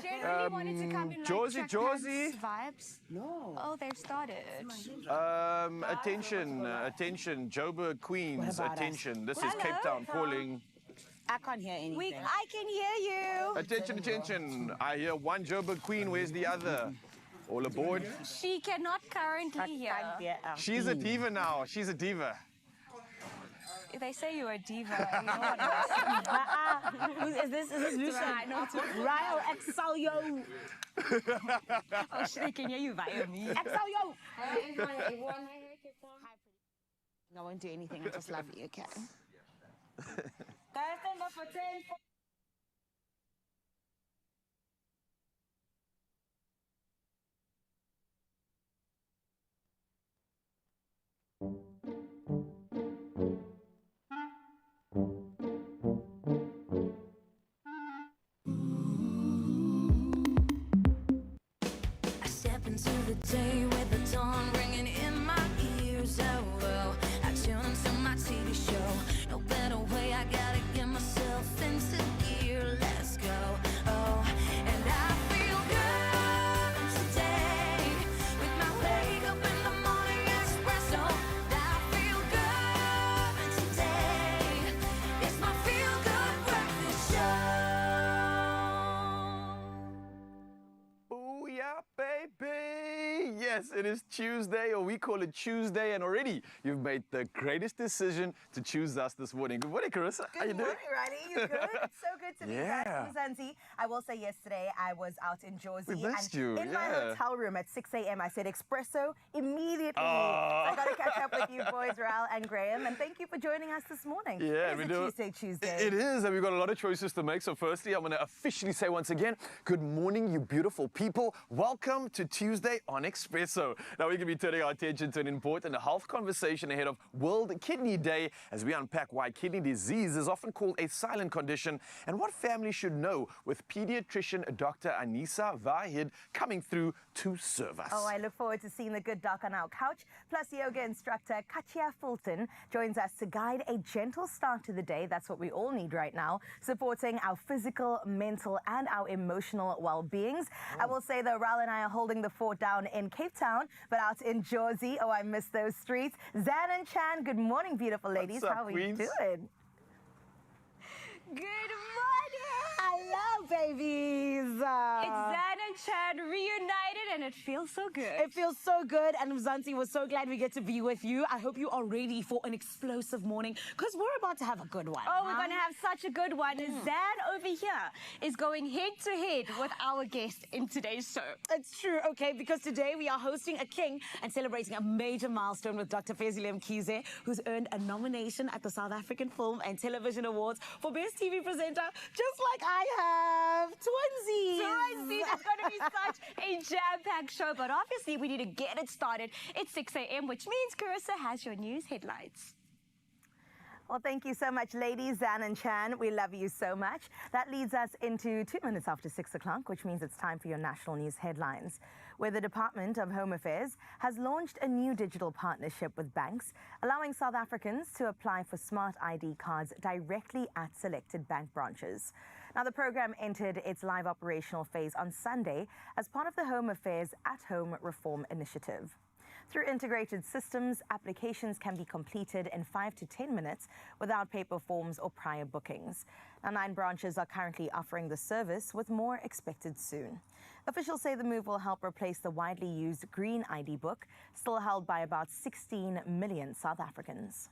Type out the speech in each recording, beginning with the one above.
generally wanted to come in like Josie, track Josie. pants vibes. No. Oh, they've started. Attention, Joburg Queens, What about attention. This is Hello. Cape Town calling. I can't hear anything. I can hear you. Attention. I hear one Joburg Queen, where's the other? All aboard. She cannot currently hear. She's a diva now, she's a diva. They say you're a diva. You know what else? Is this Lucia? Right, no, it's Ryo Excelyo. Oh, they can hear you via me. Excelyo. Everyone, I won't do anything. I just love you, okay? Guys, stand up for 10. I step into the day with the dawn ringing in my ears. Oh, I tune into my TV show. No better way, I gotta get myself into gear. Let's go. Oh, and I feel good today with my wake up in the morning espresso. I feel good today. It's my feel good breakfast show. Oh yeah, baby. Yes, it is Tuesday, or we call it Tuesday, and already you've made the greatest decision to choose us this morning. Good morning, Carissa. How you Good doing? morning, Riley. You good? It's so good to be back Yeah. in Zanzi. I will say yesterday I was out in Josie. We missed and you, in my yeah. hotel room at 6 a.m. I said Expresso immediately. Oh. So I got to catch up with you boys, Raul and Graham. And thank you for joining us this morning. Yeah, it we is do. a Tuesday. It is, and we've got a lot of choices to make. So firstly, I'm going to officially say once again, good morning, you beautiful people. Welcome to Tuesday on Expresso. Now, we're going to be turning our attention to an important health conversation ahead of World Kidney Day as we unpack why kidney disease is often called a silent condition and what families should know with pediatrician Dr. Anissa Vahid coming through to serve us. Oh, I look forward to seeing the good doc on our couch. Plus, yoga instructor Katia Fulton joins us to guide a gentle start to the day. That's what we all need right now, supporting our physical, mental, and our emotional well-beings. I will say, though, Raul and I are holding the fort down in Cape Town, but out in Josie, oh, I miss those streets. Zan and Chan, good morning, beautiful ladies. What's up, How are queens? you doing? Good morning. Hello, babies. It's Zan and Chad reunited, and it feels so good. It feels so good, and Zanti, we're so glad we get to be with you. I hope you are ready for an explosive morning, because we're about to have a good one. Oh, we're going to have such a good one. Zan over here is going head to head with our guest in today's show. It's true, okay, because today we are hosting a king and celebrating a major milestone with Dr. Fezile Mkhize, who's earned a nomination at the South African Film and Television Awards for Best TV Presenter, just like I have. Twinsies! Twinsies! It's going to be such a jam-packed show, but obviously we need to get it started. It's 6 a.m., which means Carissa has your news headlines. Well, thank you so much, ladies, Zan and Chan. We love you so much. That leads us into 2 minutes after 6 o'clock, which means it's time for your national news headlines, where the Department of Home Affairs has launched a new digital partnership with banks, allowing South Africans to apply for smart ID cards directly at selected bank branches. Now, the program entered its live operational phase on Sunday as part of the Home Affairs at-Home Reform Initiative. Through integrated systems, applications can be completed in 5 to 10 minutes without paper forms or prior bookings. Now, 9 branches are currently offering the service, with more expected soon. Officials say the move will help replace the widely used Green ID book, still held by about 16 million South Africans.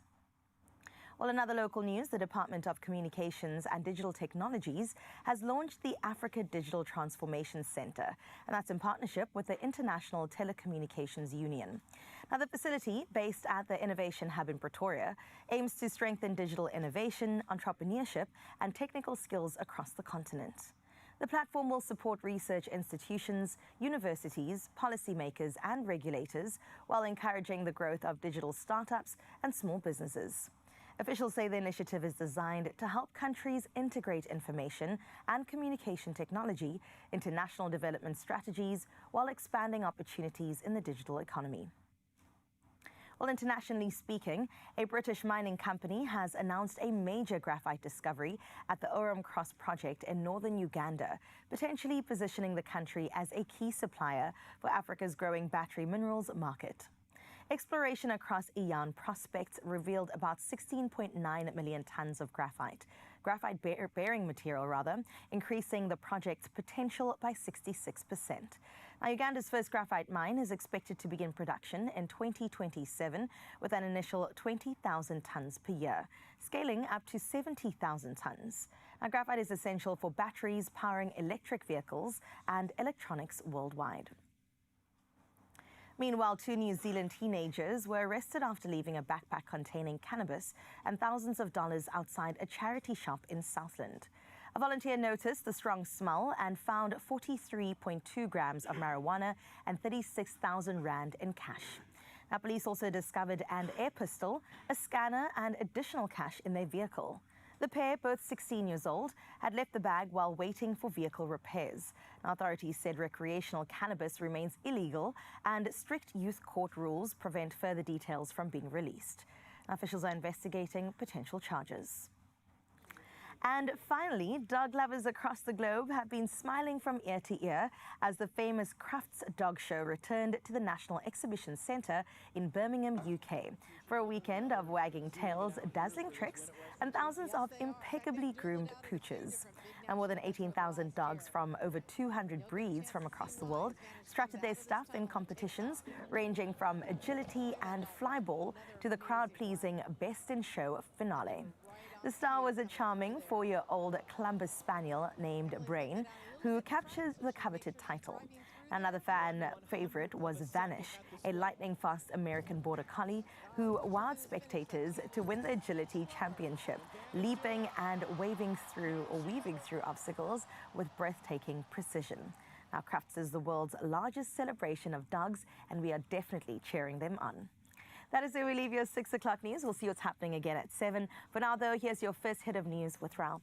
Well, in other local news, the Department of Communications and Digital Technologies has launched the Africa Digital Transformation Center, and that's in partnership with the International Telecommunications Union. Now, the facility, based at the Innovation Hub in Pretoria, aims to strengthen digital innovation, entrepreneurship, and technical skills across the continent. The platform will support research institutions, universities, policymakers, and regulators, while encouraging the growth of digital startups and small businesses. Officials say the initiative is designed to help countries integrate information and communication technology into national development strategies while expanding opportunities in the digital economy. Well, internationally speaking, a British mining company has announced a major graphite discovery at the Orem Cross project in northern Uganda, potentially positioning the country as a key supplier for Africa's growing battery minerals market. Exploration across Iyan prospects revealed about 16.9 million tons of graphite-bearing material, increasing the project's potential by 66%. Now, Uganda's first graphite mine is expected to begin production in 2027 with an initial 20,000 tons per year, scaling up to 70,000 tons. Now, graphite is essential for batteries powering electric vehicles and electronics worldwide. Meanwhile, 2 New Zealand teenagers were arrested after leaving a backpack containing cannabis and thousands of dollars outside a charity shop in Southland. A volunteer noticed the strong smell and found 43.2 grams of marijuana and 36,000 rand in cash. Now, police also discovered an air pistol, a scanner and additional cash in their vehicle. The pair, both 16 years old, had left the bag while waiting for vehicle repairs. Now, authorities said recreational cannabis remains illegal and strict youth court rules prevent further details from being released. Now, officials are investigating potential charges. And finally, dog lovers across the globe have been smiling from ear to ear as the famous Crufts Dog Show returned to the National Exhibition Centre in Birmingham, UK, for a weekend of wagging tails, dazzling tricks, and thousands of impeccably groomed pooches. And more than 18,000 dogs from over 200 breeds from across the world strutted their stuff in competitions ranging from agility and flyball to the crowd-pleasing Best in Show finale. The star was a charming 4-year-old Clumbus Spaniel named Brain, who captures the coveted title. Another fan favorite was Vanish, a lightning-fast American Border Collie who wowed spectators to win the Agility Championship, leaping and weaving through obstacles with breathtaking precision. Now, Crufts is the world's largest celebration of dogs, and we are definitely cheering them on. That is where we leave your 6 o'clock news. We'll see what's happening again at 7. For now, though, here's your first hit of news with Raul.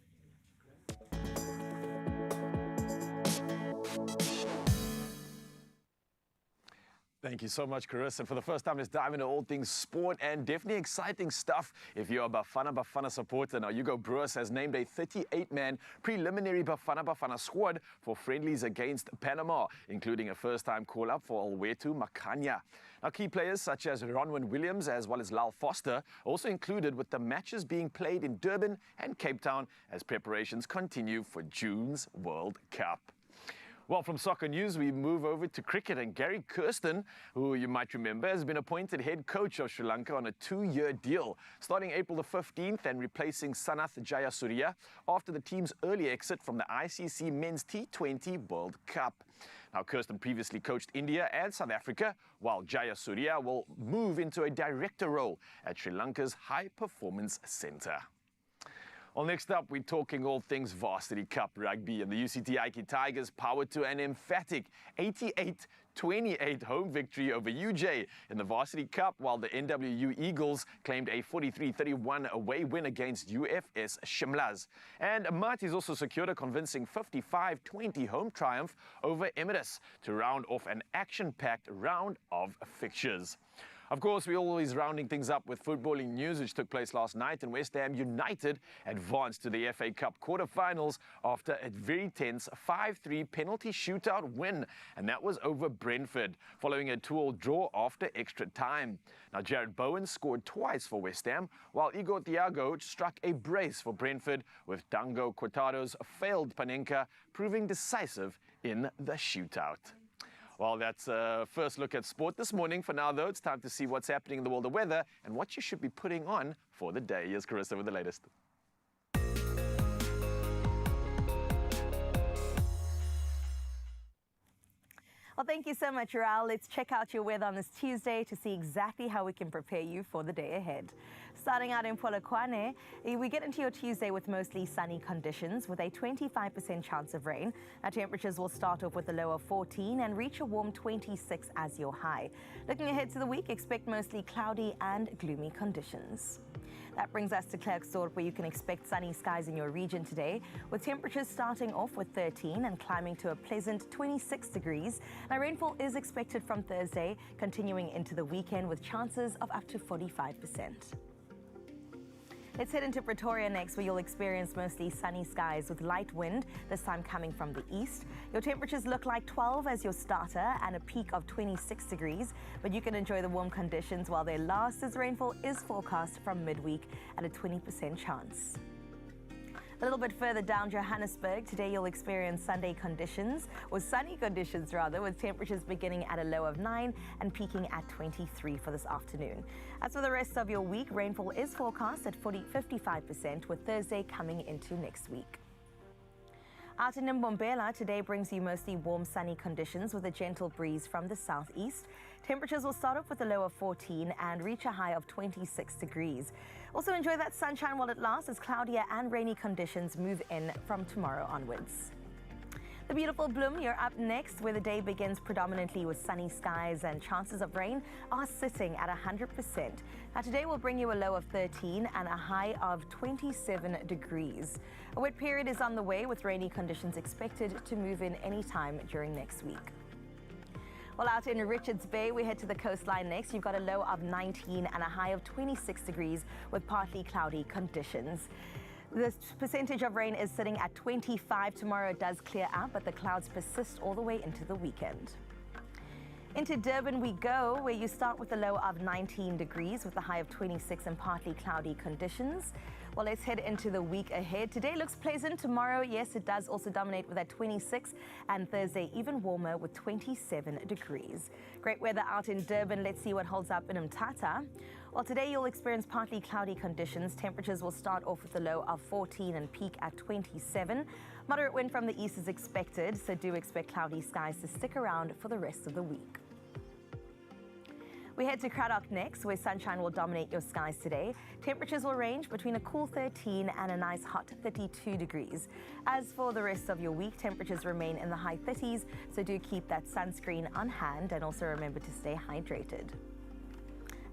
Thank you so much, Carissa. For the first time, let's dive into all things sport and definitely exciting stuff. If you're a Bafana supporter, now Hugo Broos has named a 38-man preliminary Bafana squad for friendlies against Panama, including a first-time call-up for Alwetu Makanya. Now, key players such as Ronwin Williams as well as Lyle Foster also included, with the matches being played in Durban and Cape Town as preparations continue for June's World Cup. Well, from soccer news, we move over to cricket, and Gary Kirsten, who you might remember, has been appointed head coach of Sri Lanka on a 2-year deal, starting April the 15th and replacing Sanath Jayasuriya after the team's early exit from the ICC Men's T20 World Cup. Now, Kirsten previously coached India and South Africa, while Jayasuriya will move into a director role at Sri Lanka's High Performance Centre. Well, next up, we're talking all things Varsity Cup rugby, and the UCT Ike Tigers powered to an emphatic 88-28 home victory over UJ in the Varsity Cup, while the NWU Eagles claimed a 43-31 away win against UFS Shimlas. And Marty's also secured a convincing 55-20 home triumph over Emirates to round off an action-packed round of fixtures. Of course, we're always rounding things up with footballing news, which took place last night, and West Ham United advanced to the FA Cup quarterfinals after a very tense 5-3 penalty shootout win, and that was over Brentford, following a 2-2 draw after extra time. Now, Jared Bowen scored twice for West Ham, while Igor Thiago struck a brace for Brentford, with Dango Cortado's failed Panenka proving decisive in the shootout. Well, that's a first look at sport this morning. For now, though, it's time to see what's happening in the world of weather and what you should be putting on for the day. Here's Carissa with the latest. Well, thank you so much, Raul. Let's check out your weather on this Tuesday to see exactly how we can prepare you for the day ahead. Starting out in Polokwane, we get into your Tuesday with mostly sunny conditions with a 25% chance of rain. Our temperatures will start off with a low of 14 and reach a warm 26 as your high. Looking ahead to the week, expect mostly cloudy and gloomy conditions. That brings us to Klerksdorp, where you can expect sunny skies in your region today, with temperatures starting off with 13 and climbing to a pleasant 26 degrees. Now, rainfall is expected from Thursday, continuing into the weekend with chances of up to 45%. Let's head into Pretoria next, where you'll experience mostly sunny skies with light wind, this time coming from the east. Your temperatures look like 12 as your starter and a peak of 26 degrees, but you can enjoy the warm conditions while they last, as rainfall is forecast from midweek at a 20% chance. A little bit further down, Johannesburg, today you'll experience sunny conditions, with temperatures beginning at a low of 9 and peaking at 23 for this afternoon. As for the rest of your week, rainfall is forecast at 55%, with Thursday coming into next week. Out in Mbombela, today brings you mostly warm, sunny conditions with a gentle breeze from the southeast. Temperatures will start off with a low of 14 and reach a high of 26 degrees. Also enjoy that sunshine while it lasts, as cloudier and rainy conditions move in from tomorrow onwards. The beautiful Bloem, you're up next, where the day begins predominantly with sunny skies and chances of rain are sitting at 100%. Now today will bring you a low of 13 and a high of 27 degrees. A wet period is on the way, with rainy conditions expected to move in anytime during next week. Well, out in Richards Bay, we head to the coastline next. You've got a low of 19 and a high of 26 degrees with partly cloudy conditions. The percentage of rain is sitting at 25. Tomorrow it does clear out, but the clouds persist all the way into the weekend. Into Durban we go, where you start with a low of 19 degrees with a high of 26 and partly cloudy conditions. Well, let's head into the week ahead. Today looks pleasant. Tomorrow, yes, it does also dominate with that 26, and Thursday even warmer with 27 degrees. Great weather out in Durban. Let's see what holds up in Mthatha. Well, today you'll experience partly cloudy conditions. Temperatures will start off with a low of 14 and peak at 27. Moderate wind from the east is expected, so do expect cloudy skies to stick around for the rest of the week. We head to Cradock next, where sunshine will dominate your skies today. Temperatures will range between a cool 13 and a nice hot 32 degrees. As for the rest of your week, temperatures remain in the high 30s, so do keep that sunscreen on hand and also remember to stay hydrated.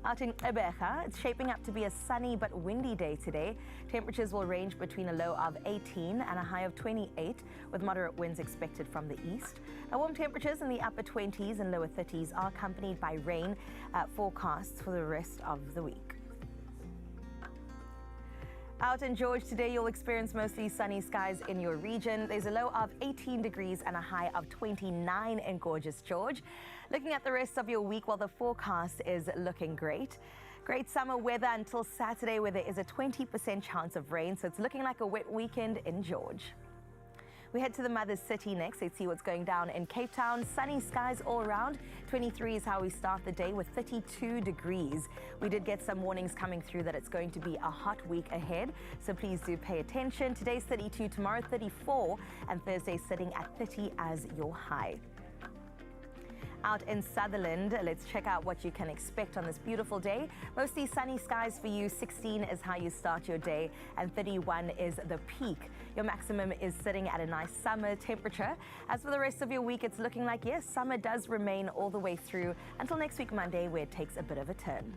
Out in Gqeberha, it's shaping up to be a sunny but windy day today. Temperatures will range between a low of 18 and a high of 28, with moderate winds expected from the east. Now, warm temperatures in the upper 20s and lower 30s are accompanied by rain forecasts for the rest of the week. Out in George today, you'll experience mostly sunny skies in your region. There's a low of 18 degrees and a high of 29 in gorgeous George. Looking at the rest of your week, well, the forecast is looking great. Great summer weather until Saturday, where there is a 20% chance of rain, so it's looking like a wet weekend in George. We head to the Mother City next. Let's see what's going down in Cape Town. Sunny skies all around. 23 is how we start the day with 32 degrees. We did get some warnings coming through that it's going to be a hot week ahead, so please do pay attention. Today's 32, tomorrow 34, and Thursday sitting at 30 as your high. Out in Sutherland, let's check out what you can expect on this beautiful day. Mostly sunny skies for you. 16 is how you start your day, and 31 is the peak. Your maximum is sitting at a nice summer temperature. As for the rest of your week, it's looking like, yes, summer does remain all the way through until next week, Monday, where it takes a bit of a turn.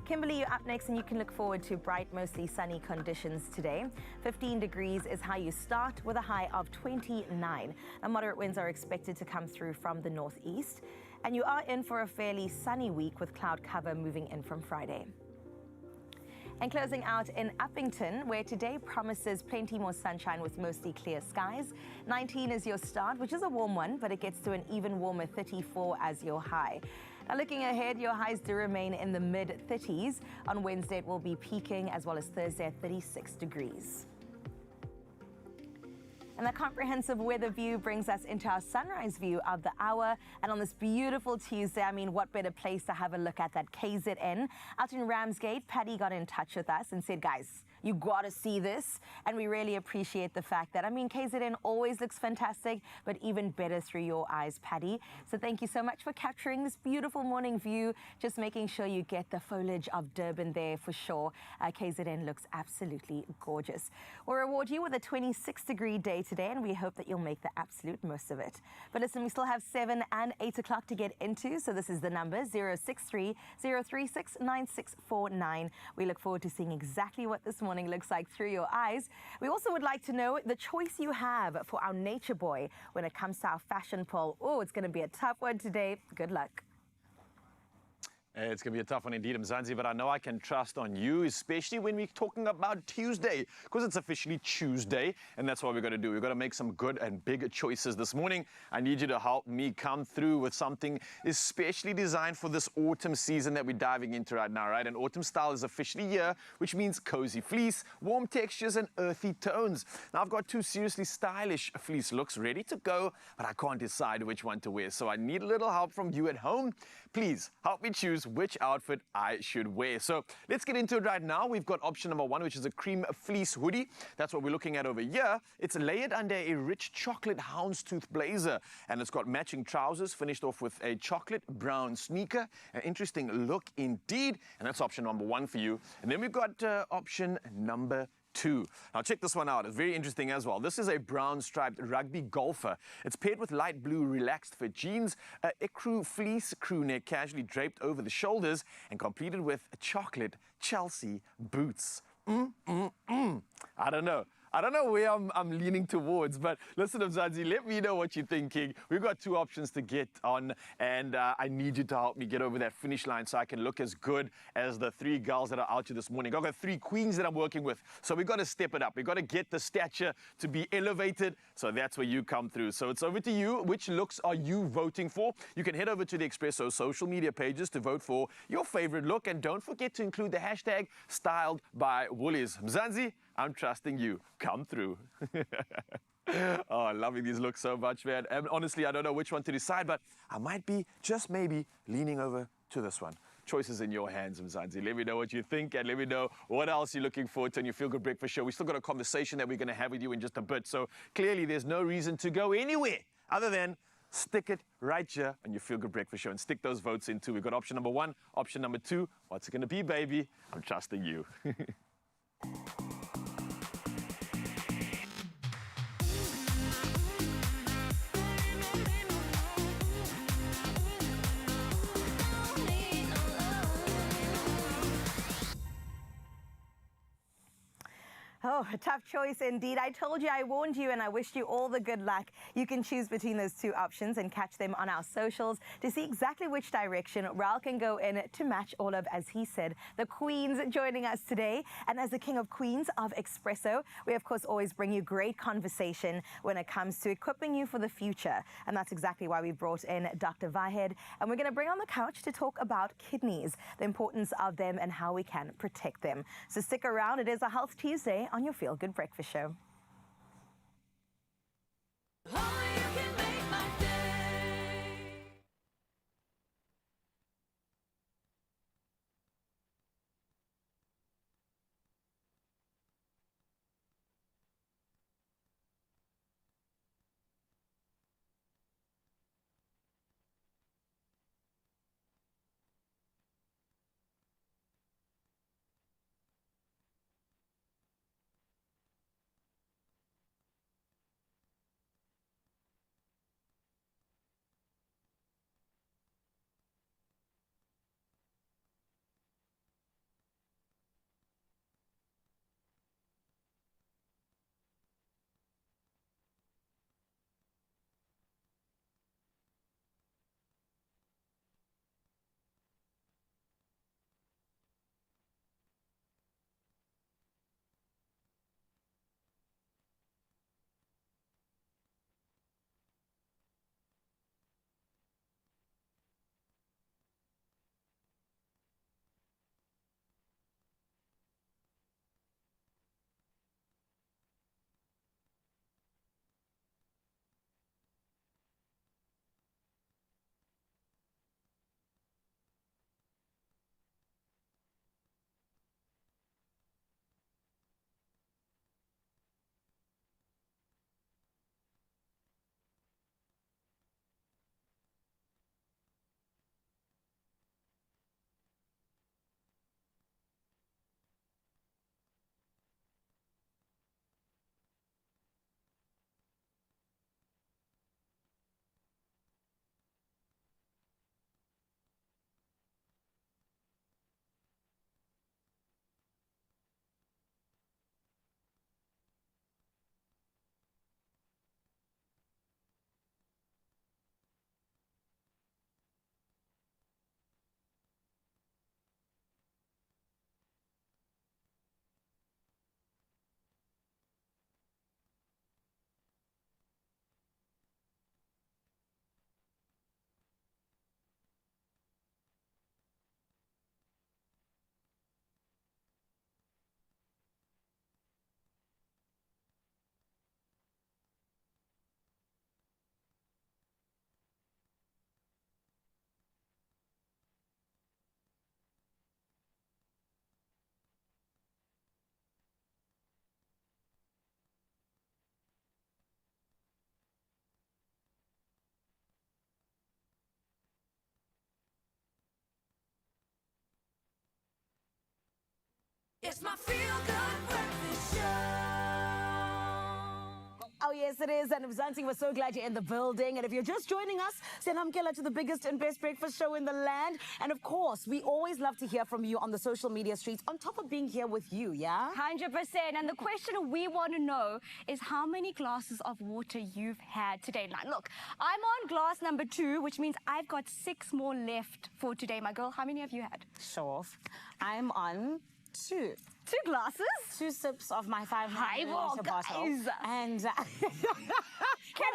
Kimberly, you're up next, and you can look forward to bright, mostly sunny conditions today. 15 degrees is how you start, with a high of 29. Now, moderate winds are expected to come through from the northeast, and you are in for a fairly sunny week with cloud cover moving in from Friday. And closing out in Uppington, where today promises plenty more sunshine with mostly clear skies. 19 is your start, which is a warm one, but it gets to an even warmer 34 as your high. Now, looking ahead, your highs do remain in the mid-30s. On Wednesday, it will be peaking, as well as Thursday at 36 degrees. And that comprehensive weather view brings us into our sunrise view of the hour. And on this beautiful Tuesday, I mean, what better place to have a look at that KZN. Out in Ramsgate, Paddy got in touch with us and said, guys, you got to see this. And we really appreciate the fact that, I mean, KZN always looks fantastic, but even better through your eyes, Paddy. So thank you so much for capturing this beautiful morning view, just making sure you get the foliage of Durban there for sure. KZN looks absolutely gorgeous. We'll reward you with a 26-degree day today, and we hope that you'll make the absolute most of it. But listen, we still have 7 and 8 o'clock to get into, so this is the number 063 036 9649. We look forward to seeing exactly what this morning looks like through your eyes. We also would like to know the choice you have for our nature boy when it comes to our fashion poll. Oh, it's going to be a tough one today. Good luck. It's going to be a tough one indeed, Mzansi, but I know I can trust on you, especially when we're talking about Tuesday, because it's officially Tuesday, and that's what we're going to do. We're going to make some good and big choices this morning. I need you to help me come through with something especially designed for this autumn season that we're diving into right now, right? And autumn style is officially here, which means cozy fleece, warm textures, and earthy tones. Now, I've got two seriously stylish fleece looks ready to go, but I can't decide which one to wear, so I need a little help from you at home. Please help me choose which outfit I should wear. So let's get into it right now. We've got option number 1, which is a cream fleece hoodie. That's what we're looking at over here. It's layered under a rich chocolate houndstooth blazer, and it's got matching trousers finished off with a chocolate brown sneaker. An interesting look indeed, and that's option number 1 for you. And then we've got option number 2. Now check this one out. It's very interesting as well. This is a brown striped rugby golfer. It's paired with light blue relaxed fit jeans, a ecru fleece crew neck casually draped over the shoulders, and completed with chocolate Chelsea boots. I don't know. I don't know where I'm leaning towards, but listen, Mzansi, let me know what you're thinking. We've got 2 options to get on, and I need you to help me get over that finish line so I can look as good as the 3 girls that are out here this morning. I've got 3 queens that I'm working with, so we've got to step it up. We've got to get the stature to be elevated, so that's where you come through. So it's over to you. Which looks are you voting for? You can head over to the Expresso social media pages to vote for your favorite look, and don't forget to include the hashtag Styled by Woolies. Mzansi, I'm trusting you. Come through. Oh, I'm loving these looks so much, man. And honestly, I don't know which one to decide, but I might be, just maybe, leaning over to this one. Choices in your hands, Mzansi. Let me know what you think, and let me know what else you're looking forward to on your Feel Good Breakfast show. We still got a conversation that we're going to have with you in just a bit, so clearly there's no reason to go anywhere other than stick it right here on your Feel Good Breakfast show and stick those votes in too. We've got option number 1, option number 2. What's it going to be, baby? I'm trusting you. Oh, a tough choice indeed. I told you, I warned you, and I wished you all the good luck. You can choose between those 2 options and catch them on our socials to see exactly which direction Raul can go in to match all of, as he said, the queens joining us today. And as the king of queens of Expresso, we of course always bring you great conversation when it comes to equipping you for the future. And that's exactly why we brought in Dr. Vahed, and we're going to bring on the couch to talk about kidneys, the importance of them and how we can protect them. So stick around. It is a Health Tuesday on your Feel Good Breakfast show. It's my feel-good breakfast show. Oh, yes, it is. And Mzansi, we're so glad you're in the building. And if you're just joining us, Senamkela to the biggest and best breakfast show in the land. And of course, we always love to hear from you on the social media streets, on top of being here with you, yeah? 100%. And the question we want to know is how many glasses of water you've had today. Now, look, I'm on glass number 2, which means I've got 6 more left for today. My girl, how many have you had? Show off. I'm on 2. 2 glasses? 2 sips of my 500 Highball, milliliter bottle. guys. And Can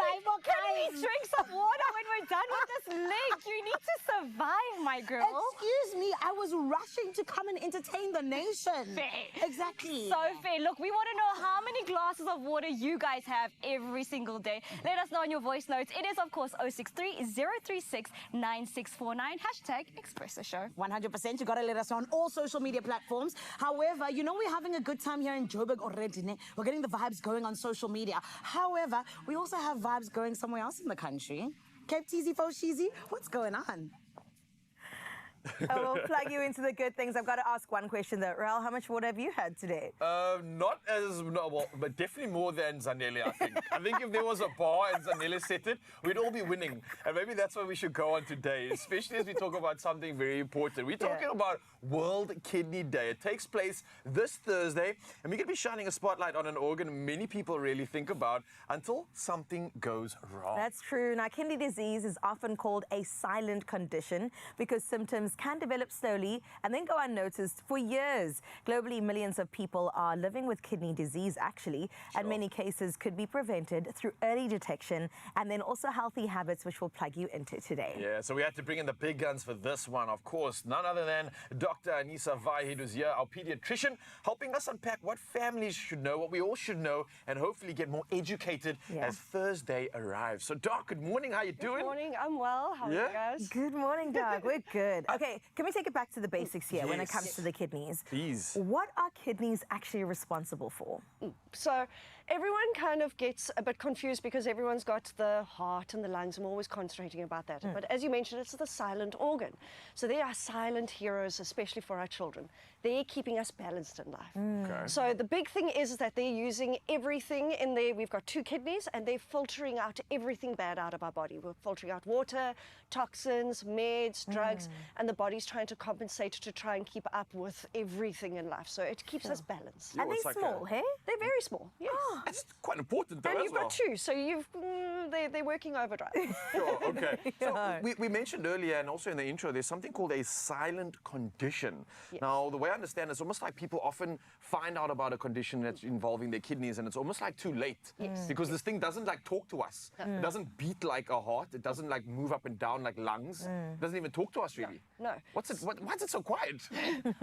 we drink some water when we're done with this link? You need to survive, my girl. Excuse me, I was rushing to come and entertain the nation. Fair. Exactly. So fair. Look, we want to know how many glasses of water you guys have every single day. Let us know in your voice notes. It is, of course, 063-036-9649. Hashtag Expresso Show. 100%. You got to let us know on all social media platforms. However, you know we're having a good time here in Joburg already. We're getting the vibes going on social media. However, we also have vibes going somewhere else in the country. Cape Teasy Fo Sheezy, what's going on? We'll plug you into the good things. I've got to ask one question though. Rael, how much water have you had today? Not as, no, well, but definitely more than Zanele, I think. I think if there was a bar and Zanele set it, we'd all be winning. And maybe that's what we should go on today, especially as we talk about something very important. We're talking about World Kidney Day. It takes place this Thursday, and we're going to be shining a spotlight on an organ many people really think about until something goes wrong. That's true. Now, kidney disease is often called a silent condition because symptoms can develop slowly and then go unnoticed for years. Globally, millions of people are living with kidney disease, actually, and many cases could be prevented through early detection and then also healthy habits, which we'll plug you into today. Yeah, so we had to bring in the big guns for this one, of course. None other than Dr. Anissa Vahid, who's here, our pediatrician, helping us unpack what families should know, what we all should know, and hopefully get more educated as Thursday arrives. So, Doc, good morning. How you doing? Good morning. I'm well. How are you guys? Good morning, Doug. We're good. Okay, can we take it back to the basics here when it comes to the kidneys? Please. What are kidneys actually responsible for? So everyone kind of gets a bit confused because everyone's got the heart and the lungs. I'm always concentrating about that. But as you mentioned, it's the silent organ. So they are silent heroes, especially for our children. They're keeping us balanced in life. Okay. So the big thing is that they're using everything in there. We've got 2 kidneys and they're filtering out everything bad out of our body. We're filtering out water, toxins, meds, drugs, and the body's trying to compensate to try and keep up with everything in life. So it keeps us balanced. And it's they're like small, hey? They're very small, yes. That's quite important, though, And as you've well. got 2, so you've they're working overdrive. Sure, okay. So we mentioned earlier and also in the intro, there's something called a silent condition. Now, the way I understand it, it's almost like people often find out about a condition that's involving their kidneys and it's almost like too late. Because this thing doesn't like talk to us. It doesn't beat like a heart. It doesn't like move up and down like lungs. It doesn't even talk to us really. No. Why is it so quiet?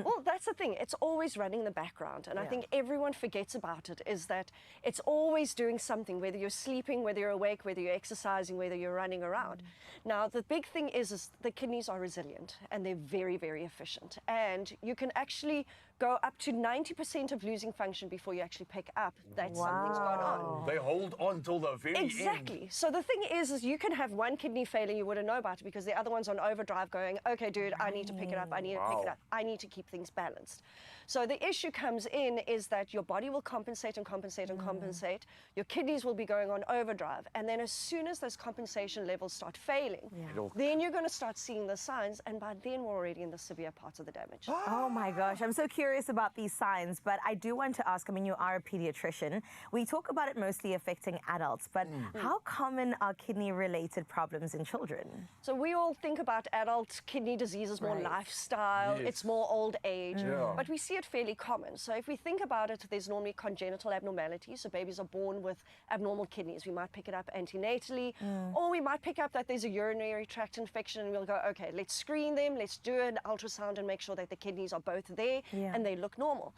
Well, that's the thing. It's always running in the background. And I think everyone forgets about it, is that it's always doing something, whether you're sleeping, whether you're awake, whether you're exercising, whether you're running around. Now, the big thing is the kidneys are resilient and they're very, very efficient. And you can actually go up to 90% of losing function before you actually pick up that something's gone on. They hold on till the very end. Exactly. So the thing is you can have one kidney failing, you wouldn't know about it because the other one's on overdrive going, okay, dude, I need to pick it up, I need to pick it up, I need to keep things balanced. So the issue comes in is that your body will compensate and compensate and compensate. Your kidneys will be going on overdrive. And then as soon as those compensation levels start failing, then you're going to start seeing the signs. And by then we're already in the severe parts of the damage. Oh my gosh, I'm so curious about these signs, but I do want to ask, I mean, you are a pediatrician. We talk about it mostly affecting adults, but how common are kidney-related problems in children? So we all think about adult kidney disease as more lifestyle, it's more old age, but we see it fairly common. So if we think about it, there's normally congenital abnormalities. So babies are born with abnormal kidneys. We might pick it up antenatally, or we might pick up that there's a urinary tract infection and we'll go, okay, let's screen them, let's do an ultrasound and make sure that the kidneys are both there and they look normal.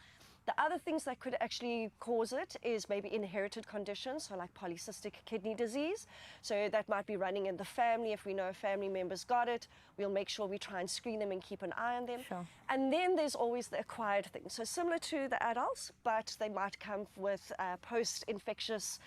The other things that could actually cause it is maybe inherited conditions, so like polycystic kidney disease. So that might be running in the family. If we know a family member's got it, we'll make sure we try and screen them and keep an eye on them. And then there's always the acquired things. So similar to the adults, but they might come with post-infectious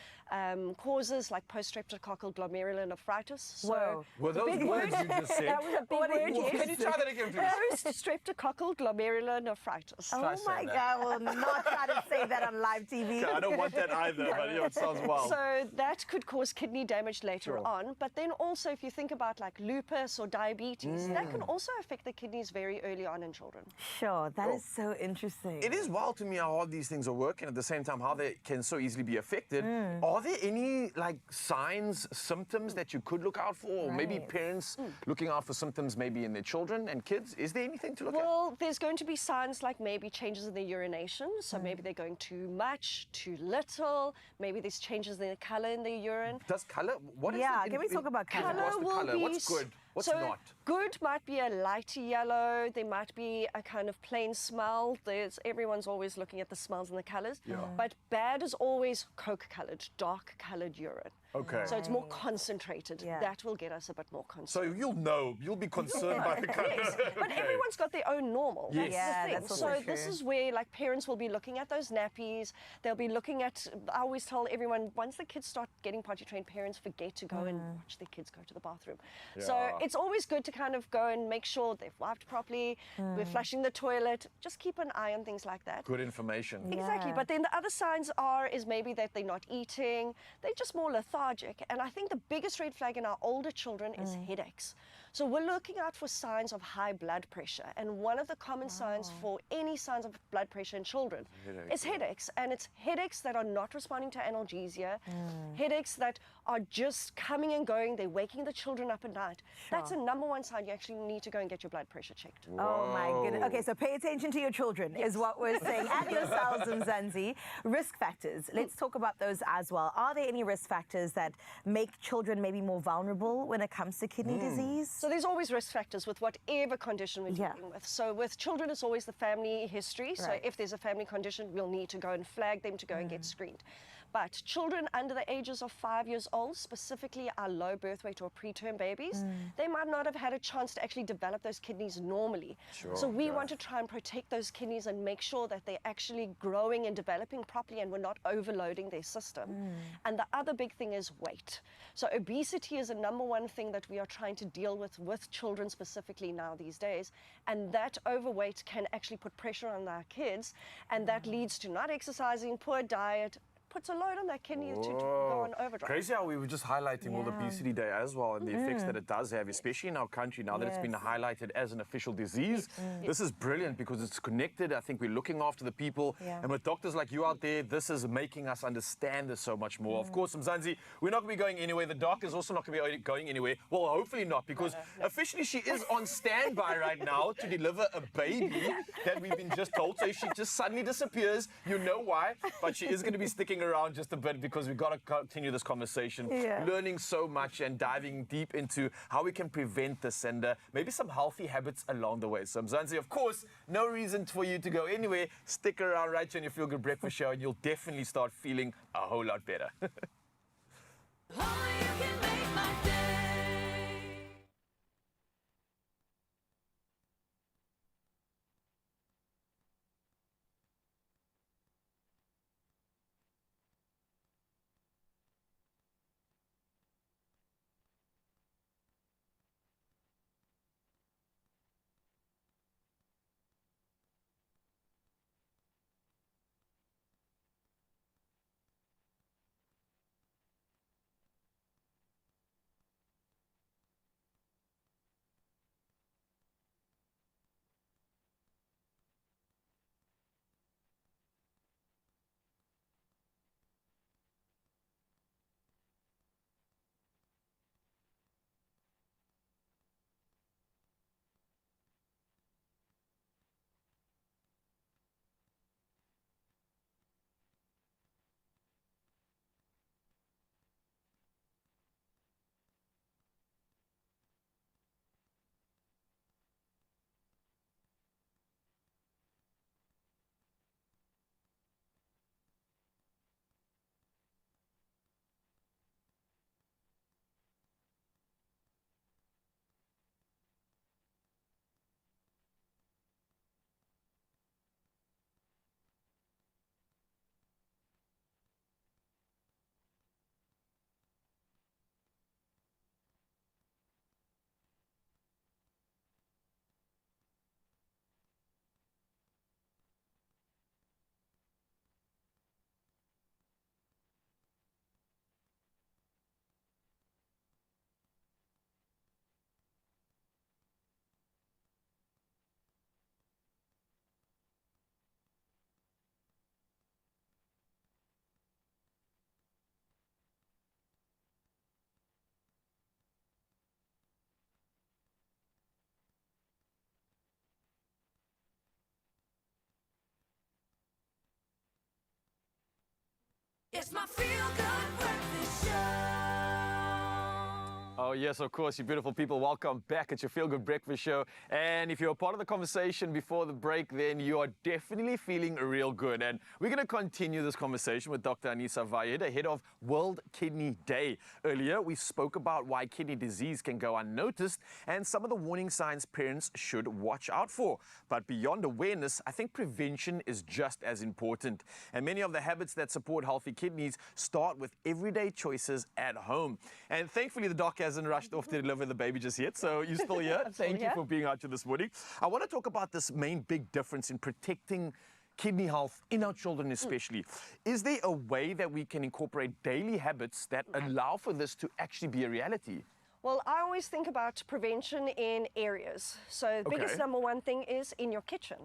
causes like post-streptococcal glomerulonephritis. So Whoa. Were those words you just said? that was a big What did word, you yes. Can you try that again, please? Post-streptococcal glomerulonephritis. Oh Try my saying that. God, I will not try to say that on live TV. I don't want that either, but it sounds wild. So that could cause kidney damage later Sure. on. But then also, if you think about like lupus or diabetes, that can also affect the kidneys very early on in children. Sure, that is so interesting. It is wild to me how hard these things are working, at the same time how they can so easily be affected. Are there any like signs, symptoms that you could look out for, or maybe Right. parents looking out for symptoms maybe in their children and kids? Is there anything to look at? Well, there's going to be signs like maybe changes in the urination. So maybe they're going too much, too little. Maybe there's changes in the color in the urine. Does color? What is Yeah, it? can we talk about in colour? regards to will colour? be What's good? What's so not? Good might be a lighter yellow. There might be a kind of plain smell. Everyone's always looking at the smells and the colors. But bad is always coke-colored, dark-colored urine. Okay. So it's more concentrated. Yeah. That will get us a bit more So concerned. you'll know, you'll be concerned by the color. But everyone's got their own normal. Yes. That's Yeah, the thing. that's also So this true. is where like parents will be looking at those nappies. They'll be looking at, I always tell everyone, once the kids start getting potty trained, parents forget to go and watch their kids go to the bathroom. So Yeah. it's always good to kind of go and make sure they've wiped properly, we're flushing the toilet. Just keep an eye on things like that. Good information. Exactly, Yeah. but then the other signs is maybe that they're not eating, they're just more lethargic. And I think the biggest red flag in our older children is headaches. So we're looking out for signs of high blood pressure. And one of the common signs for any signs of blood pressure in children is headaches. And it's headaches that are not responding to analgesia, headaches that are just coming and going, they're waking the children up at night. That's a number one sign you actually need to go and get your blood pressure checked. Oh my goodness. Okay, so pay attention to your children is what we're saying. And yourselves, Mzansi. Risk factors. Let's talk about those as well. Are there any risk factors that make children maybe more vulnerable when it comes to kidney disease? So there's always risk factors with whatever condition we're Yeah. dealing with. So with children, it's always the family history. So Right. if there's a family condition, we'll need to go and flag them to go and get screened. But children under the ages of 5 years old, specifically our low birth weight or preterm babies, they might not have had a chance to actually develop those kidneys normally. So we want to try and protect those kidneys and make sure that they're actually growing and developing properly and we're not overloading their system. And the other big thing is weight. So obesity is a number one thing that we are trying to deal with children specifically now these days. And that overweight can actually put pressure on our kids. And that leads to not exercising, poor diet, puts a load on that kidney to go on overdrive. Crazy how we were just highlighting World Yeah. Obesity Day as well and the effects that it does have, especially in our country now that it's been Yes. highlighted as an official disease. This is brilliant because it's connected. I think we're looking after the people. Yeah. And with doctors like you out there, this is making us understand this so much more. Of course, Mzansi, we're not going to be going anywhere. The doc is also not going to be going anywhere. Well, hopefully not, because officially she is on standby right now to deliver a baby that we've been just told. So if she just suddenly disappears, you know why. But she is going to be sticking around just a bit because we've got to continue this conversation, learning so much and diving deep into how we can prevent this and maybe some healthy habits along the way. So Mzansi, of course, no reason for you to go anywhere. Stick around right here on your Feel Good Breakfast Show and you'll definitely start feeling a whole lot better. Only you can make my day. It's my feel-good breakfast show. Oh, yes, of course, you beautiful people. Welcome back at your Feel Good Breakfast Show. And if you're a part of the conversation before the break, then you are definitely feeling real good. And we're going to continue this conversation with Dr. Anissa Vayed, ahead of World Kidney Day. Earlier, we spoke about why kidney disease can go unnoticed and some of the warning signs parents should watch out for. But beyond awareness, I think prevention is just as important. And many of the habits that support healthy kidneys start with everyday choices at home. And thankfully, the doc hasn't rushed off to deliver the baby just yet, so you're still here. Thank you for being out here this morning. I want to talk about this main big difference in protecting kidney health in our children especially. Is there a way that we can incorporate daily habits that allow for this to actually be a reality? Well, I always think about prevention in areas. So the biggest number one thing is in your kitchen.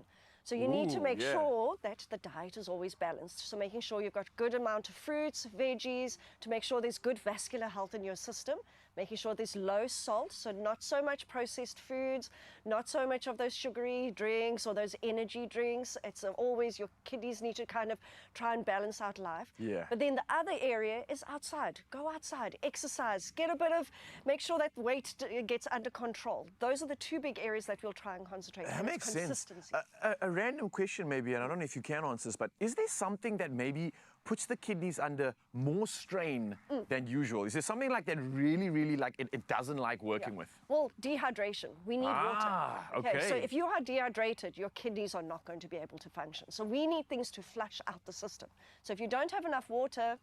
So you need to make sure that the diet is always balanced. So making sure you've got good amount of fruits, veggies, to make sure there's good vascular health in your system, making sure there's low salt, so not so much processed foods, not so much of those sugary drinks or those energy drinks. It's always your kidneys need to kind of try and balance out life. Yeah. But then the other area is outside. Go outside, exercise, get a bit of, make sure that weight gets under control. Those are the two big areas that we'll try and concentrate on. That makes sense. Consistency. A random question maybe, and I don't know if you can answer this, but is there something that maybe puts the kidneys under more strain than usual? Is there something like that really like it doesn't like working with? Well, dehydration. We need water. Okay. So if you are dehydrated, your kidneys are not going to be able to function. So we need things to flush out the system. So if you don't have enough water,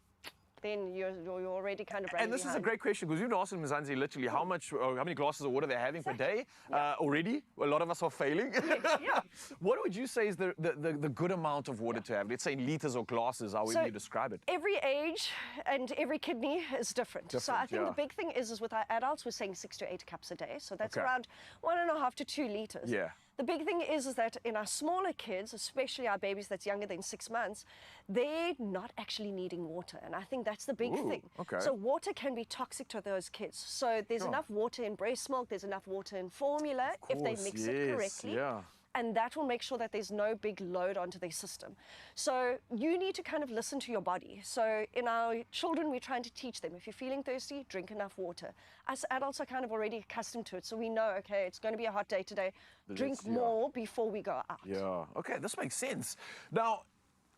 then you're already kind of running And this behind. is a great question, because you've been asking Mzansi literally how many glasses of water they're having per day already. A lot of us are failing. Yeah. What would you say is the good amount of water to have? Let's say in liters or glasses, however you describe it. Every age and every kidney is different. So I think yeah. the big thing is with our adults, we're saying 6 to 8 cups a day. So that's around 1.5 to 2 liters. Yeah. The big thing is that in our smaller kids, especially our babies that's younger than 6 months, they're not actually needing water. And I think that's the big thing. Okay. So water can be toxic to those kids. So there's enough water in breast milk, there's enough water in formula if they mix it correctly. Yeah. And that will make sure that there's no big load onto their system. So you need to kind of listen to your body. So in our children, we're trying to teach them, if you're feeling thirsty, drink enough water. Us adults are kind of already accustomed to it. So we know, okay, it's going to be a hot day today. Drink more before we go out. Yeah. Okay, this makes sense. Now,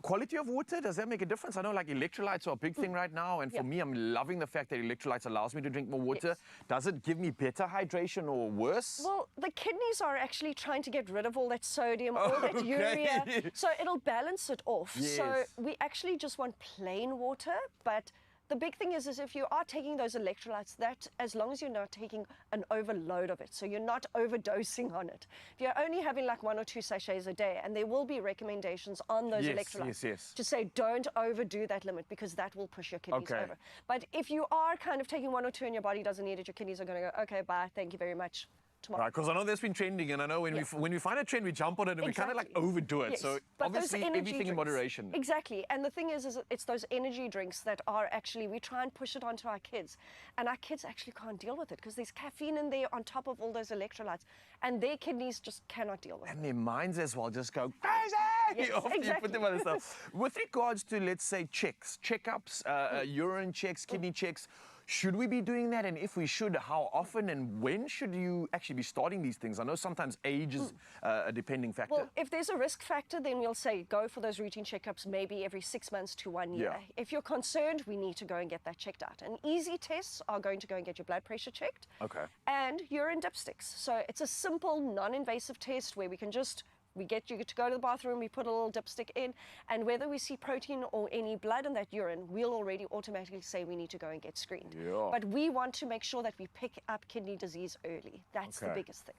quality of water, does that make a difference? I know like electrolytes are a big thing right now, and for me, I'm loving the fact that electrolytes allows me to drink more water. Yes. Does it give me better hydration or worse? Well, the kidneys are actually trying to get rid of all that sodium, all that urea, so it'll balance it off. So Yes. we actually just want plain water, but the big thing is if you are taking those electrolytes, that as long as you're not taking an overload of it, so you're not overdosing on it. If you're only having like 1 or 2 sachets a day, and there will be recommendations on those electrolytes to say don't overdo that limit, because that will push your kidneys over. But if you are kind of taking 1 or 2 and your body doesn't need it, your kidneys are going to go, okay, bye, thank you very much. Tomorrow. Right, because I know that's been trending, and I know when we find a trend, we jump on it and we kind of like overdo it. Yes. So But those obviously energy everything in drinks- moderation. Exactly. And the thing is it's those energy drinks that are actually, we try and push it onto our kids. And our kids actually can't deal with it because there's caffeine in there on top of all those electrolytes. And their kidneys just cannot deal with it. And their minds as well just go crazy Yes, after you put exactly. them on the stuff. With regards to, let's say, checkups, urine checks, kidney checks, should we be doing that? And if we should, how often and when should you actually be starting these things? I know sometimes age is a depending factor. Well, if there's a risk factor, then we'll say go for those routine checkups maybe every 6 months to 1 year. Yeah. If you're concerned, we need to go and get that checked out. And easy tests are going to go and get your blood pressure checked. Okay. And urine dipsticks. So it's a simple, non-invasive test where we can just we get you to go to the bathroom, we put a little dipstick in, and whether we see protein or any blood in that urine, we'll already automatically say we need to go and get screened. Yeah. But we want to make sure that we pick up kidney disease early. That's the Okay. biggest thing.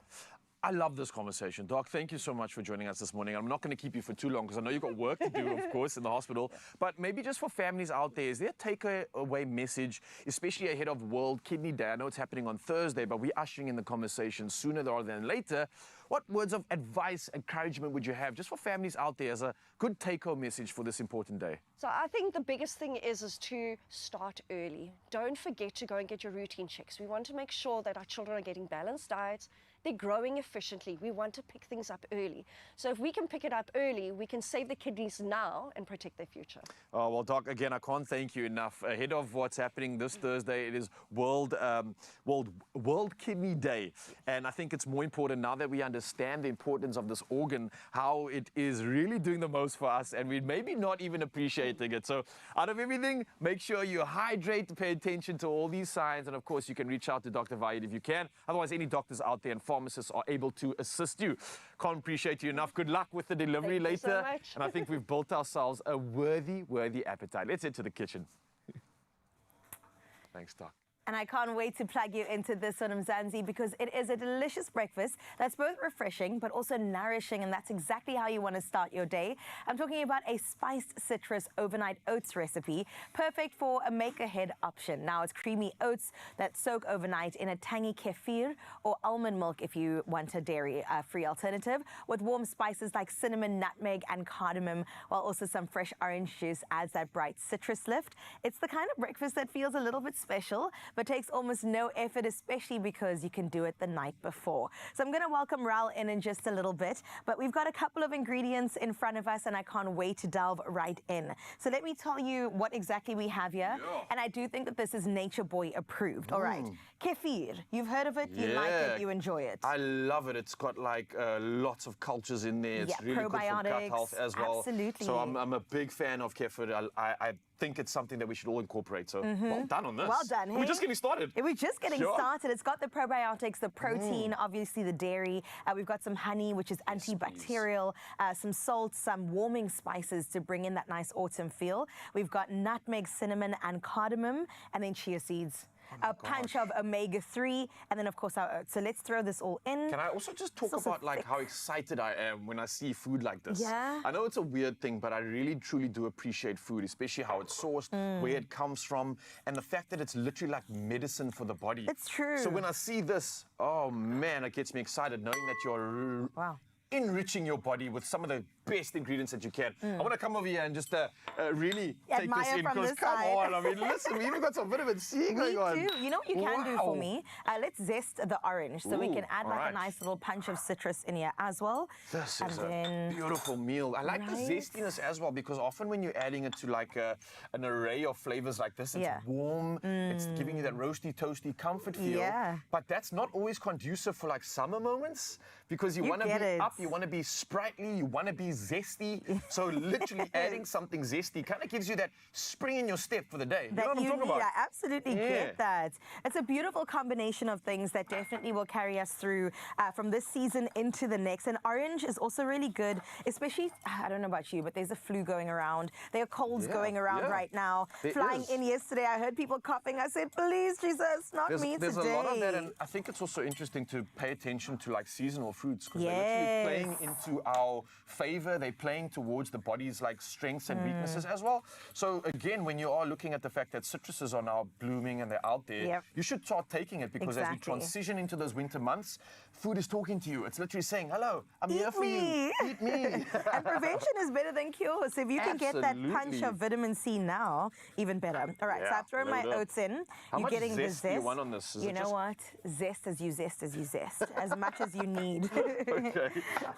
I love this conversation. Doc, thank you so much for joining us this morning. I'm not going to keep you for too long because I know you've got work to do, of course, in the hospital. But maybe just for families out there, is there a takeaway message, especially ahead of World Kidney Day? I know it's happening on Thursday, but we're ushering in the conversation sooner rather than later. What words of advice, encouragement would you have just for families out there as a good take-home message for this important day? So I think the biggest thing is to start early. Don't forget to go and get your routine checks. We want to make sure that our children are getting balanced diets they're growing efficiently. We want to pick things up early. So if we can pick it up early, we can save the kidneys now and protect their future. Oh, well, Doc, again, I can't thank you enough. Ahead of what's happening this Thursday, it is World Kidney Day. And I think it's more important now that we understand the importance of this organ, how it is really doing the most for us, and we're maybe not even appreciating it. So out of everything, make sure you hydrate, pay attention to all these signs, and of course, you can reach out to Dr. Vaid if you can. Otherwise, any doctors out there and pharmacists are able to assist you. Can't appreciate you enough. Good luck with the delivery Thank you later. so much. And I think we've built ourselves a worthy appetite. Let's head to the kitchen. Thanks, Doc. And I can't wait to plug you into this one, Mzansi, because it is a delicious breakfast that's both refreshing but also nourishing, and that's exactly how you want to start your day. I'm talking about a spiced citrus overnight oats recipe, perfect for a make-ahead option. Now, it's creamy oats that soak overnight in a tangy kefir or almond milk if you want a dairy-free alternative, with warm spices like cinnamon, nutmeg, and cardamom, while also some fresh orange juice adds that bright citrus lift. It's the kind of breakfast that feels a little bit special, but takes almost no effort, especially because you can do it the night before. So I'm going to welcome Raul in just a little bit, but we've got a couple of ingredients in front of us, and I can't wait to delve right in. So let me tell you what exactly we have here, and I do think that this is Nature Boy approved. All right, kefir, you've heard of it, you like it, you enjoy it. I love it. It's got like lots of cultures in there. It's really good for gut health as well. Absolutely. So I'm a big fan of kefir. I think it's something that we should all incorporate. So well done on this. Well done. We're just getting started. We're just getting started. It's got the probiotics, the protein, obviously the dairy. We've got some honey, which is antibacterial, some salt, some warming spices to bring in that nice autumn feel. We've got nutmeg, cinnamon, and cardamom, and then chia seeds. A punch of omega-3, and then of course our oats. So let's throw this all in. Can I also just talk about like how excited I am when I see food like this? Yeah. I know it's a weird thing, but I really truly do appreciate food, especially how it's sourced, where it comes from, and the fact that it's literally like medicine for the body. It's true. So when I see this, oh man, it gets me excited knowing that you're enriching your body with some of the best ingredients that you can. I want to come over here and just really take this in, because come on, I mean, listen, we even got some vitamin C going on. Me too. You know what you can do for me? Let's zest the orange, so we can add like a nice little punch of citrus in here as well. This is a beautiful meal. I like the zestiness as well, because often when you're adding it to like an array of flavors like this, it's warm, it's giving you that roasty, toasty comfort feel. But that's not always conducive for like summer moments, because you want to be up, you want to be sprightly, you want to be zesty. So literally adding something zesty kind of gives you that spring in your step for the day. You know what I'm talking about? I absolutely get that. It's a beautiful combination of things that definitely will carry us through from this season into the next. And orange is also really good, especially, I don't know about you, but there's a flu going around. There are colds going around right now. Flying in yesterday, I heard people coughing. I said, please, Jesus, not me today. There's a lot of that, and I think it's also interesting to pay attention to like seasonal fruits, because they're literally playing into our favor. They're playing towards the body's like strengths and weaknesses as well. So again, when you are looking at the fact that citruses are now blooming and they're out there, you should start taking it, because as we transition into those winter months, food is talking to you. It's literally saying, hello, I'm here for you. Eat me. And prevention is better than cure. So if you can get that punch of vitamin C now, even better. All right, so I've thrown my oats in. You're getting the zest. Do you want on this? You know what? Zest as you zest as you zest. As much as you need.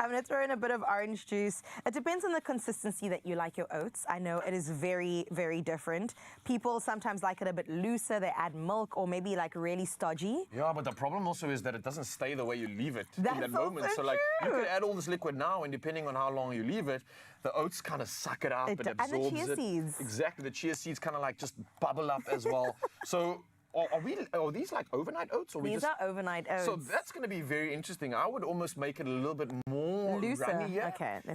I'm going to throw in a bit of orange juice. It depends on the consistency that you like your oats. I know it is very, very different. People sometimes like it a bit looser. They add milk, or maybe like really stodgy. Yeah, but the problem also is that it doesn't stay the way you leave it in that moment. So like you can add all this liquid now, and depending on how long you leave it, the oats kind of suck it up and absorbs and the chia seeds. Exactly, the chia seeds kind of like just bubble up as well. So are these like overnight oats? Or these are overnight oats. So that's going to be very interesting. I would almost make it a little bit more runny,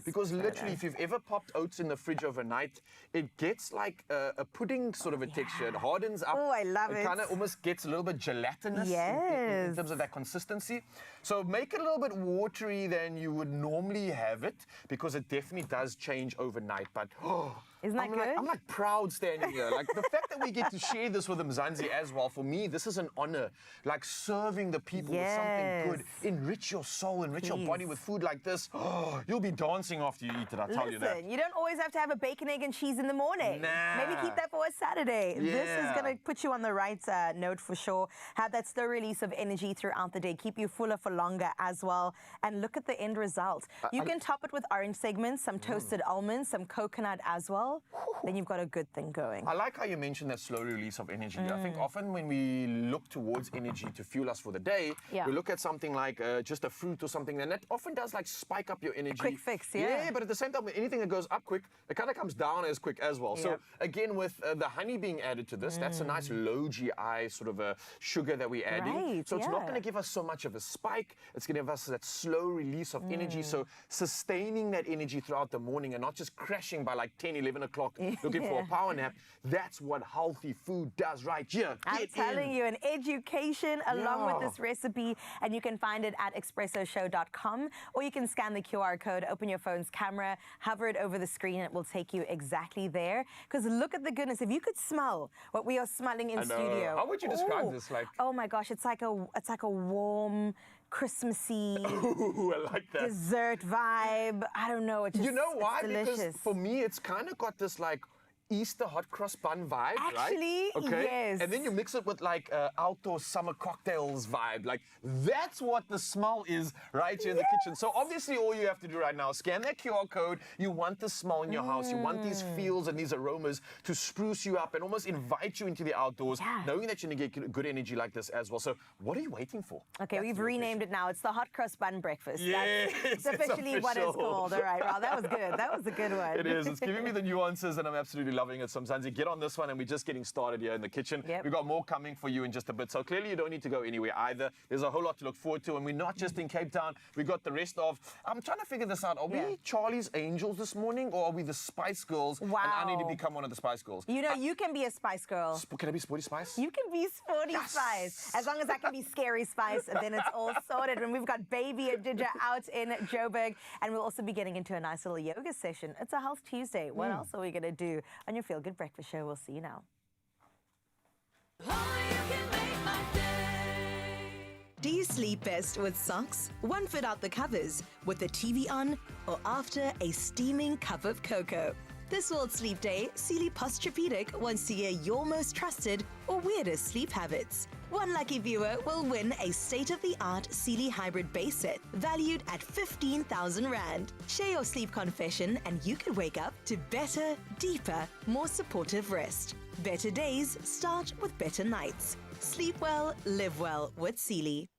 because literally, if you've ever popped oats in the fridge overnight, it gets like a pudding sort of a texture. It hardens up. Oh, I love it. It kind of almost gets a little bit gelatinous in terms of that consistency. So make it a little bit watery than you would normally have it, because it definitely does change overnight. But Isn't that good? I'm like proud standing here. Like the fact that we get to share this with Mzansi as well, for me, this is an honor. Like serving the people with something good. Enrich your soul, enrich your body with food like this. Oh, you'll be dancing after you eat it, I'll tell you that. Listen, you don't always have to have a bacon, egg, and cheese in the morning. Nah. Maybe keep that for a Saturday. This is Yeah. going to put you on the right note for sure. Have that slow release of energy throughout the day. Keep you fuller for longer as well. And look at the end result. You can top it with orange segments, some toasted almonds, some coconut as well. Then you've got a good thing going. I like how you mentioned that slow release of energy. I think often when we look towards energy to fuel us for the day, we look at something like just a fruit or something, and that often does like spike up your energy. Quick fix, yeah. Yeah, but at the same time, anything that goes up quick, it kind of comes down as quick as well. So again, with the honey being added to this, that's a nice low GI sort of a sugar that we're adding. Right, So it's not yeah. going to give us so much of a spike. It's going to give us that slow release of energy. So sustaining that energy throughout the morning and not just crashing by like 10, 11 o'clock looking for a power nap. That's what healthy food does right here. I'm telling you, an education along with this recipe, and you can find it at expressoshow.com, or you can scan the QR code, open your phone's camera, hover it over the screen, and it will take you exactly there. Because look at the goodness. If you could smell what we are smelling in studio. How would you describe this? Like, oh my gosh, it's like a warm, Christmassy ooh, I like that. dessert vibe. I don't know. It's just, You know why? It's delicious. Because for me, it's kind of got this like Easter hot cross bun vibe, Actually, right? Okay. yes. And then you mix it with like outdoor summer cocktails vibe. Like that's what the smell is right here in the kitchen. So obviously all you have to do right now, scan that QR code. You want the smell in your house. You want these feels and these aromas to spruce you up and almost invite you into the outdoors, knowing that you're going to get good energy like this as well. So what are you waiting for? Okay, we've renamed it now. It's the hot cross bun breakfast. Yes, That's officially what it's called. All right, well, that was good. That was a good one. It is. It's giving me the nuances, and I'm absolutely loving it. So Mzansi, get on this one, and we're just getting started here in the kitchen. We've got more coming for you in just a bit. So clearly, you don't need to go anywhere either. There's a whole lot to look forward to, and we're not just in Cape Town. We got the rest of. I'm trying to figure this out. Are we Charlie's Angels this morning, or are we the Spice Girls? Wow. And I need to become one of the Spice Girls. You know, you can be a Spice Girl. Can I be Sporty Spice? You can be Sporty Spice. As long as I can be Scary Spice, then it's all sorted. And we've got Baby and Ginger out in Joburg, and we'll also be getting into a nice little yoga session. It's a Health Tuesday. What else are we going to do on your Feel Good Breakfast Show? We'll see you now. Do you sleep best with socks, one foot out the covers, with the TV on, or after a steaming cup of cocoa? This World Sleep Day, Sealy Posturepedic wants to hear your most trusted or weirdest sleep habits. One lucky viewer will win a state-of-the-art Sealy Hybrid base set valued at 15,000 Rand. Share your sleep confession and you could wake up to better, deeper, more supportive rest. Better days start with better nights. Sleep well, live well with Sealy.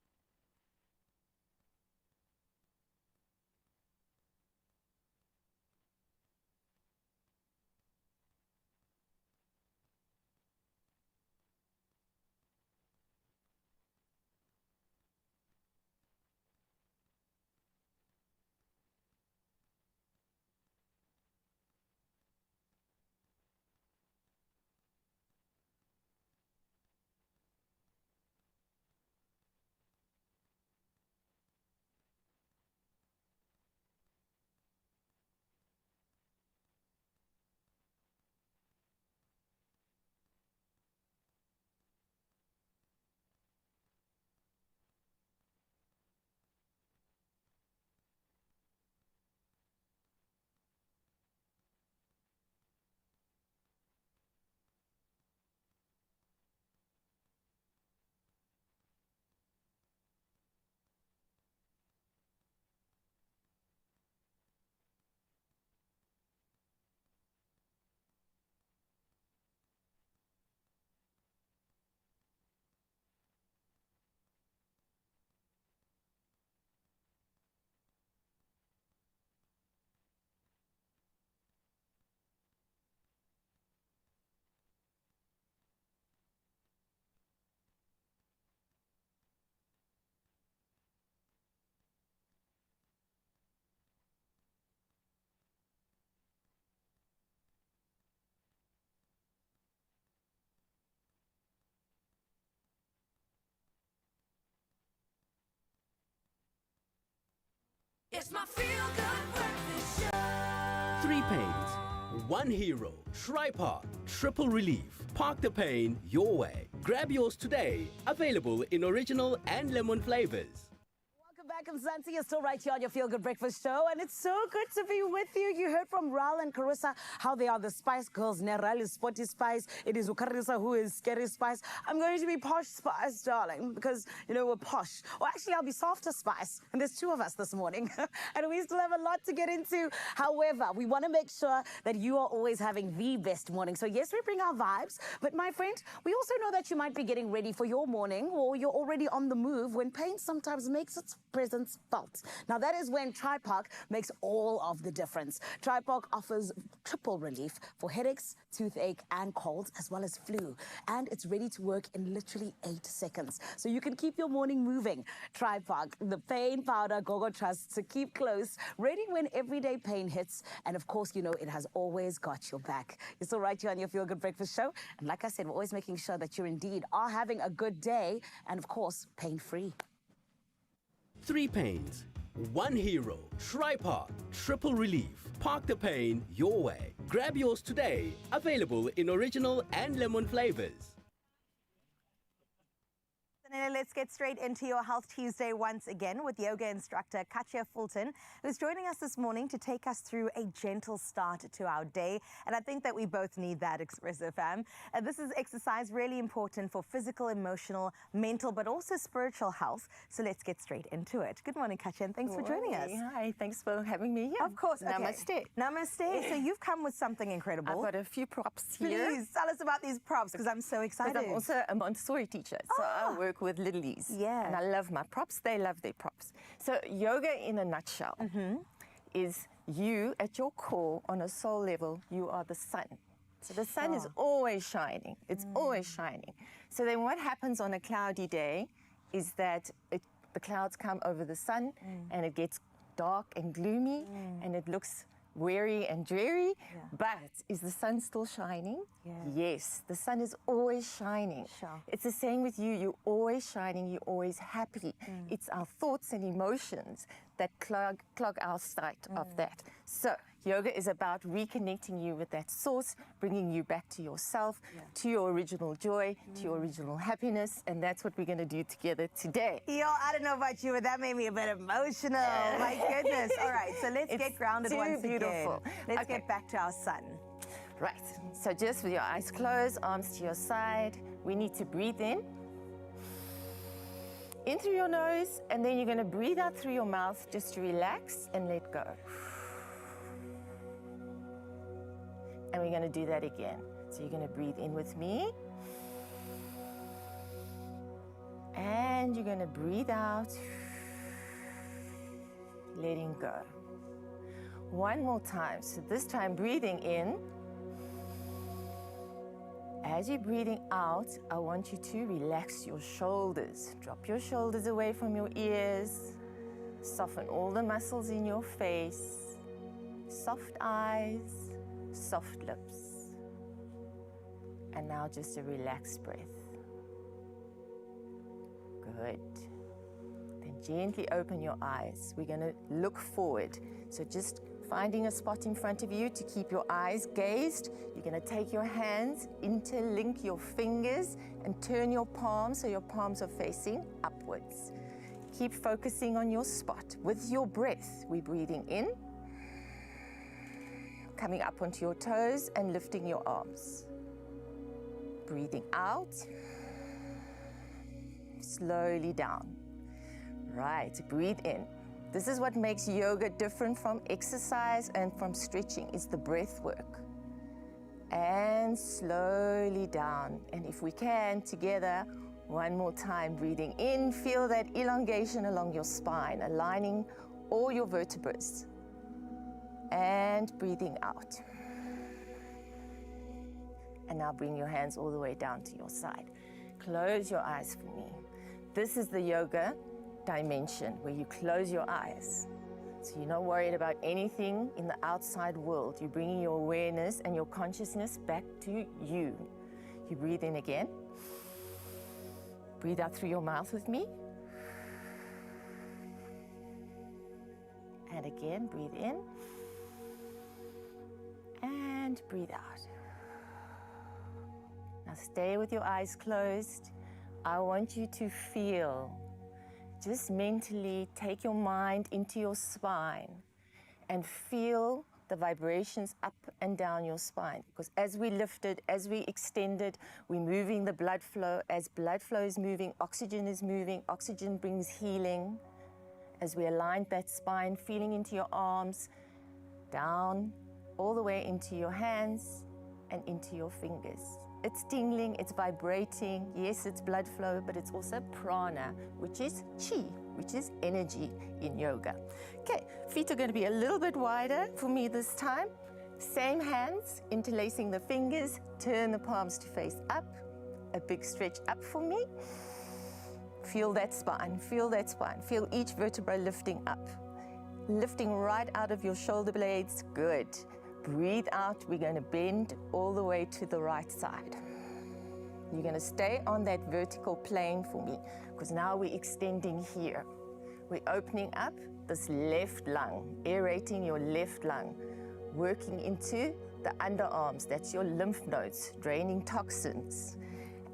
It's my feel good breakfast show. 3 pains, One hero, Tri-Park, triple relief. Park the pain your way. Grab yours today. Available in original and lemon flavors. Welcome back, Mzansi. You're still right here on your Feel Good Breakfast Show, and it's so good to be with you. You heard from Ral and Carissa how they are the Spice Girls. Neral is Sporty Spice. It is Carissa who is Scary Spice. I'm going to be Posh Spice, darling, because, you know, we're posh. Or actually, I'll be Softer Spice, and there's two of us this morning, and we still have a lot to get into. However, we want to make sure that you are always having the best morning. So yes, we bring our vibes, but my friend, we also know that you might be getting ready for your morning, or you're already on the move when pain sometimes makes its presence felt. Now that is when Tri-Park makes all of the difference. Tri-Park offers triple relief for headaches, toothache and colds, as well as flu. And it's ready to work in literally 8 seconds. So you can keep your morning moving. Tri-Park, the pain powder Gogo trusts to keep close, ready when everyday pain hits. And of course, you know, it has always got your back. You're still right here on your Feel Good Breakfast Show. And like I said, we're always making sure that you indeed are having a good day and of course, pain-free. 3 pains, one hero, Tri-Park, triple relief. Park the pain your way. Grab yours today. Available in original and lemon flavors. Let's get straight into your Health Tuesday once again with yoga instructor Katja Fulton, who's joining us this morning to take us through a gentle start to our day. And I think that we both need that, Expresso fam. This is exercise really important for physical, emotional, mental, but also spiritual health. So let's get straight into it. Good morning, Katja, and thanks for joining us. Hi, thanks for having me here. Of course. Okay. Namaste. Namaste. So you've come with something incredible. I've got a few props here. Please tell us about these props because I'm so excited. Because I'm also a Montessori teacher, so I work with littlies. Yeah. And I love my props. They love their props. So yoga in a nutshell is you at your core on a soul level, you are the sun. So the sun is always shining. It's always shining. So then what happens on a cloudy day is that the clouds come over the sun and it gets dark and gloomy and it looks weary and dreary, but is the sun still shining? Yes, the sun is always shining. It's the same with you. You're always shining. You're always happy. It's our thoughts and emotions that clog our sight of that. So yoga is about reconnecting you with that source, bringing you back to yourself, to your original joy, to your original happiness, and that's what we're going to do together today. Yo, I don't know about you, but that made me a bit emotional. My goodness. All right, so let's get grounded once beautiful. again. Let's get back to our sun. Right, so just with your eyes closed, arms to your side, we need to breathe in through your nose, and then you're going to breathe out through your mouth just to relax and let go. And we're going to do that again. So you're going to breathe in with me. And you're going to breathe out, letting go. One more time. So this time breathing in. As you're breathing out, I want you to relax your shoulders. Drop your shoulders away from your ears. Soften all the muscles in your face. Soft eyes, soft lips. And now just a relaxed breath. Good. Then gently open your eyes. We're going to look forward. So just finding a spot in front of you to keep your eyes gazed. You're going to take your hands, interlink your fingers, and turn your palms so your palms are facing upwards. Keep focusing on your spot. With your breath, we're breathing in, coming up onto your toes and lifting your arms. Breathing out, slowly down. Right, breathe in. This is what makes yoga different from exercise and from stretching, is the breath work. And slowly down. And if we can, together, one more time, breathing in, feel that elongation along your spine, aligning all your vertebrae. And breathing out. And now bring your hands all the way down to your side. Close your eyes for me. This is the yoga dimension where you close your eyes. So you're not worried about anything in the outside world. You're bringing your awareness and your consciousness back to you. You breathe in again. Breathe out through your mouth with me. And again, breathe in. And and breathe out. Now stay with your eyes closed. I want you to feel, just mentally take your mind into your spine and feel the vibrations up and down your spine. Because as we lift it, as we extend it, we're moving the blood flow. As blood flow is moving, oxygen brings healing. As we align that spine, feeling into your arms, down, all the way into your hands and into your fingers. It's tingling, it's vibrating. Yes, it's blood flow, but it's also prana, which is chi, which is energy in yoga. Okay, feet are going to be a little bit wider for me this time. Same hands, interlacing the fingers, turn the palms to face up. A big stretch up for me. Feel that spine, feel that spine. Feel each vertebra lifting up. Lifting right out of your shoulder blades, good. Breathe out, we're going to bend all the way to the right side. You're going to stay on that vertical plane for me, because now we're extending here. We're opening up this left lung, aerating your left lung, working into the underarms, that's your lymph nodes, draining toxins.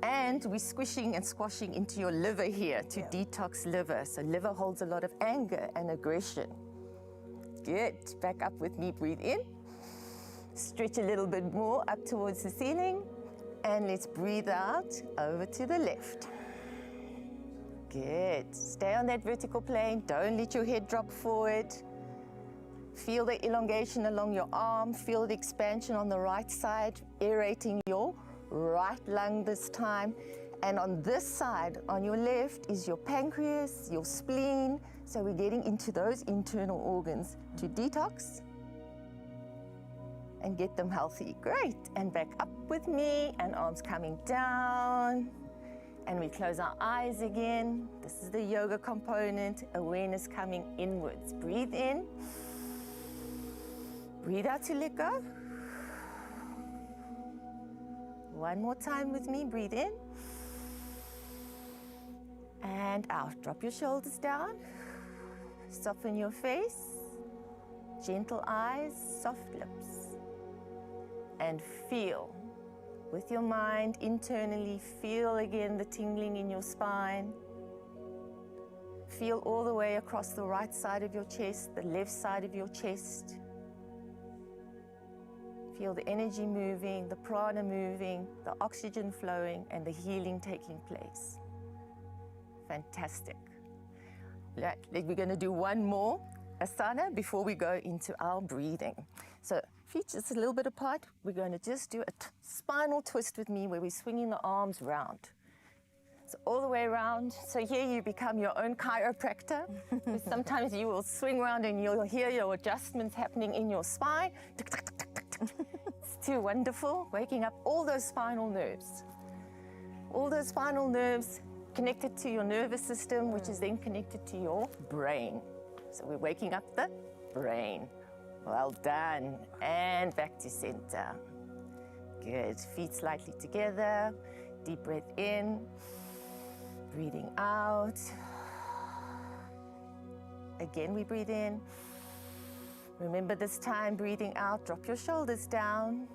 And we're squishing and squashing into your liver here to detox liver. So liver holds a lot of anger and aggression. Good, back up with me, breathe in. Stretch a little bit more up towards the ceiling, and let's breathe out over to the left. Good. Stay on that vertical plane. Don't let your head drop forward. Feel the elongation along your arm. Feel the expansion on the right side, aerating your right lung this time. And on this side, on your left, is your pancreas, your spleen. So we're getting into those internal organs to detox and get them healthy. Great. And back up with me, and arms coming down. And we close our eyes again. This is the yoga component, awareness coming inwards. Breathe in. Breathe out to let go. One more time with me, breathe in. And out. Drop your shoulders down. Soften your face. Gentle eyes, soft lips. And feel, with your mind internally, feel again the tingling in your spine. Feel all the way across the right side of your chest, the left side of your chest. Feel the energy moving, the prana moving, the oxygen flowing, and the healing taking place. Fantastic. Right, we're going to do one more asana before we go into our breathing. So feet just a little bit apart. We're going to just do a spinal twist with me, where we're swinging the arms round. So all the way around. So here you become your own chiropractor. Sometimes you will swing around and you'll hear your adjustments happening in your spine. It's too wonderful. Waking up all those spinal nerves. All those spinal nerves connected to your nervous system, which is then connected to your brain. So we're waking up the brain. Well done. And back to center. Good. Feet slightly together. Deep breath in. Breathing out. Again, we breathe in. Remember this time, breathing out, drop your shoulders down.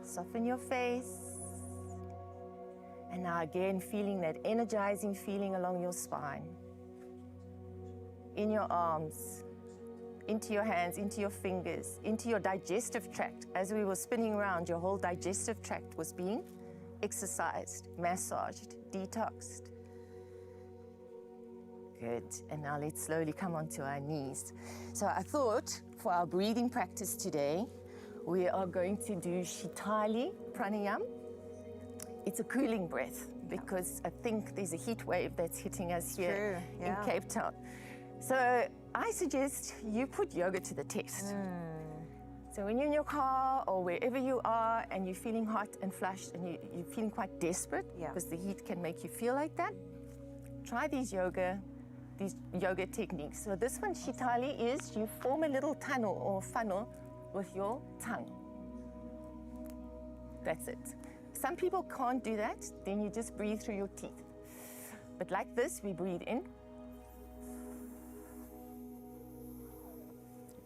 Soften your face. And now again, feeling that energizing feeling along your spine. In your arms. Into your hands, into your fingers, into your digestive tract. As we were spinning around, your whole digestive tract was being exercised, massaged, detoxed. Good. And now let's slowly come onto our knees. So I thought for our breathing practice today, we are going to do Shitali Pranayam. It's a cooling breath because I think there's a heat wave that's hitting us here in Cape Town. So I suggest you put yoga to the test. So when you're in your car or wherever you are and you're feeling hot and flushed and you're feeling quite desperate because the heat can make you feel like that, try these yoga techniques. So this one, Shitali, is you form a little tunnel or funnel with your tongue. That's it. Some people can't do that, then you just breathe through your teeth. But like this, we breathe in.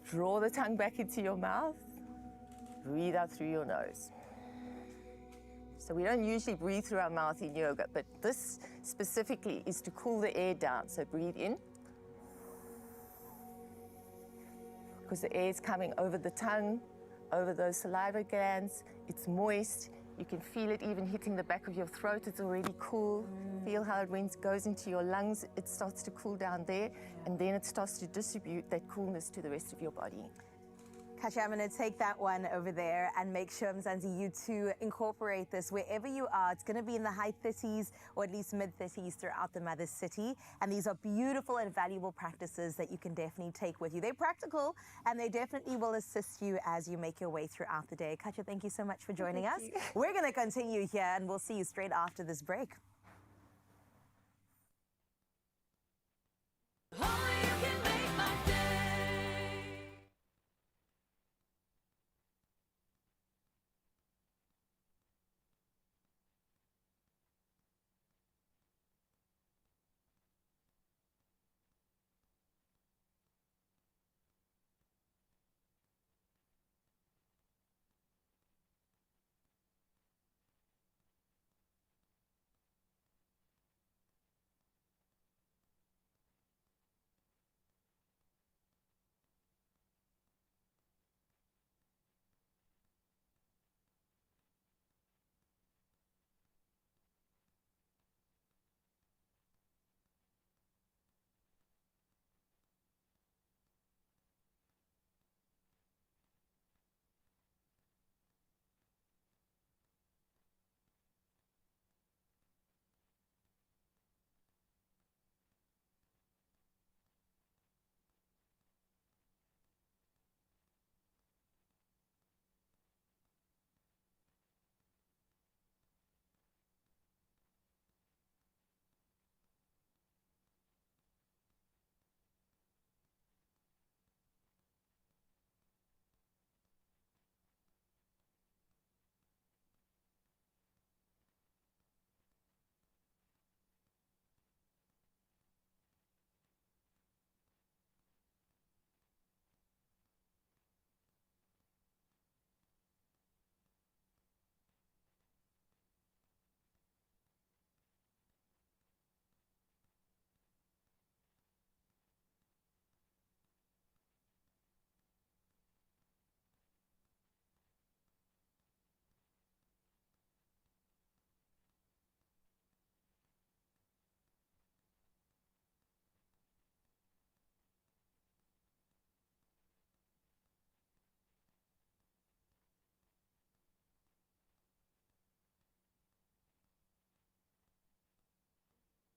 Draw the tongue back into your mouth. breathe out through your nose. So we don't usually breathe through our mouth in yoga, but this specifically is to cool the air down. So breathe in, because the air is coming over the tongue, over those saliva glands. It's moist. You can feel it even hitting the back of your throat. It's already cool. Feel how it goes into your lungs. It starts to cool down there, and then it starts to distribute that coolness to the rest of your body. Katja, I'm going to take that one over there and make sure, Mzansi, you too incorporate this wherever you are. It's going to be in the high 30s or at least mid 30s throughout the mother city. And these are beautiful and valuable practices that you can definitely take with you. They're practical and they definitely will assist you as you make your way throughout the day. Katja, thank you so much for joining us. We're going to continue here and we'll see you straight after this break.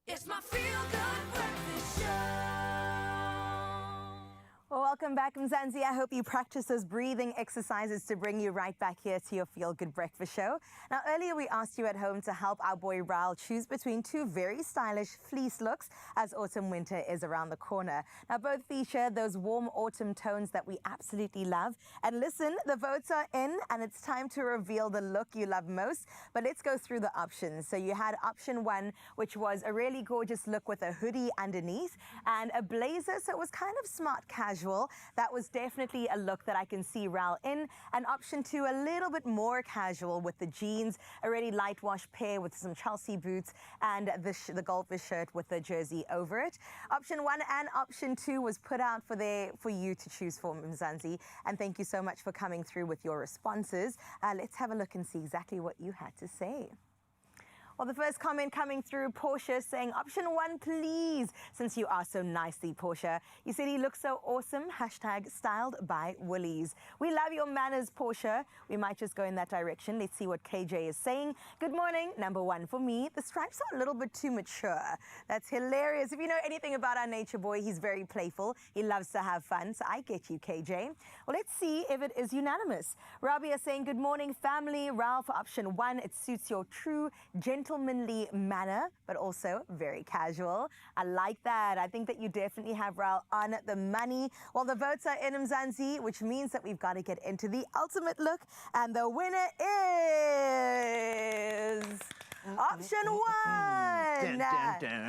It's my feel-good breakfast show. Well, welcome back, Mzansi. I hope you practice those breathing exercises to bring you right back here to your Feel Good Breakfast Show. Now, earlier we asked you at home to help our boy Raul choose between two very stylish fleece looks as autumn-winter is around the corner. Now, both feature those warm autumn tones that we absolutely love. And listen, the votes are in and it's time to reveal the look you love most. But let's go through the options. So you had option one, which was a really gorgeous look with a hoodie underneath and a blazer. So it was kind of smart casual. That was definitely a look that I can see Raul in. And option two, a little bit more casual with the jeans, a really light wash pair with some Chelsea boots and the goldfish shirt with the jersey over it. Option one and option two was put out for you to choose from, Mzansi. And thank you so much for coming through with your responses. Let's have a look and see exactly what you had to say. Well, the first comment coming through, Portia saying, option one, please, since you are so nicely, Portia. You said he looks so awesome, hashtag styled by Woolies. We love your manners, Portia. We might just go in that direction. Let's see what KJ is saying. Good morning. Number one for me, the stripes are a little bit too mature. That's hilarious. If you know anything about our nature boy, he's very playful. He loves to have fun, so I get you, KJ. Well, let's see if it is unanimous. Rabia saying, good morning, family. Raul for option one, it suits your true gentlemanly manner, but also very casual. I like that. I think that you definitely have Raul on the money. Well, the votes are in, Mzansi, which means that we've got to get into the ultimate look. And the winner is option one. Listen,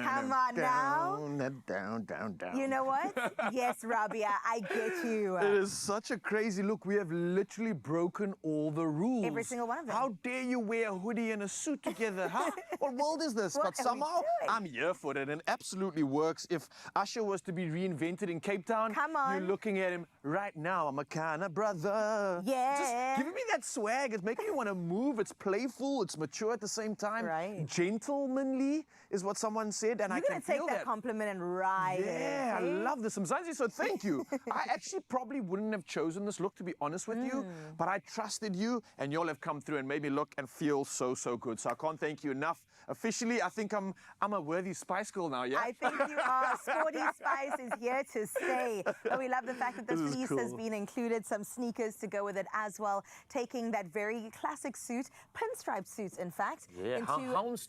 come on now. Down. You know what? Yes, Rabia, I get you. It is such a crazy look. We have literally broken all the rules. Every single one of them. How dare you wear a hoodie and a suit together, huh? What world is this? What But are we somehow, doing? I'm here for it, and it absolutely works. If Usher was to be reinvented in Cape Town, Come on. you're looking at him right now. I'm a kind of brother. Yeah. Just giving me that swag. It's making me want to move. It's playful. It's mature at the same time. Right. Gentlemanly is what someone said, and I You're can going to take feel that compliment and ride yeah, it. I love this. Mzansi, so thank you. I actually probably wouldn't have chosen this look, to be honest with you, but I trusted you, and y'all have come through and made me look and feel so, so good. So I can't thank you enough. Officially, I think I'm a worthy Spice Girl now, yeah? I think you are. Sporty Spice is here to stay. And we love the fact that the This is fleece has cool. been included, some sneakers to go with it as well, taking that very classic suit, pinstripe suit, in fact, Yeah, into houndstooth.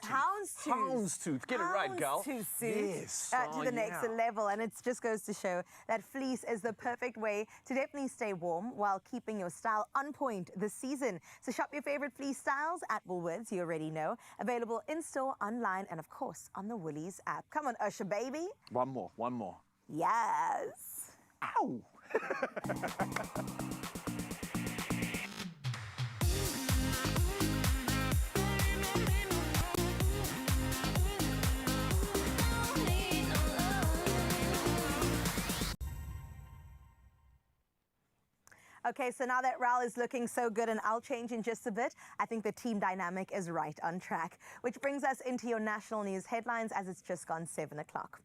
Houndstooth. Get it right, gal. Houndstooth suit Yes. to the next level. And it just goes to show that fleece is the perfect way to definitely stay warm while keeping your style on point this season. So shop your favorite fleece styles at Woolworths, you already know. Available in-store, online, and of course on the Woolies app. Come on, Usher, baby. One more. Yes. Ow! Okay, so now that Raul is looking so good and I'll change in just a bit, I think the team dynamic is right on track. Which brings us into your national news headlines as it's just gone 7 o'clock.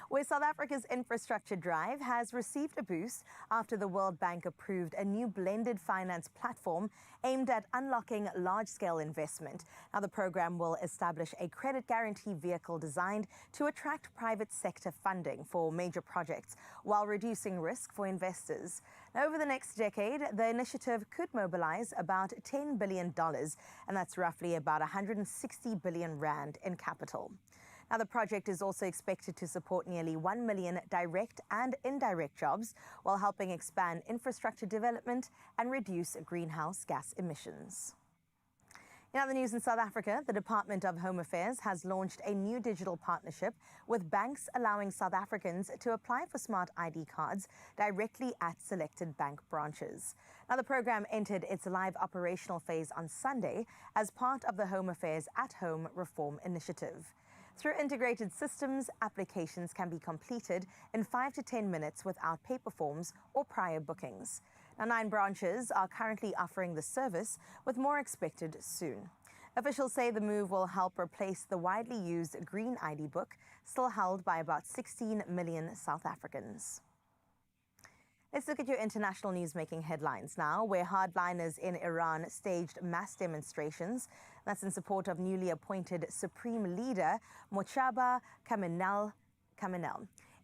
Where South Africa's infrastructure drive has received a boost after the World Bank approved a new blended finance platform aimed at unlocking large-scale investment. Now, the program will establish a credit guarantee vehicle designed to attract private sector funding for major projects while reducing risk for investors. Now, over the next decade, the initiative could mobilize about $10 billion, and that's roughly about 160 billion rand in capital. Now, the project is also expected to support nearly 1 million direct and indirect jobs while helping expand infrastructure development and reduce greenhouse gas emissions. In other news in South Africa, the Department of Home Affairs has launched a new digital partnership with banks allowing South Africans to apply for smart ID cards directly at selected bank branches. Now, the program entered its live operational phase on Sunday as part of the Home Affairs at Home Reform Initiative. Through integrated systems, applications can be completed in 5 to 10 minutes without paper forms or prior bookings. Now, 9 branches are currently offering the service, with more expected soon. Officials say the move will help replace the widely used Green ID book, still held by about 16 million South Africans. Let's look at your international news-making headlines now, where hardliners in Iran staged mass demonstrations. That's in support of newly appointed Supreme Leader Mojtaba Khamenei,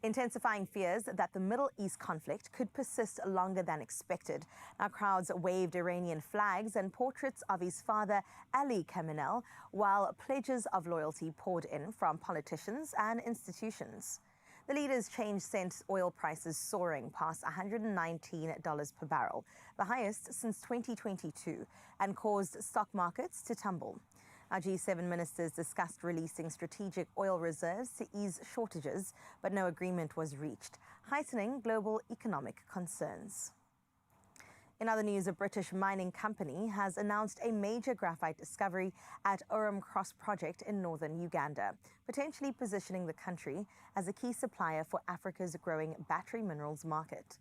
intensifying fears that the Middle East conflict could persist longer than expected. Now, crowds waved Iranian flags and portraits of his father, Ali Khamenei, while pledges of loyalty poured in from politicians and institutions. The leader's change sent oil prices soaring past $119 per barrel, the highest since 2022, and caused stock markets to tumble. Our G7 ministers discussed releasing strategic oil reserves to ease shortages, but no agreement was reached, heightening global economic concerns. In other news, a British mining company has announced a major graphite discovery at Orem Cross project in northern Uganda, potentially positioning the country as a key supplier for Africa's growing battery minerals market.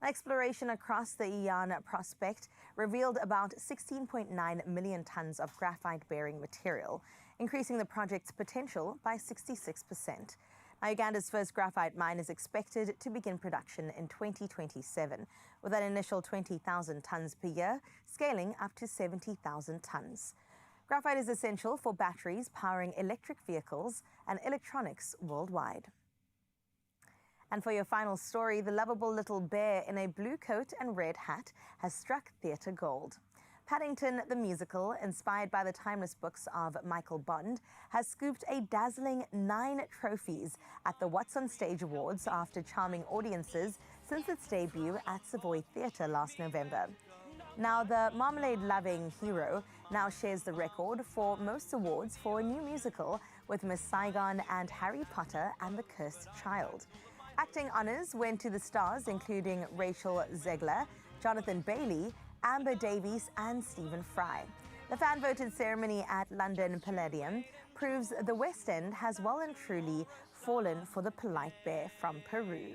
Exploration across the Iyan prospect revealed about 16.9 million tons of graphite-bearing material, increasing the project's potential by 66%. Now, Uganda's first graphite mine is expected to begin production in 2027, with an initial 20,000 tons per year, scaling up to 70,000 tons. Graphite is essential for batteries powering electric vehicles and electronics worldwide. And for your final story, the lovable little bear in a blue coat and red hat has struck theatre gold. Paddington the musical, inspired by the timeless books of Michael Bond, has scooped a dazzling 9 trophies at the What's on Stage Awards after charming audiences since its debut at Savoy Theatre last November. Now, the marmalade-loving hero now shares the record for most awards for a new musical with Miss Saigon and Harry Potter and the Cursed Child. Acting honours went to the stars including Rachel Zegler, Jonathan Bailey, Amber Davies and Stephen Fry. The fan-voted ceremony at London Palladium proves the West End has well and truly fallen for the polite bear from Peru.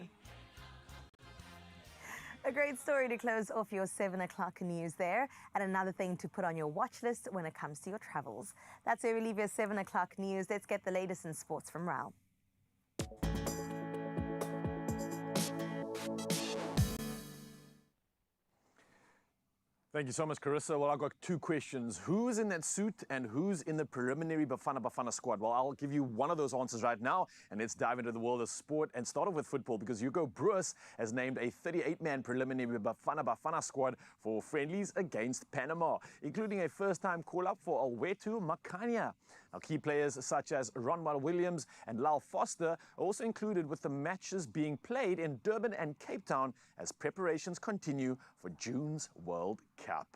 A great story to close off your 7 o'clock news there, and another thing to put on your watch list when it comes to your travels. That's where we leave your 7 o'clock news. Let's get the latest in sports from Raul. Thank you so much, Carissa. Well, I've got two questions. Who's in that suit and who's in the preliminary Bafana squad? Well, I'll give you one of those answers right now, and let's dive into the world of sport and start off with football because Hugo Broos has named a 38-man preliminary Bafana squad for friendlies against Panama, including a first-time call-up for Alwetu Makanya. Now, key players such as Ronwell Williams and Lyle Foster are also included with the matches being played in Durban and Cape Town as preparations continue for June's World Cup.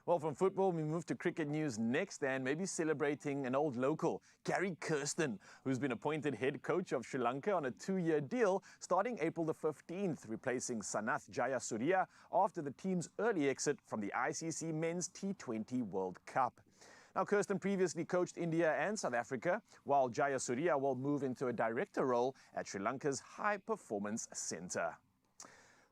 Well, from football, we move to cricket news next and maybe celebrating an old local, Gary Kirsten, who's been appointed head coach of Sri Lanka on a 2-year deal starting April the 15th, replacing Sanath Jayasuriya after the team's early exit from the ICC Men's T20 World Cup. Now, Kirsten previously coached India and South Africa, while Jayasuriya will move into a director role at Sri Lanka's High Performance Centre.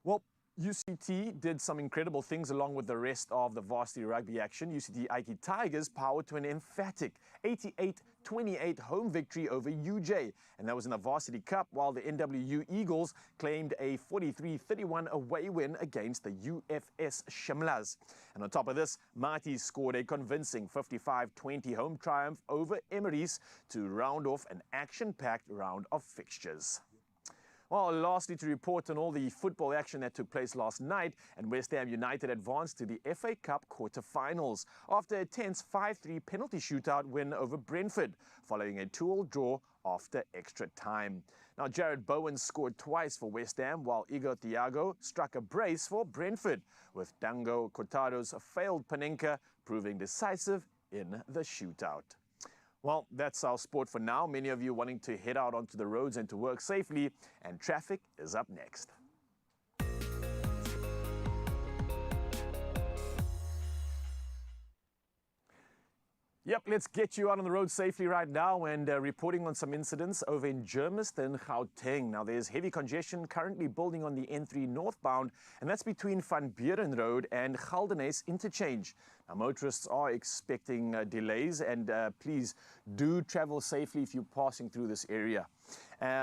Well, UCT did some incredible things along with the rest of the varsity rugby action. UCT Aiki Tigers powered to an emphatic 88-28 home victory over UJ, and that was in the Varsity Cup, while the NWU Eagles claimed a 43-31 away win against the UFS Shimlas. And on top of this, Marty scored a convincing 55-20 home triumph over Emery's to round off an action-packed round of fixtures. Well, lastly, to report on all the football action that took place last night, and West Ham United advanced to the FA Cup quarter-finals after a tense 5-3 penalty shootout win over Brentford, following a 2-2 draw after extra time. Now, Jared Bowen scored twice for West Ham, while Igor Thiago struck a brace for Brentford, with Dango Cotado's failed Panenka proving decisive in the shootout. Well, that's our sport for now. Many of you wanting to head out onto the roads and to work safely, and traffic is up next. Yep, let's get you out on the road safely right now and reporting on some incidents over in Germiston, Gauteng. Now, there's heavy congestion currently building on the N3 northbound, and that's between Van Buren Road and Geldenhuys Interchange. Now, motorists are expecting delays, and please do travel safely if you're passing through this area.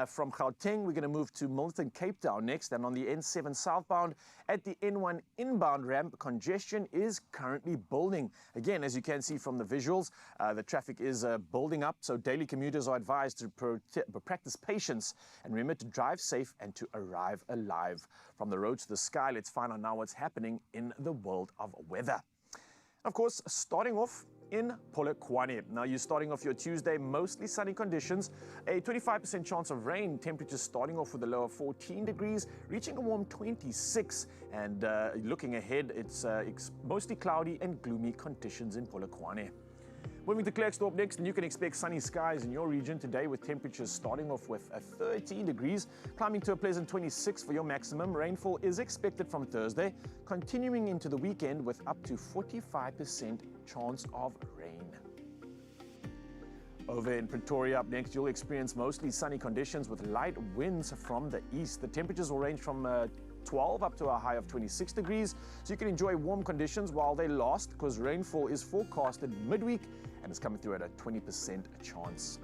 From Gauteng, we're going to move to Milton, Cape Town next, and on the N7 southbound at the N1 inbound ramp, congestion is currently building. Again, as you can see from the visuals, the traffic is building up, so daily commuters are advised to practice patience and remember to drive safe and to arrive alive. From the road to the sky, let's find out now what's happening in the world of weather. Of course, starting off in Polokwane. Now, you're starting off your Tuesday, mostly sunny conditions, a 25% chance of rain, temperatures starting off with a low of 14 degrees, reaching a warm 26, and looking ahead, it's mostly cloudy and gloomy conditions in Polokwane. Moving to Klerksdorp next, and you can expect sunny skies in your region today with temperatures starting off with 13 degrees, climbing to a pleasant 26 for your maximum. Rainfall is expected from Thursday, continuing into the weekend with up to 45% chance of rain. Over in Pretoria up next, you'll experience mostly sunny conditions with light winds from the east. The temperatures will range from 12 up to a high of 26 degrees, so you can enjoy warm conditions while they last, because rainfall is forecasted midweek and it's coming through at a 20% chance.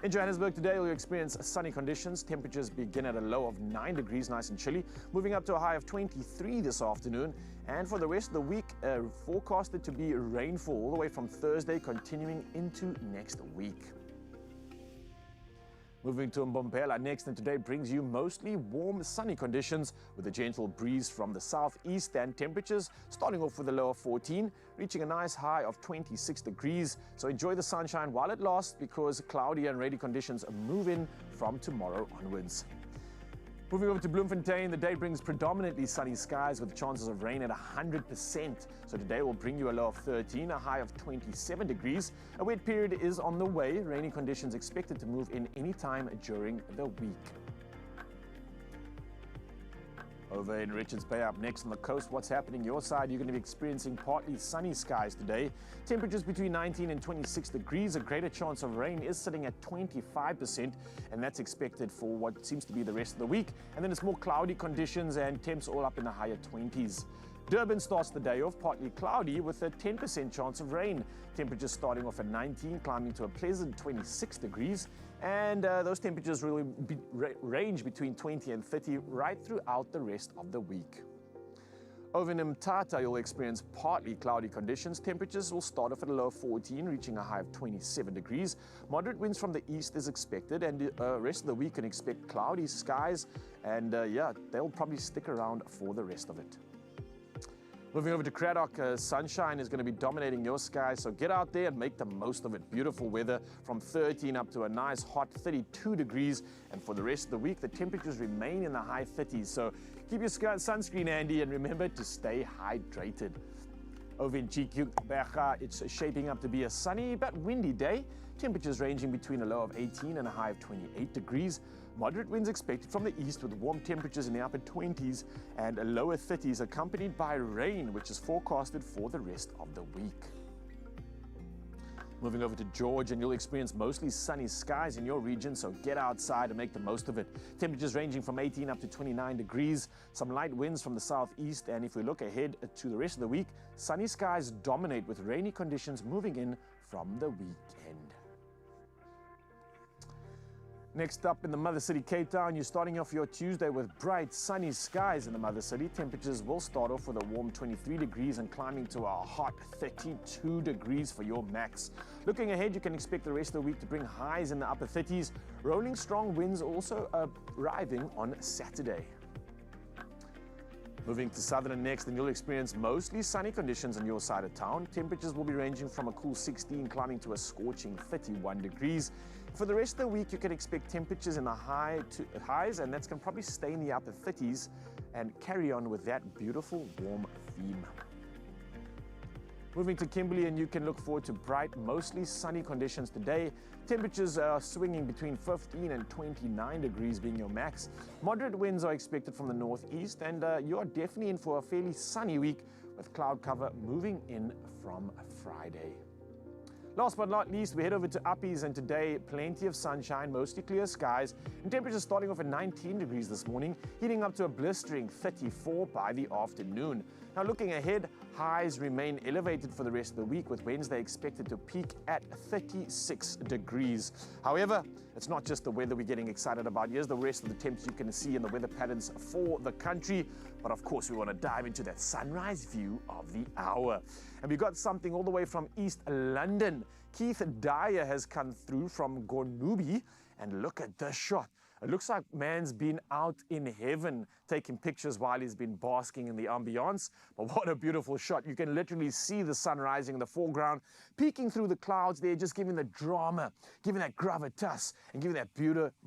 In Johannesburg today, you'll experience sunny conditions. Temperatures begin at a low of 9 degrees, nice and chilly, moving up to a high of 23 this afternoon. And for the rest of the week, forecasted to be rainfall all the way from Thursday, continuing into next week. Moving to Mbombela next, and today brings you mostly warm, sunny conditions with a gentle breeze from the southeast, and temperatures starting off with a low of 14, reaching a nice high of 26 degrees. So enjoy the sunshine while it lasts, because cloudy and rainy conditions move in from tomorrow onwards. Moving over to Bloemfontein, the day brings predominantly sunny skies with chances of rain at 100%. So today will bring you a low of 13, a high of 27 degrees. A wet period is on the way. Rainy conditions expected to move in any time during the week. Over in Richards Bay, up next on the coast, what's happening your side? You're going to be experiencing partly sunny skies today. Temperatures between 19 and 26 degrees. A greater chance of rain is sitting at 25%, and that's expected for what seems to be the rest of the week. And then it's more cloudy conditions and temps all up in the higher 20s. Durban starts the day off partly cloudy with a 10% chance of rain. Temperatures starting off at 19, climbing to a pleasant 26 degrees. And those temperatures really range between 20 and 30 right throughout the rest of the week. Over in Mthatha, you'll experience partly cloudy conditions. Temperatures will start off at a low of 14, reaching a high of 27 degrees. Moderate winds from the east is expected, and the rest of the week can expect cloudy skies. And yeah, they'll probably stick around for the rest of it. Moving over to Cradock, sunshine is going to be dominating your skies, so get out there and make the most of it. Beautiful weather from 13 up to a nice hot 32 degrees. And for the rest of the week, the temperatures remain in the high 30s. So keep your sunscreen handy and remember to stay hydrated. Over in GQ Berga, it's shaping up to be a sunny but windy day. Temperatures ranging between a low of 18 and a high of 28 degrees. Moderate winds expected from the east with warm temperatures in the upper 20s and a lower 30s accompanied by rain, which is forecasted for the rest of the week. Moving over to George, and you'll experience mostly sunny skies in your region, so get outside and make the most of it. Temperatures ranging from 18 up to 29 degrees, some light winds from the southeast, and if we look ahead to the rest of the week, sunny skies dominate with rainy conditions moving in from the weekend. Next up in the Mother City, Cape Town, you're starting off your Tuesday with bright, sunny skies in the Mother City. Temperatures will start off with a warm 23 degrees and climbing to a hot 32 degrees for your max. Looking ahead, you can expect the rest of the week to bring highs in the upper 30s. Rolling strong winds also arriving on Saturday. Moving to Southern next, and you'll experience mostly sunny conditions on your side of town. Temperatures will be ranging from a cool 16 climbing to a scorching 31 degrees. For the rest of the week, you can expect temperatures in the highs, and that's going to probably stay in the upper 30s and carry on with that beautiful warm theme. Moving to Kimberley, and you can look forward to bright, mostly sunny conditions today. Temperatures are swinging between 15 and 29 degrees being your max. Moderate winds are expected from the northeast, and you are definitely in for a fairly sunny week with cloud cover moving in from Friday. Last but not least, we head over to Uppies, and today plenty of sunshine, mostly clear skies, and temperatures starting off at 19 degrees this morning, heating up to a blistering 34 by the afternoon. Now looking ahead, highs remain elevated for the rest of the week, with Wednesday expected to peak at 36 degrees. However, it's not just the weather we're getting excited about. Here's the rest of the temps you can see in the weather patterns for the country. But of course, we want to dive into that sunrise view of the hour. And we got something all the way from East London. Keith Dyer has come through from Gornubi, and look at this shot. It looks like man's been out in heaven taking pictures while he's been basking in the ambiance. But what a beautiful shot. You can literally see the sun rising in the foreground, peeking through the clouds there, just giving the drama, giving that gravitas, and giving that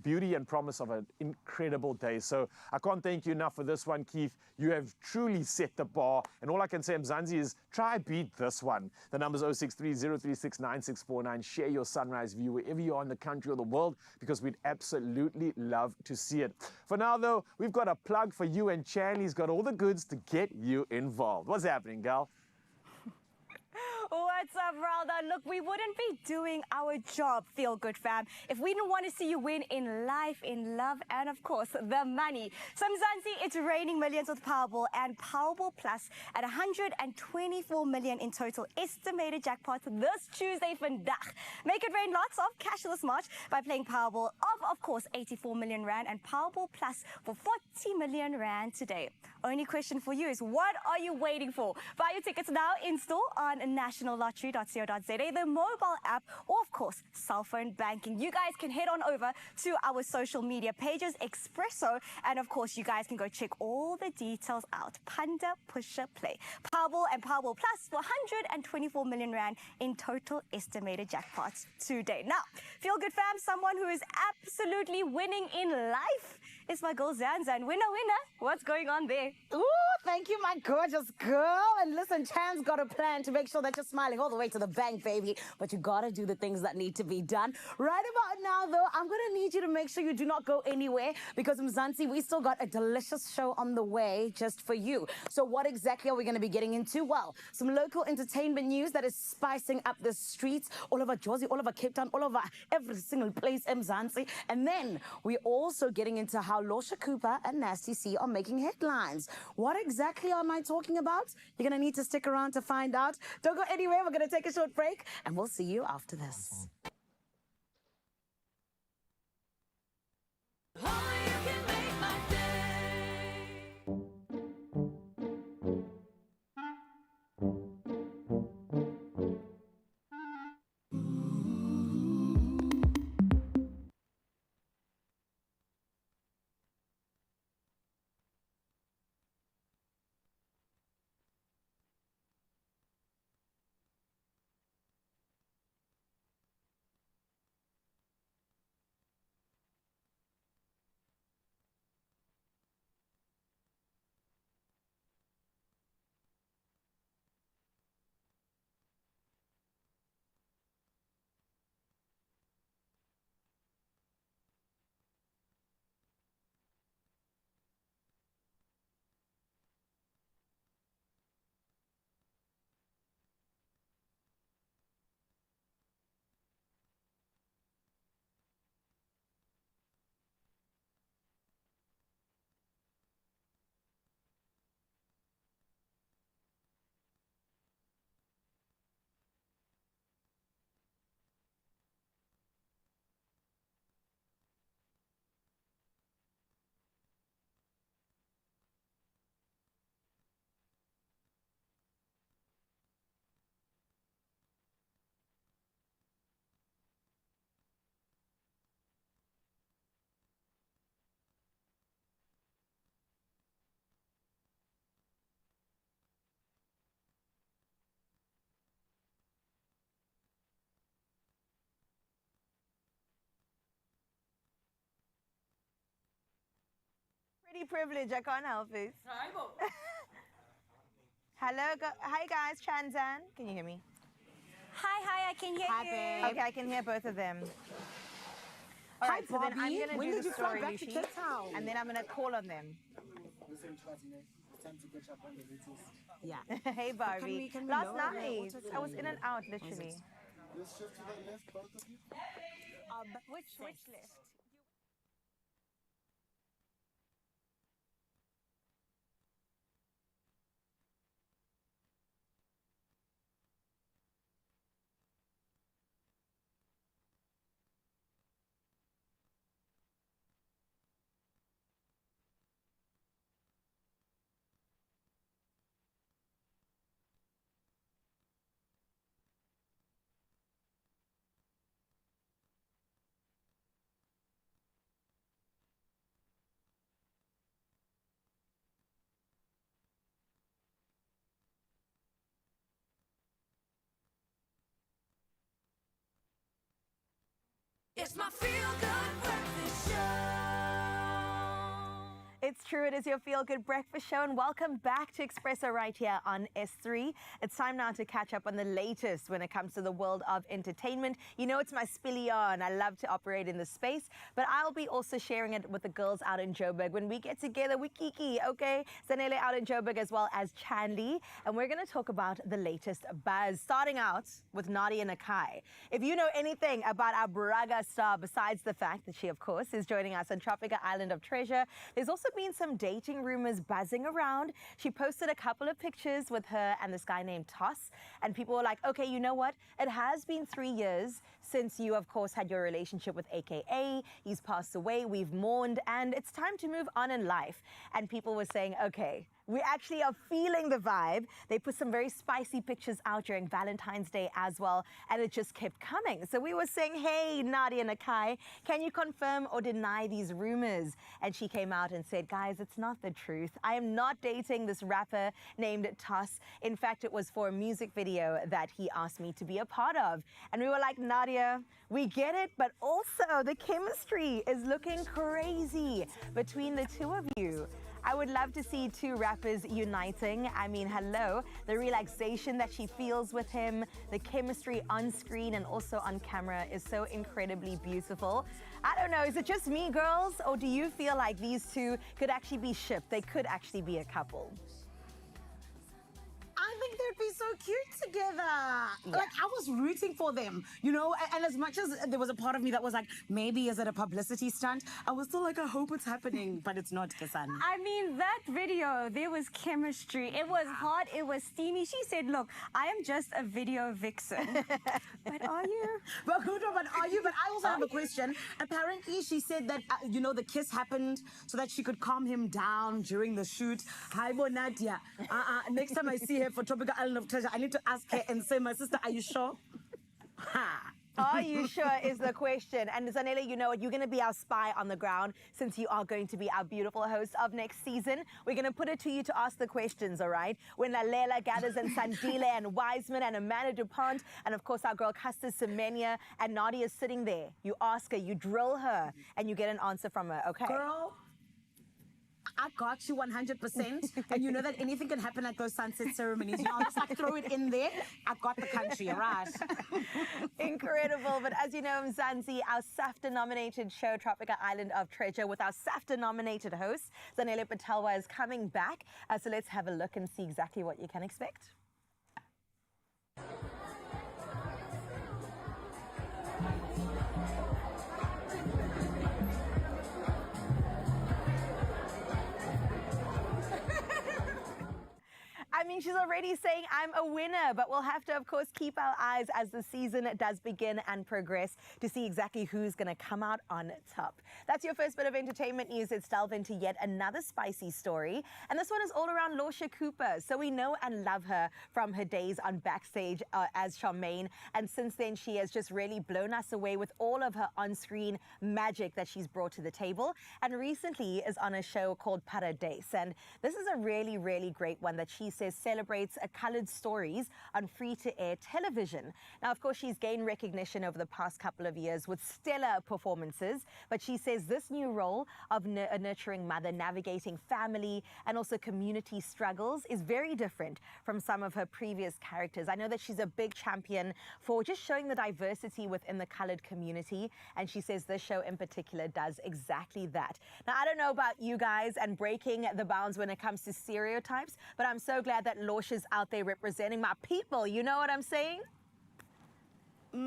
beauty and promise of an incredible day. So I can't thank you enough for this one, Keith. You have truly set the bar. And all I can say, Mzansi, is try beat this one. The number's 063-036-9649. Share your sunrise view wherever you are in the country or the world, because we'd absolutely love to see it. For now, though, we've got a plug for you, and Chanley's got all the goods to get you involved. What's happening, gal? What's up, Ralda? Look, we wouldn't be doing our job, Feel Good Fam, if we didn't want to see you win in life, in love, and of course, the money. So Mzansi, it's raining millions with Powerball and Powerball Plus at 124 million in total estimated jackpots this Tuesday vandag. Make it rain lots of cash this March by playing Powerball of course, 84 million rand and Powerball Plus for 40 million rand today. Only question for you is, what are you waiting for? Buy your tickets now in store on National Lottery. expressolotttery.co.za, the mobile app, or of course, cell phone banking. You guys can head on over to our social media pages, Expresso, and of course, you guys can go check all the details out. Panda Pusher Play. Powerball and Powerball Plus for 124 million rand in total estimated jackpots today. Now, feel good fam, someone who is absolutely winning in life is my girl Zanzan. Winner, what's going on there? Ooh, thank you, my gorgeous girl. And listen, Chan's got a plan to make sure that you're smiling all the way to the bank, baby. But you gotta do the things that need to be done. Right about now, though, I'm gonna need you to make sure you do not go anywhere because Mzansi, we still got a delicious show on the way just for you. So what exactly are we gonna be getting into? Well, some local entertainment news that is spicing up the streets all over Jozi, all over Cape Town, all over every single place in Mzansi. And then we're also getting into how Losha Cooper and Nasty C are making headlines. What exactly am I talking about? You're going to need to stick around to find out. Don't go anywhere. We're going to take a short break, and we'll see you after this. Pretty privilege, I can't help it. Hello, hi guys, Chanzan. Can you hear me? Hi, I can hear you. Okay, I can hear both of them. Hi, so then I'm Bobby. gonna When do did the you fly story, back to Lucy, Cape Town? and then I'm gonna call on them. Yeah. Hey Barbie. Can we Last lower the night, water I was thing? in and out literally. Which left? It's my feel-good breakfast show. It's true, it is your Feel Good Breakfast Show, and welcome back to Expresso right here on S3. It's time now to catch up on the latest when it comes to the world of entertainment. You know, it's my spillion. I love to operate in this space, but I'll be also sharing it with the girls out in Joburg. When we get together, we kiki, okay? Zanele out in Joburg as well as Chanley, and we're going to talk about the latest buzz, starting out with Nadia Nakai. If you know anything about our Braga star, besides the fact that she, of course, is joining us on Tropica Island of Treasure, there's also been some dating rumors buzzing around. She posted a couple of pictures with her and this guy named Toss, and people were like, okay, you know what? It has been 3 years since you, of course, had your relationship with AKA. He's passed away, we've mourned, and it's time to move on in life. And people were saying, okay, We actually are feeling the vibe. They put some very spicy pictures out during Valentine's Day as well, and it just kept coming. So we were saying, hey, Nadia Nakai, can you confirm or deny these rumors? And she came out and said, guys, it's not the truth. I am not dating this rapper named Toss. In fact, it was for a music video that he asked me to be a part of. And we were like, Nadia, we get it, but also the chemistry is looking crazy between the two of you. I would love to see two rappers uniting. I mean, hello, the relaxation that she feels with him, the chemistry on screen and also on camera is so incredibly beautiful. I don't know, is it just me, girls, or do you feel like these two could actually be shipped? They could actually be a couple. I think they'd be so cute together. Like, I was rooting for them, you know? And as much as there was a part of me that was like, maybe is it a publicity stunt? I was still like, I hope it's happening, but it's not, Kesan. I mean, that video, there was chemistry. It was hot, it was steamy. She said, look, I am just a video vixen. But are you? But are you? But I also have a question. Apparently, she said that, you know, the kiss happened so that she could calm him down during the shoot. Hi, Nadia. Next time I see her for Tropical Island of Treasure, I need to ask her and say, my sister, are you sure? Are you sure is the question. And Zanele, you know what? You're going to be our spy on the ground since you are going to be our beautiful host of next season. We're going to put it to you to ask the questions, all right? When Lalela gathers and Sandile and Wiseman and Amanda DuPont and, of course, our girl Casta Semenya and Nadia is sitting there. You ask her, you drill her, and you get an answer from her, okay? Girl, I got you 100%. And you know that anything can happen at those sunset ceremonies. You know, I'll just like throw it in there. I got the country, all right? Incredible. But as you know, Mzansi, our SAFTA-nominated show, Tropical Island of Treasure, with our SAFTA-nominated host, Zanele Patelwa, is coming back. So let's have a look and see exactly what you can expect. I mean, she's already saying I'm a winner, but we'll have to, of course, keep our eyes as the season does begin and progress to see exactly who's going to come out on top. That's your first bit of entertainment news. Let's delve into yet another spicy story. And this one is all around Losha Cooper. So we know and love her from her days on Backstage as Charmaine. And since then, she has just really blown us away with all of her on-screen magic that she's brought to the table. And recently is on a show called Paradise. And this is a really, really great one that she says celebrates colored stories on free-to-air television. Now, of course, she's gained recognition over the past couple of years with stellar performances, but she says this new role of a nurturing mother navigating family and also community struggles is very different from some of her previous characters. I know that she's a big champion for just showing the diversity within the colored community, and she says this show in particular does exactly that. Now, I don't know about you guys and breaking the bounds when it comes to stereotypes, but I'm so glad that Losha's out there representing my people. You know what I'm saying? 100%,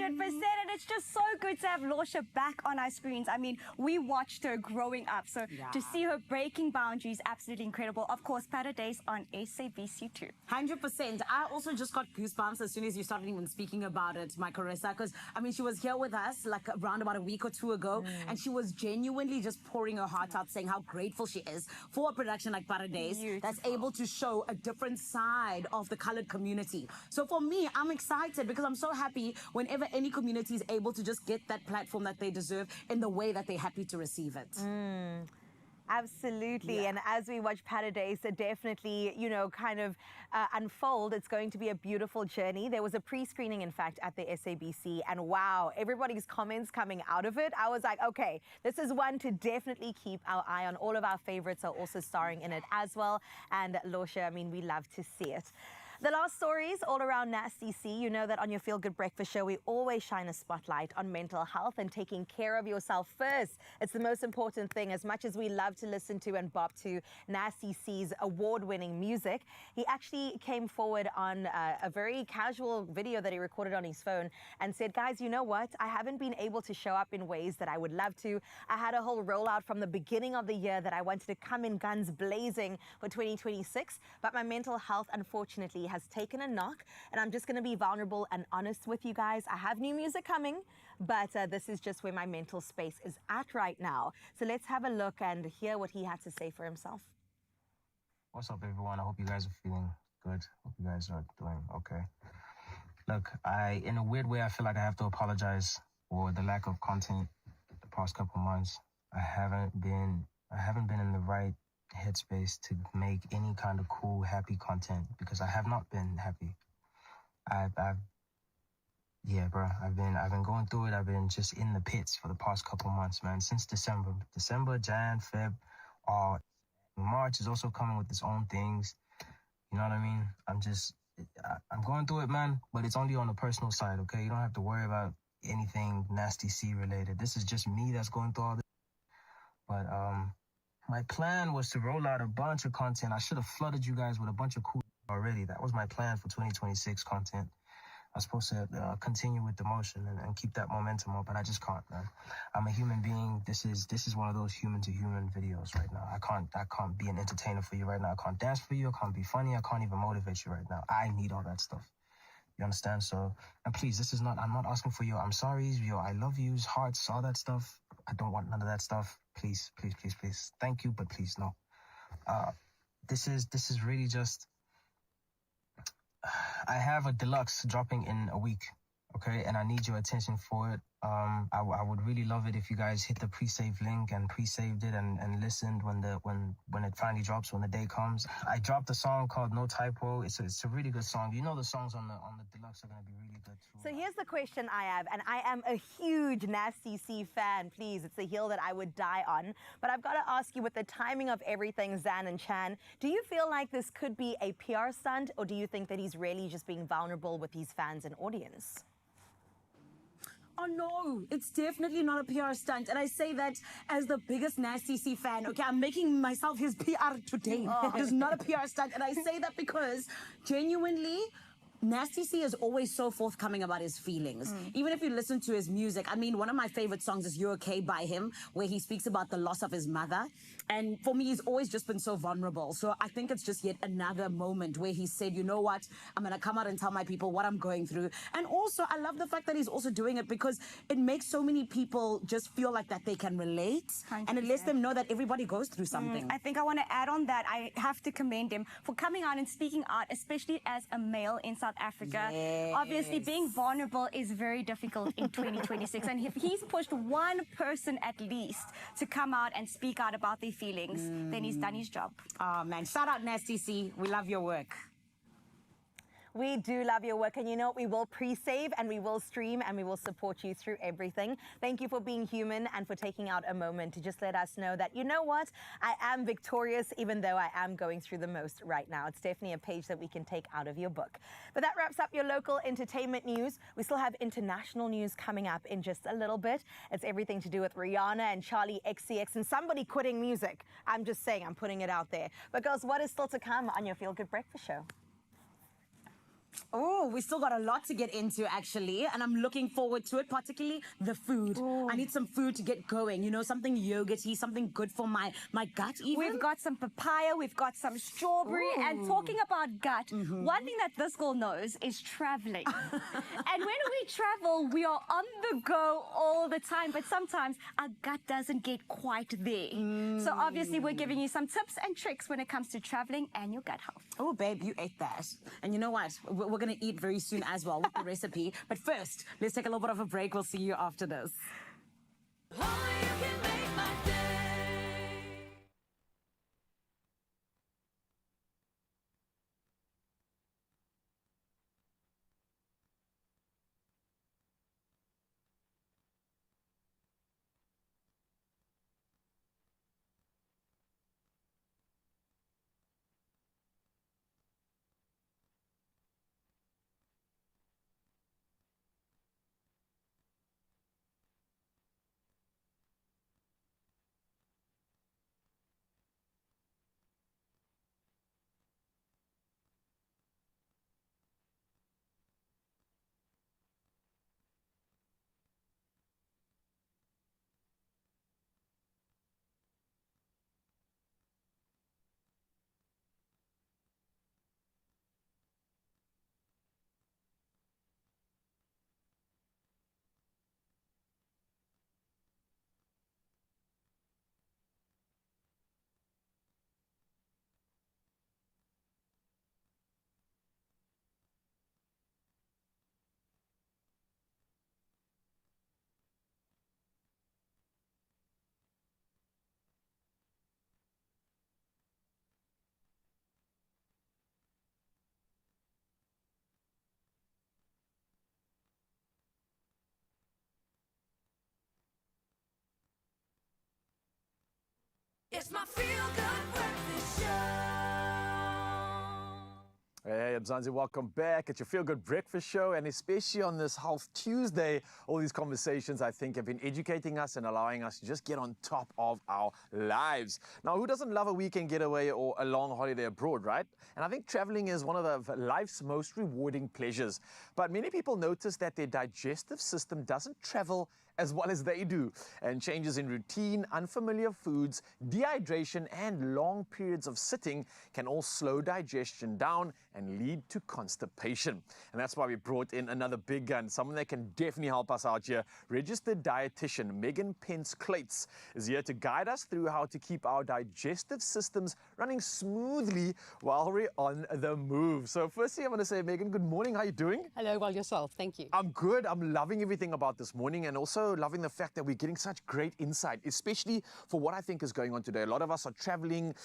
and it's just so good to have Losha back on our screens. I mean, we watched her growing up, so to see her breaking boundaries, absolutely incredible. Of course, Paradise on SABC2. 100%. I also just got goosebumps as soon as you started even speaking about it, my Carissa, because, I mean, she was here with us like around about a week or two ago, and she was genuinely just pouring her heart out, saying how grateful she is for a production like Paradise that's able to show a different side of the colored community. So for me, I'm excited because I'm so happy whenever any community is able to just get that platform that they deserve in the way that they're happy to receive it. Absolutely. And as we watch Paradise definitely, you know, kind of unfold, it's going to be a beautiful journey. There was a pre-screening, in fact, at the SABC, and wow, everybody's comments coming out of it. I was like, okay, this is one to definitely keep our eye on. All of our favorites are also starring in it as well. And Losha, I mean, we love to see it. The last stories all around Nasty C. You know that on your Feel Good Breakfast show, we always shine a spotlight on mental health and taking care of yourself first. It's the most important thing. As much as we love to listen to and bop to Nasty C's award-winning music, he actually came forward on a very casual video that he recorded on his phone and said, guys, you know what? I haven't been able to show up in ways that I would love to. I had a whole rollout from the beginning of the year that I wanted to come in guns blazing for 2026, but my mental health, unfortunately, has taken a knock, and I'm just going to be vulnerable and honest with you guys. I have new music coming, but this is just where my mental space is at right now. So let's have a look and hear what he had to say for himself. What's up, everyone? I hope you guys are feeling good. Hope you guys are doing okay. Look, in a weird way, I feel like I have to apologize for the lack of content the past couple months. I haven't been in the right headspace to make any kind of cool, happy content because I have not been happy. Yeah, bro. I've been going through it. I've been just in the pits for the past couple months, man. Since December, Jan, Feb, March is also coming with its own things. You know what I mean? I'm going through it, man. But it's only on the personal side, okay? You don't have to worry about anything Nasty C related. This is just me that's going through all this. But my plan was to roll out a bunch of content. I should have flooded you guys with a bunch of cool already. That was my plan for 2026 content. I was supposed to continue with the motion and keep that momentum up, but I just can't, man. I'm a human being. This is one of those human to human videos right now. I can't be an entertainer for you right now. I can't dance for you. I can't be funny. I can't even motivate you right now. I need all that stuff. You understand? So, and please, I'm not asking for your I'm sorry's, your I love yous, hearts, all that stuff. I don't want none of that stuff. Please, please, please, please. Thank you, but please, no. This is really just, I have a deluxe dropping in a week, okay? And I need your attention for it. I would really love it if you guys hit the pre-save link and pre-saved it and listened when it finally drops, when the day comes. I dropped a song called No Typo. It's a really good song. You know the songs on the deluxe are gonna be really good too. So here's the question I have, and I am a huge Nasty C fan. Please, it's a hill that I would die on. But I've got to ask you, with the timing of everything, Zan and Chan, do you feel like this could be a PR stunt, or do you think that he's really just being vulnerable with his fans and audience? Oh no, it's definitely not a PR stunt. And I say that as the biggest Nasty C fan. Okay, I'm making myself his PR today. It is not a PR stunt. And I say that because genuinely, Nasty C is always so forthcoming about his feelings. Even if you listen to his music, I mean, one of my favorite songs is You Okay by him, where he speaks about the loss of his mother. And for me, he's always just been so vulnerable. So I think it's just yet another moment where he said, you know what, I'm going to come out and tell my people what I'm going through. And also, I love the fact that he's also doing it because it makes so many people just feel like that they can relate. 100%. And it lets them know that everybody goes through something. I think I want to add on that. I have to commend him for coming out and speaking out, especially as a male in South Africa. Yes. Obviously, being vulnerable is very difficult in 2026. And if he's pushed one person at least to come out and speak out about their feelings, then he's done his job. Oh, man. Shout out, Nasty C. We love your work. We do love your work, and you know, we will pre-save and we will stream and we will support you through everything. Thank you for being human and for taking out a moment to just let us know that, you know what, I am victorious even though I am going through the most right now. It's definitely a page that we can take out of your book. But that wraps up your local entertainment news. We still have international news coming up in just a little bit. It's everything to do with Rihanna and Charlie XCX and somebody quitting music. I'm just saying, I'm putting it out there. But girls, what is still to come on your Feel Good Breakfast Show? Oh, we still got a lot to get into, actually, and I'm looking forward to it, particularly the food. I need some food to get going, you know, something yogurty, something good for my gut even. We've got some papaya, we've got some strawberry, and talking about gut, one thing that this girl knows is traveling. And when we travel, we are on the go all the time, but sometimes our gut doesn't get quite there. So obviously, we're giving you some tips and tricks when it comes to traveling and your gut health. Oh, babe, you ate that. And you know what? We're going to eat very soon as well with the recipe. But first, let's take a little bit of a break. We'll see you after this. It's my feel-good breakfast show. Hey, Mzansi, welcome back at your Feel Good Breakfast Show, and especially on this Health Tuesday, all these conversations, I think, have been educating us and allowing us to just get on top of our lives. Now, who doesn't love a weekend getaway or a long holiday abroad, right? And I think traveling is one of life's most rewarding pleasures. But many people notice that their digestive system doesn't travel as well as they do. And changes in routine, unfamiliar foods, dehydration, and long periods of sitting can all slow digestion down and lead to constipation. And that's why we brought in another big gun, someone that can definitely help us out here. Registered dietitian Megan Pence-Clates is here to guide us through how to keep our digestive systems running smoothly while we're on the move. So firstly, I want to say, Megan, good morning. How are you doing? Hello, well, yourself. Thank you. I'm good. I'm loving everything about this morning, and also loving the fact that we're getting such great insight, especially for what I think is going on today. A lot of us are traveling.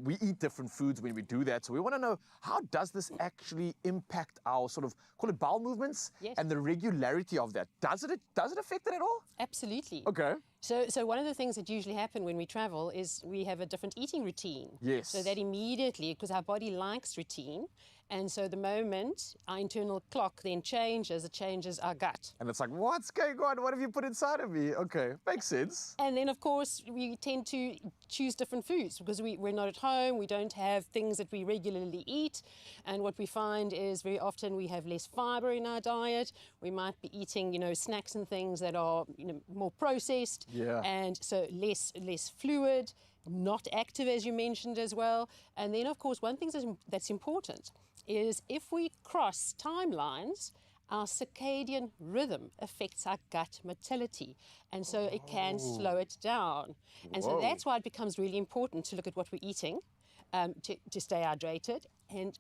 We eat different foods when we do that. So we want to know, how does this actually impact our sort of, call it bowel movements? Yes. And the regularity of that? Does it affect it at all? Absolutely. Okay. So one of the things that usually happen when we travel is we have a different eating routine. Yes. So that immediately, because our body likes routine, and so the moment our internal clock then changes, it changes our gut. And it's like, what's going on? What have you put inside of me? Okay, makes sense. And then, of course, we tend to choose different foods because we're not at home, we don't have things that we regularly eat. And what we find is very often we have less fiber in our diet. We might be eating, snacks and things that are, more processed. Yeah. And so less fluid, not active, as you mentioned as well. And then, of course, one thing that's important is if we cross timelines, our circadian rhythm affects our gut motility, and so it can slow it down. And so that's why it becomes really important to look at what we're eating, to stay hydrated, and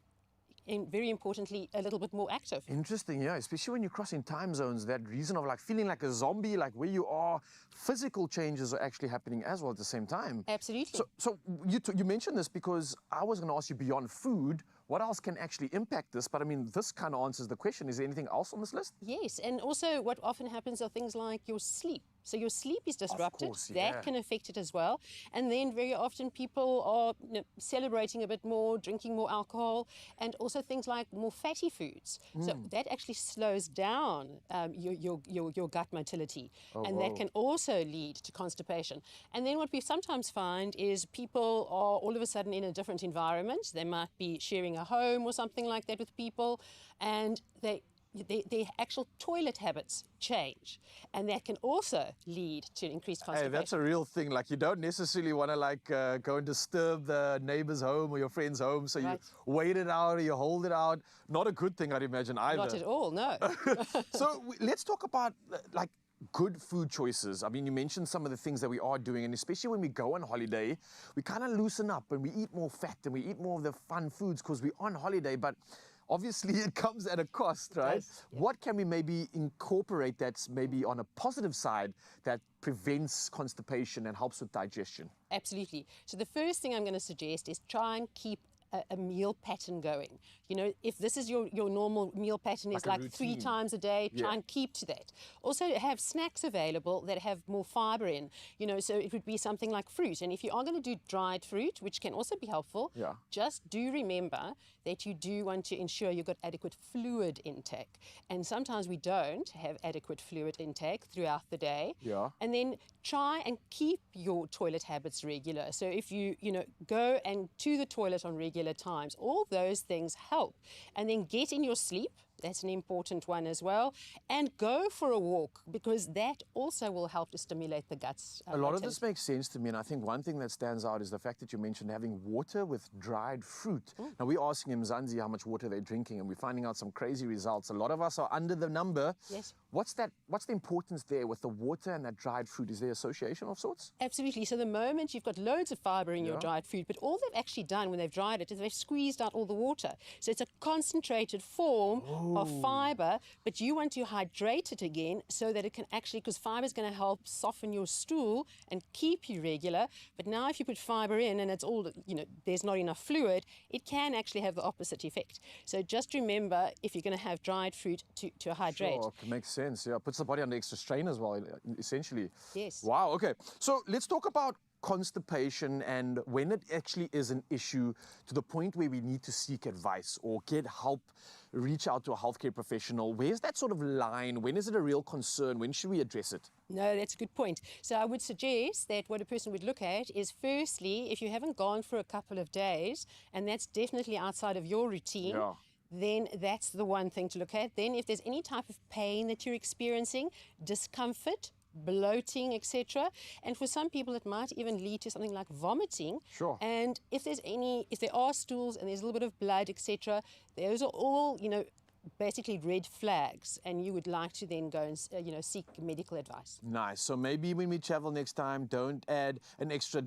very importantly, a little bit more active. Interesting, yeah, especially when you're crossing time zones, that reason of like feeling like a zombie, like where you are, physical changes are actually happening as well at the same time. Absolutely. So you mentioned this because I was going to ask you, beyond food, what else can actually impact this? But I mean, this kind of answers the question. Is there anything else on this list? Yes, and also what often happens are things like your sleep. So your sleep is disrupted. Of course, yeah. That can affect it as well. And then very often people are celebrating a bit more, drinking more alcohol, and also things like more fatty foods. So that actually slows down your gut motility. And that can also lead to constipation. And then what we sometimes find is people are all of a sudden in a different environment. They might be sharing a home or something like that with people, and their actual toilet habits change, and that can also lead to increased constipation. Hey, that's a real thing. Like, you don't necessarily want to go and disturb the neighbor's home or your friend's home, so Right. you wait it out or you hold it out. Not a good thing, I'd imagine, either. Not at all, no. So let's talk about like good food choices. I mean, you mentioned some of the things that we are doing, and especially when we go on holiday, we kind of loosen up and we eat more fat and we eat more of the fun foods because we're on holiday, but obviously it comes at a cost, right? Yeah. What can we maybe incorporate that's maybe on a positive side that prevents constipation and helps with digestion? Absolutely. So the first thing I'm going to suggest is try and keep a meal pattern going. If this is your normal meal pattern is Like a like 3 routine. times a day, try Yeah. and keep to that. Also have snacks available that have more fiber in, so it would be something like fruit. And if you are going to do dried fruit, which can also be helpful, Yeah. just do remember that you do want to ensure you've got adequate fluid intake. And sometimes we don't have adequate fluid intake throughout the day. Yeah. And then try and keep your toilet habits regular. So if you go and to the toilet on regular times, all those things help. And then get in your sleep. That's an important one as well. And go for a walk, because that also will help to stimulate the guts. A lot of this makes sense to me, and I think one thing that stands out is the fact that you mentioned having water with dried fruit. Now, we're asking Mzansi how much water they're drinking, and we're finding out some crazy results. A lot of us are under the number. Yes. What's the importance there with the water and that dried fruit? Is there association of sorts? Absolutely. So the moment you've got loads of fiber in your dried fruit, but all they've actually done when they've dried it is they've squeezed out all the water. So it's a concentrated form of fiber, but you want to hydrate it again so that it can actually, because fiber is going to help soften your stool and keep you regular. But now if you put fiber in and it's all, there's not enough fluid, it can actually have the opposite effect. So just remember, if you're going to have dried fruit, to hydrate. Sure, it makes sense. Yeah, puts the body under extra strain as well, essentially. Yes. Wow, okay. So let's talk about constipation and when it actually is an issue to the point where we need to seek advice or get help, reach out to a healthcare professional? Where's that sort of line? When is it a real concern? When should we address it? No, that's a good point. So I would suggest that what a person would look at is, firstly, if you haven't gone for a couple of days, and that's definitely outside of your routine, then that's the one thing to look at. Then if there's any type of pain that you're experiencing, discomfort, bloating, etc. And for some people, it might even lead to something like vomiting. Sure. And if there are stools and there's a little bit of blood, etc., those are all, basically red flags, and you would like to then go and, seek medical advice. Nice. So maybe when we travel next time, don't add an extra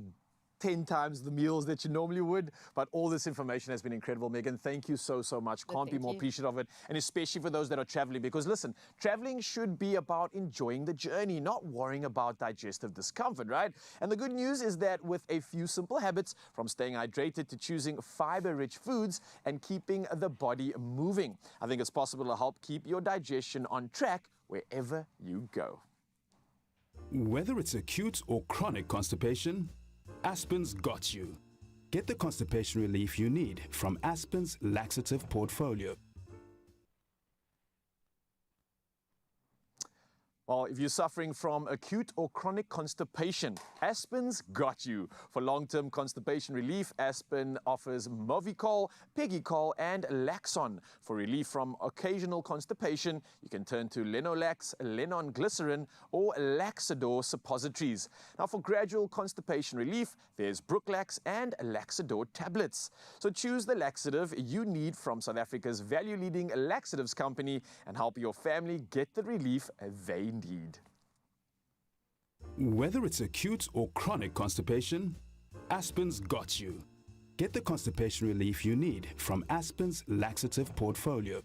10 times the meals that you normally would. But all this information has been incredible, Megan. Thank you so much. Can't be more appreciative of it. And especially for those that are traveling, because listen, traveling should be about enjoying the journey, not worrying about digestive discomfort, right? And the good news is that with a few simple habits, from staying hydrated to choosing fiber-rich foods and keeping the body moving, I think it's possible to help keep your digestion on track wherever you go. Whether it's acute or chronic constipation, Aspen's got you. Get the constipation relief you need from Aspen's laxative portfolio. Well, if you're suffering from acute or chronic constipation, Aspen's got you. For long-term constipation relief, Aspen offers Movicol, Pegicol, and Laxon. For relief from occasional constipation, you can turn to Lenolax, Lenon Glycerin, or Laxador suppositories. Now, for gradual constipation relief, there's Brooklax and Laxador tablets. So choose the laxative you need from South Africa's value-leading laxatives company and help your family get the relief they need. Whether it's acute or chronic constipation, Aspen's got you. Get the constipation relief you need from Aspen's laxative portfolio.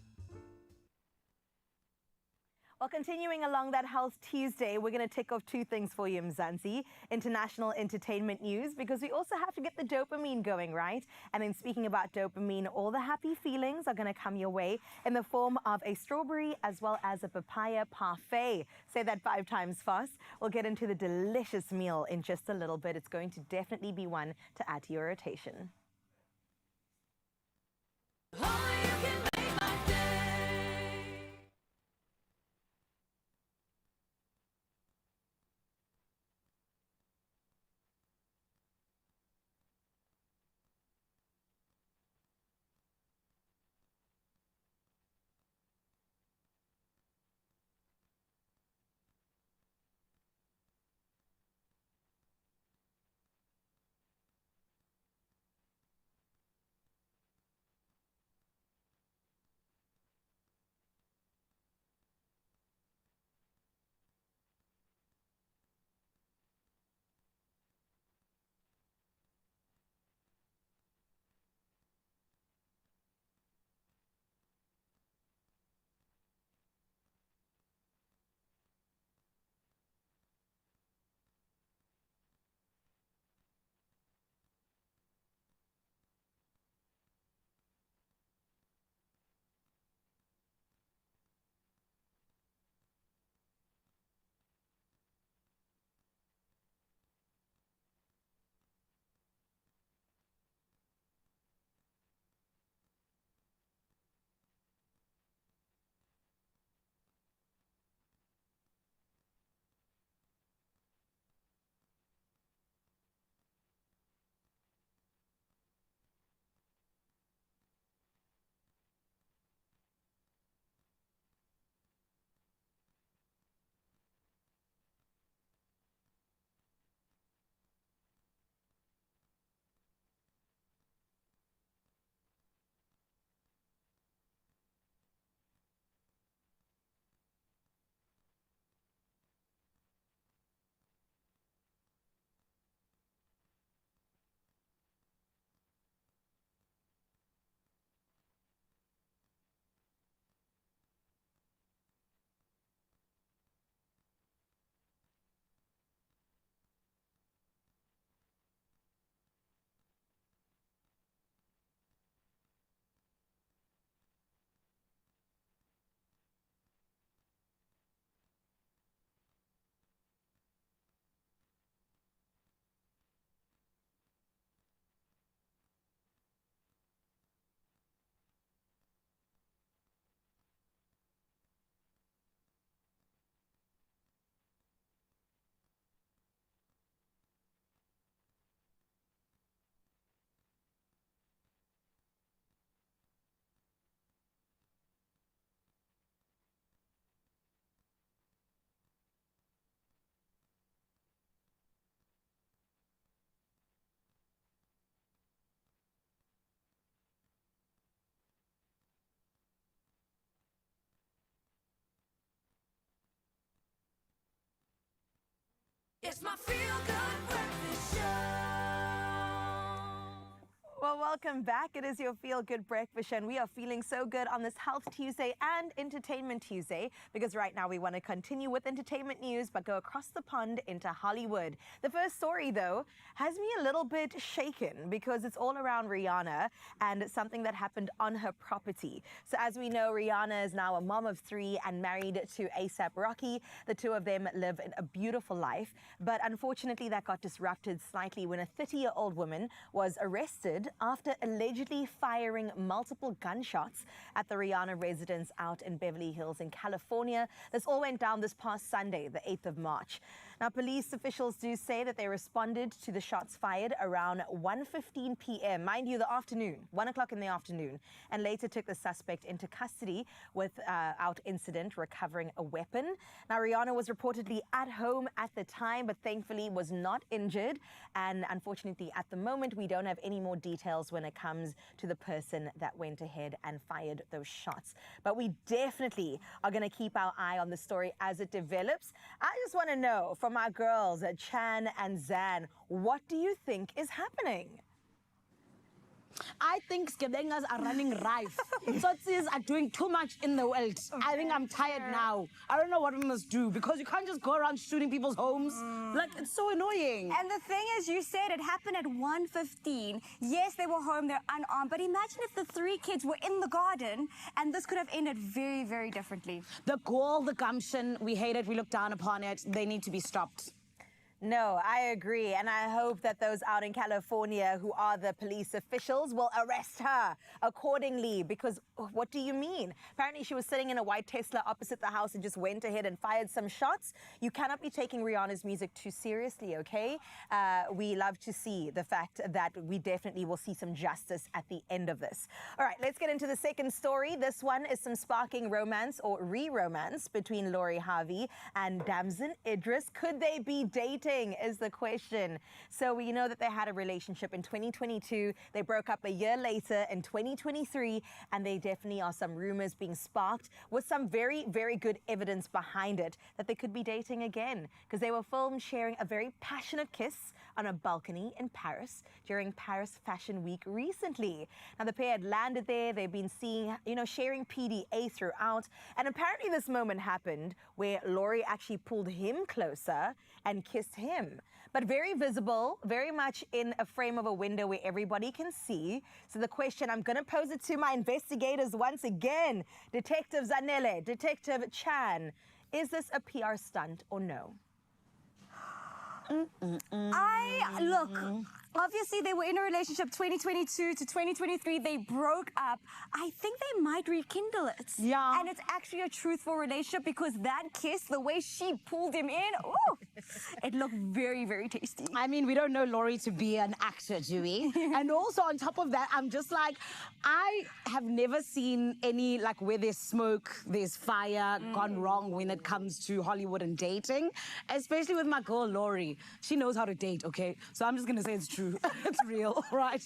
Well, continuing along that Health Tuesday, we're going to tick off two things for you, Mzansi. International entertainment news, because we also have to get the dopamine going, right? And in speaking about dopamine, all the happy feelings are going to come your way in the form of a strawberry as well as a papaya parfait. Say that 5 times fast. We'll get into the delicious meal in just a little bit. It's going to definitely be one to add to your rotation. It's my feel-good breakfast show. Well, welcome back. It is your Feel Good Breakfast Show, and we are feeling so good on this Health Tuesday and Entertainment Tuesday because right now we want to continue with entertainment news but go across the pond into Hollywood. The first story, though, has me a little bit shaken because it's all around Rihanna and something that happened on her property. So as we know, Rihanna is now a mom of 3 and married to A$AP Rocky. The two of them live a beautiful life, but unfortunately that got disrupted slightly when a 30-year-old woman was arrested after allegedly firing multiple gunshots at the Rihanna residence out in Beverly Hills in California. This all went down this past Sunday, the 8th of March. Now, police officials do say that they responded to the shots fired around 1:15 p.m., mind you, the afternoon, 1 o'clock in the afternoon, and later took the suspect into custody without incident, recovering a weapon. Now, Rihanna was reportedly at home at the time, but thankfully was not injured. And unfortunately, at the moment, we don't have any more details when it comes to the person that went ahead and fired those shots. But we definitely are going to keep our eye on the story as it develops. I just want to know from our girls, Chan and Zan, what do you think is happening? I think Skebengas are running rife. Tsotsis are doing too much in the world. I think I'm tired now. I don't know what we must do because you can't just go around shooting people's homes. Like, it's so annoying. And the thing is, you said it happened at 1:15. Yes, they were home, they're unarmed, but imagine if the 3 kids were in the garden and this could have ended very, very differently. The gall, the gumption, we hate it, we look down upon it. They need to be stopped. No, I agree. And I hope that those out in California who are the police officials will arrest her accordingly. Because what do you mean? Apparently she was sitting in a white Tesla opposite the house and just went ahead and fired some shots. You cannot be taking Rihanna's music too seriously, okay? We love to see the fact that we definitely will see some justice at the end of this. All right, let's get into the second story. This one is some sparking romance or re-romance between Lori Harvey and Damson Idris. Could they be dating? Is the question. So we know that they had a relationship in 2022. They broke up a year later in 2023, and there definitely are some rumors being sparked with some very, very good evidence behind it that they could be dating again because they were filmed sharing a very passionate kiss on a balcony in Paris during Paris Fashion Week recently. Now, the pair had landed there. They've been seeing, sharing PDA throughout. And apparently this moment happened where Lori actually pulled him closer and kissed him. But very visible, very much in a frame of a window where everybody can see. So the question, I'm going to pose it to my investigators once again. Detective Zanele, Detective Chan, is this a PR stunt or no? Look, obviously they were in a relationship 2022 to 2023. They broke up. I think they might rekindle it. Yeah. And it's actually a truthful relationship because that kiss, the way she pulled him in, ooh, it looked very, very tasty. I mean, we don't know Lori to be an actor, do we? And also on top of that, I'm just like, I have never seen any, like, where there's smoke, there's fire gone wrong when it comes to Hollywood and dating, especially with my girl Lori. She knows how to date, okay? So I'm just going to say it's true. It's real, right?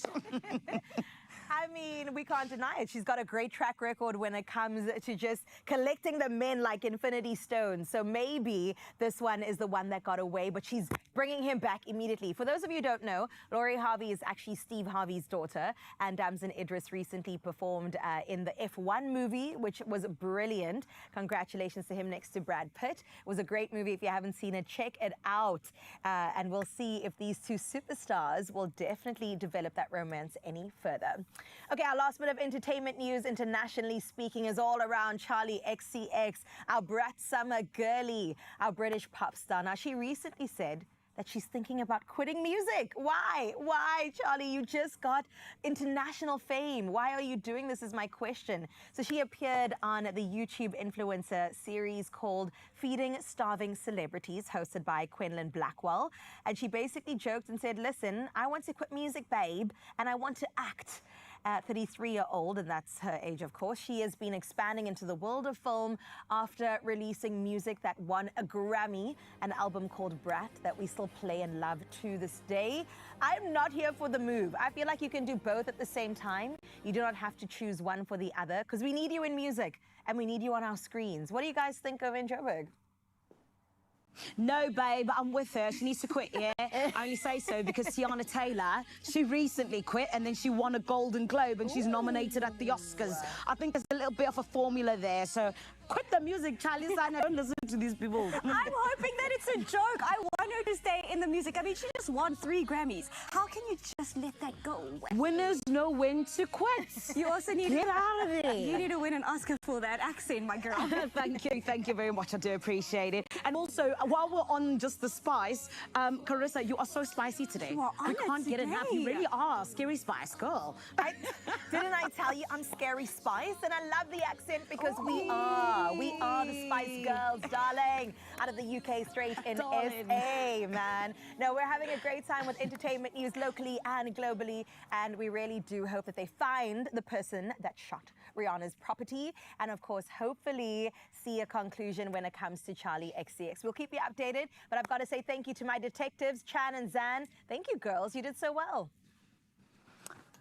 I mean, we can't deny it. She's got a great track record when it comes to just collecting the men like infinity stones. So maybe this one is the one that got away, but she's bringing him back immediately. For those of you who don't know, Lori Harvey is actually Steve Harvey's daughter, and Damson Idris recently performed in the F1 movie, which was brilliant. Congratulations to him next to Brad Pitt. It was a great movie. If you haven't seen it, check it out. And we'll see if these two superstars will definitely develop that romance any further. Okay, our last bit of entertainment news, internationally speaking, is all around Charlie XCX, our brat summer girly, our British pop star. Now, she recently said that she's thinking about quitting music. Why? Why, Charlie? You just got international fame. Why are you doing this is my question. So she appeared on the YouTube influencer series called Feeding Starving Celebrities, hosted by Quenlin Blackwell. And she basically joked and said, listen, I want to quit music, babe, and I want to act. 33-year-old, and that's her age, of course. She has been expanding into the world of film after releasing music that won a Grammy, an album called Brat that we still play and love to this day. I'm not here for the move. I feel like you can do both at the same time. You do not have to choose one for the other because we need you in music and we need you on our screens. What do you guys think of in Joburg? No, babe, I'm with her. She needs to quit, yeah? I only say so because Tiana Taylor, she recently quit and then she won a Golden Globe and she's nominated at the Oscars. I think there's a little bit of a formula there, so quit the music, Charlie. I don't listen to these people. I'm hoping that it's a joke. I want her to stay in the music. I mean, she just won 3 Grammys. How can you just let that go? Winners know when to quit. You also need Get out of there. You need to win an Oscar for that accent, my girl. Thank you very much. I do appreciate it. And also, while we're on just the spice, Carissa, you are so spicy today. You are on we it can't get enough. You today. really are. Scary spice, girl. Didn't I tell you I'm Scary Spice? And I love the accent because we are the Spice Girls, darling. Out of the UK, straight in SA, man. No, we're having a great time with entertainment news locally and globally. And we really do hope that they find the person that shot Rihanna's property. And of course, hopefully see a conclusion when it comes to Charlie XCX. We'll keep you updated. But I've got to say thank you to my detectives, Chan and Zan. Thank you, girls. You did so well.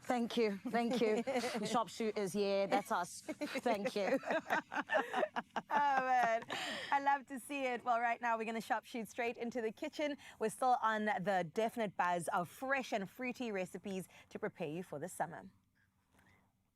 Thank you. The sharpshooters, yeah, that's us. Thank you. Oh, man. I love to see it. Well, right now we're going to sharpshoot straight into the kitchen. We're still on the definite buzz of fresh and fruity recipes to prepare you for the summer.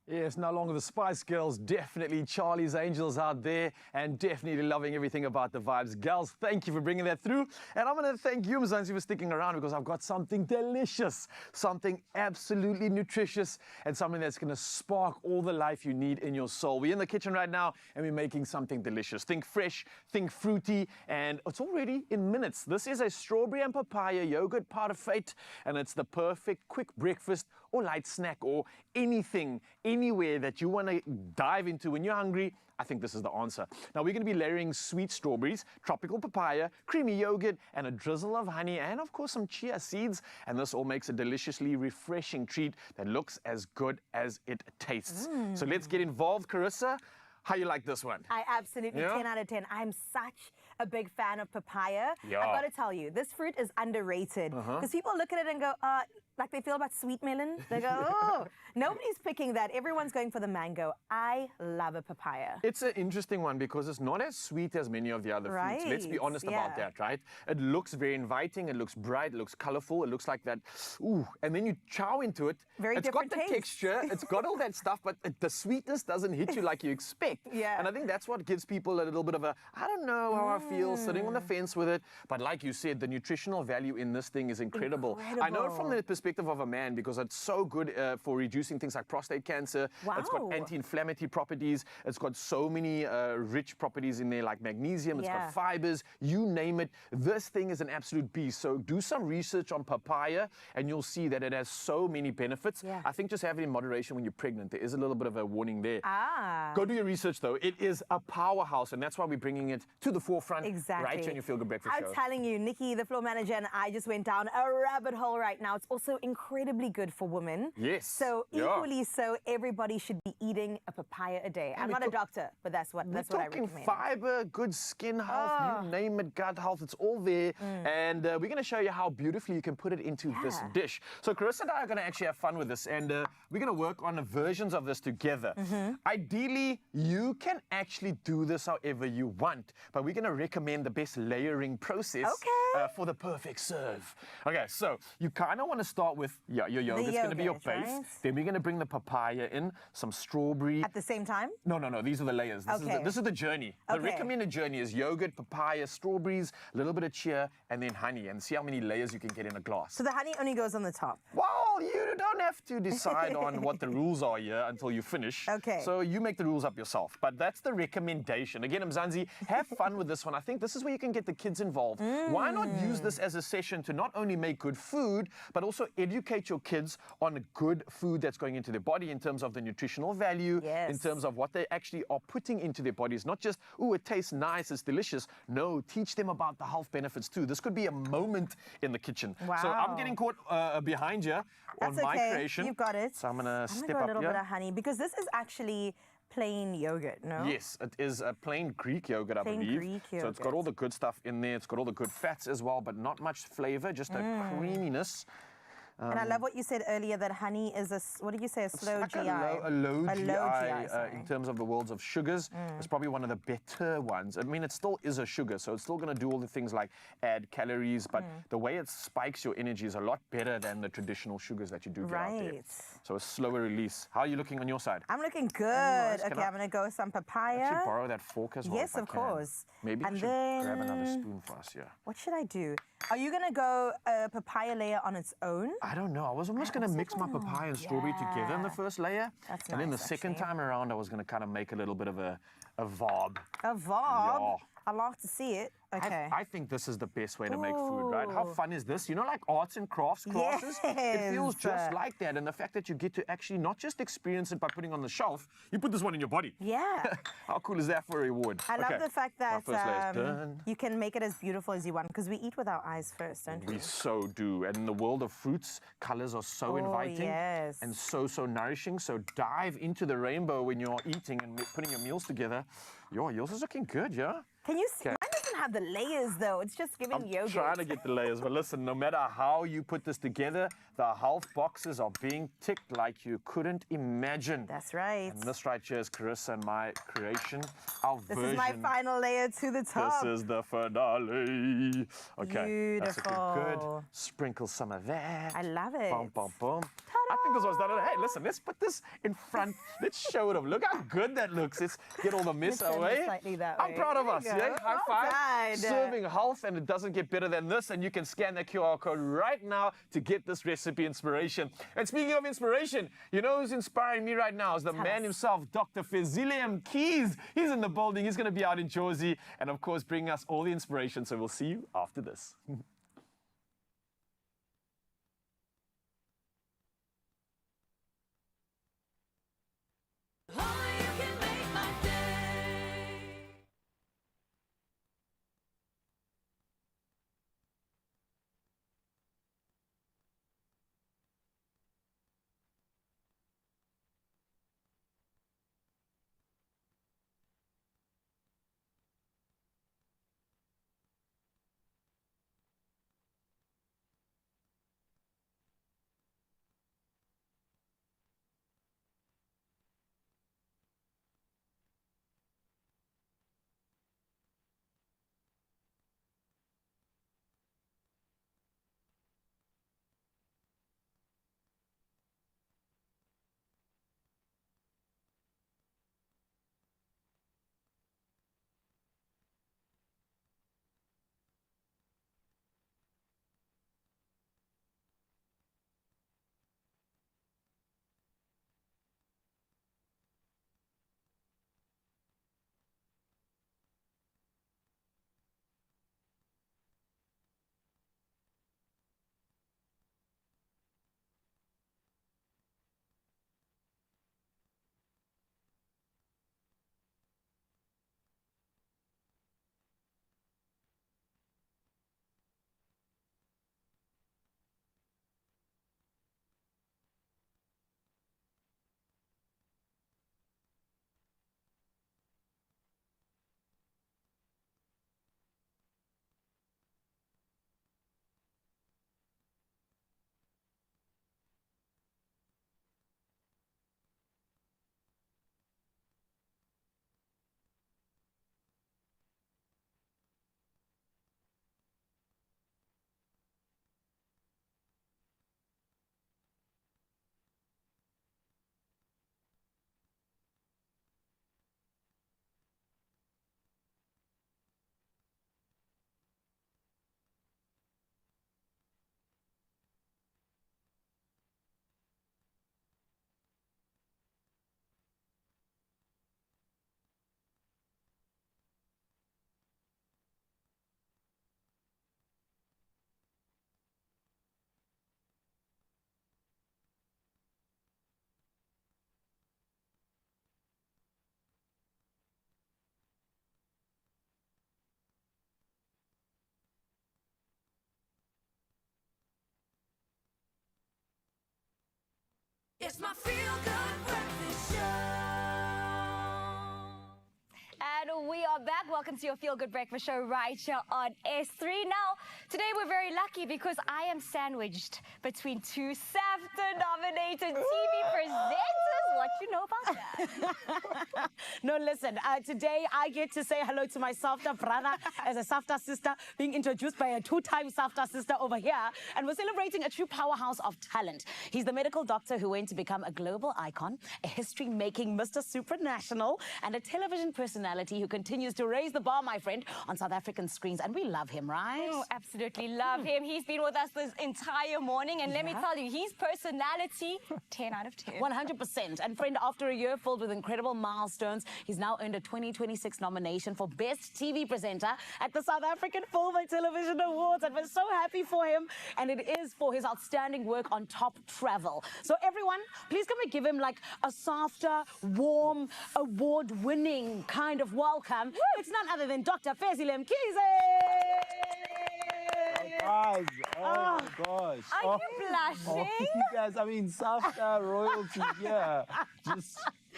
Yes, no longer the Spice Girls, definitely Charlie's Angels out there, and definitely loving everything about the vibes. Girls, thank you for bringing that through. And I'm going to thank you, Mzansi, for sticking around because I've got something delicious, something absolutely nutritious, and something that's going to spark all the life you need in your soul. We're in the kitchen right now, and we're making something delicious. Think fresh, think fruity, and it's already in minutes. This is a strawberry and papaya yogurt parfait, and it's the perfect quick breakfast or light snack or anything, anywhere that you want to dive into when you're hungry. I think this is the answer. Now, we're going to be layering sweet strawberries, tropical papaya, creamy yogurt, and a drizzle of honey, and of course some chia seeds. And this all makes a deliciously refreshing treat that looks as good as it tastes. So let's get involved. Carissa, how you like this one? I absolutely 10 out of 10. I'm such a big fan of papaya. Yeah. I've got to tell you, this fruit is underrated because people look at it and go, like they feel about sweet melon. They go, oh, nobody's picking that. Everyone's going for the mango. I love a papaya. It's an interesting one because it's not as sweet as many of the other fruits. Let's be honest about that, right? It looks very inviting. It looks bright. It looks colorful. It looks like that. Ooh, and then you chow into it. It's got the texture. It's got all that stuff, but the sweetness doesn't hit you like you expect. And I think that's what gives people a little bit of a, I don't know how I feel, sitting on the fence with it. But like you said, the nutritional value in this thing is incredible. I know it from the perspective of a man because it's so good for reducing things like prostate cancer. It's got anti-inflammatory properties. It's got so many rich properties in there like magnesium. It's got fibers, you name it. This thing is an absolute beast. So do some research on papaya and you'll see that it has so many benefits. I think just have it in moderation when you're pregnant. There is a little bit of a warning there. Go do your research though. It is a powerhouse and that's why we're bringing it to the forefront right here on your Feel Good Breakfast Show. I'm telling you, Nikki, the floor manager, and I just went down a rabbit hole right now. It's also incredibly good for women. Yes. So equally so, everybody should be eating a papaya a day. I'm not a doctor, but that's what I recommend. We're talking fiber, good skin health, you name it, gut health, it's all there. And we're going to show you how beautifully you can put it into this dish. So Carissa and I are going to actually have fun with this, and we're going to work on versions of this together. Ideally, you can actually do this however you want, but we're going to recommend the best layering process for the perfect serve. Okay, so you kind of want to start with your yogurt's going to be your base. Right? Then we're going to bring the papaya in, some strawberry. At the same time? No. These are the layers. This is the journey. The recommended journey is yogurt, papaya, strawberries, a little bit of chia, and then honey. And see how many layers you can get in a glass. So the honey only goes on the top? Well, you don't have to decide on what the rules are here until you finish. So you make the rules up yourself. But that's the recommendation. Again, Mzansi, have fun with this one. I think this is where you can get the kids involved. Why not use this as a session to not only make good food, but also educate your kids on good food that's going into their body in terms of the nutritional value, in terms of what they actually are putting into their bodies. Not just, oh, it tastes nice, it's delicious. No, teach them about the health benefits too. This could be a moment in the kitchen. So I'm getting caught behind you on my creation. You've got it. So I'm going to step up up a little bit of honey because this is actually plain yogurt, no? Yes, it is a plain Greek yogurt, I believe. Greek yogurt. So it's got all the good stuff in there. It's got all the good fats as well, but not much flavor, just a creaminess. And I love what you said earlier, that honey is what did you say, a slow It's like GI? a low A GI, low GI, sorry. in terms of the worlds of sugars. It's probably one of the better ones. I mean, it still is a sugar, so it's still going to do all the things like add calories, but the way it spikes your energy is a lot better than the traditional sugars that you do get out there. Right. So a slower release. How are you looking on your side? I'm looking good. Nice. Okay, I'm going to go with some papaya. Actually borrow that fork as well. Yes, if I of can. course. Maybe And you should grab another then- spoon for us here. What should I do? Are you going to go a papaya layer on its own? I don't know. I was almost going to mix my papaya and strawberry together in the first layer. That's and then the nice, second actually. time around, I was going to kind of make a little bit of a vob. A vob? Yeah. I'd like to see it. Okay. I think this is the best way to make food, right? How fun is this? You know, like arts and crafts classes? It feels just Yes. like that. And the fact that you get to actually not just experience it by putting on the shelf, you put this one in your body. Yeah. How cool is that for a reward? I love Okay, the fact my that first layer's done. you can make it as beautiful as you want, because we eat with our eyes first, don't we? We so do. And in the world of fruits, colors are so inviting yes. and so nourishing. So dive into the rainbow when you're eating and putting your meals together. Yours is looking good, yeah? Can you see? Mine doesn't have the layers, though. It's just giving I'm yogurt. trying to get the layers, but listen, no matter how you put this together, the health boxes are being ticked like you couldn't imagine. That's right. And this right here is Carissa and my creation, our This version. is my final layer to the top. This is the finale. Okay, that's looking good. Beautiful. Sprinkle some of that. I love it. Boom, boom, boom. I think this was done. Hey, listen, let's put this in front. Let's show it off. Look how good that looks. Let's get all the mess Turn this away. slightly that I'm way. proud of There us. you Yeah, go. high Well five. done. Serving health, and it doesn't get better than this. And you can scan that QR code right now to get this recipe inspiration. And speaking of inspiration, you know who's inspiring me right now is the man himself, Dr. Fezile Keys. He's in the building. He's going to be out in Jersey, and of course, bringing us all the inspiration. So we'll see you after this. Only you can make my day. It's my feel good breakfast show. And we are back. back. Welcome to your Feel Good Breakfast Show right here on S3. Now, today we're very lucky because I am sandwiched between two SAFTA-nominated TV presenters. What you know about that? No, listen, today I get to say hello to my SAFTA brother as a SAFTA sister, being introduced by a two-time SAFTA sister over here. And we're celebrating a true powerhouse of talent. He's the medical doctor who went to become a global icon, a history-making Mr. Supranational, and a television personality who continues to raise the bar, my friend, on South African screens. And we love him, right? Oh, absolutely love him. He's been with us this entire morning. And let me tell you, his personality, 10 out of 10. 100%. And friend, after a year filled with incredible milestones, he's now earned a 2026 nomination for Best TV Presenter at the South African Film and Television Awards. And we're so happy for him. And it is for his outstanding work on Top Travel. So everyone, please come and give him like a SAFTA, warm, award-winning kind of welcome. Woo! It's none other than Dr. Fezile Mkhize. Guys, oh my gosh. Are you blushing? You guys, I mean, SAFTA royalty, yeah.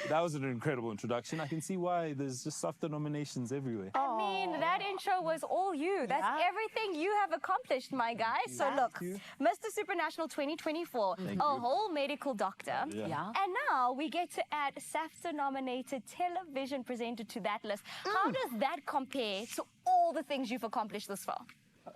That was an incredible introduction. I can see why there's just SAFTA nominations everywhere. I mean, that intro was all you. That's everything you have accomplished, my guy. So look, Mr. Supranational 2024, whole medical doctor. Yeah. And now we get to add SAFTA-nominated television presenter to that list. How does that compare to all the things you've accomplished this far?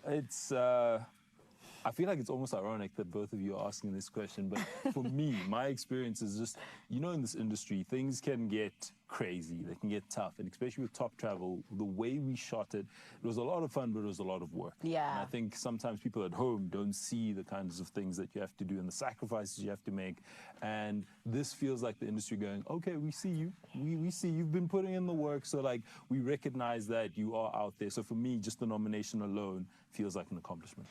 It's, I feel like it's almost ironic that both of you are asking this question, but for me, my experience is just, you know, in this industry, things can get crazy, they can get tough, and especially with Top Travel, the way we shot it, it was a lot of fun, but it was a lot of work. Yeah. And I think sometimes people at home don't see the kinds of things that you have to do and the sacrifices you have to make, and this feels like the industry going, okay, we see you, we see you've been putting in the work, so like, we recognize that you are out there. So for me, just the nomination alone feels like an accomplishment.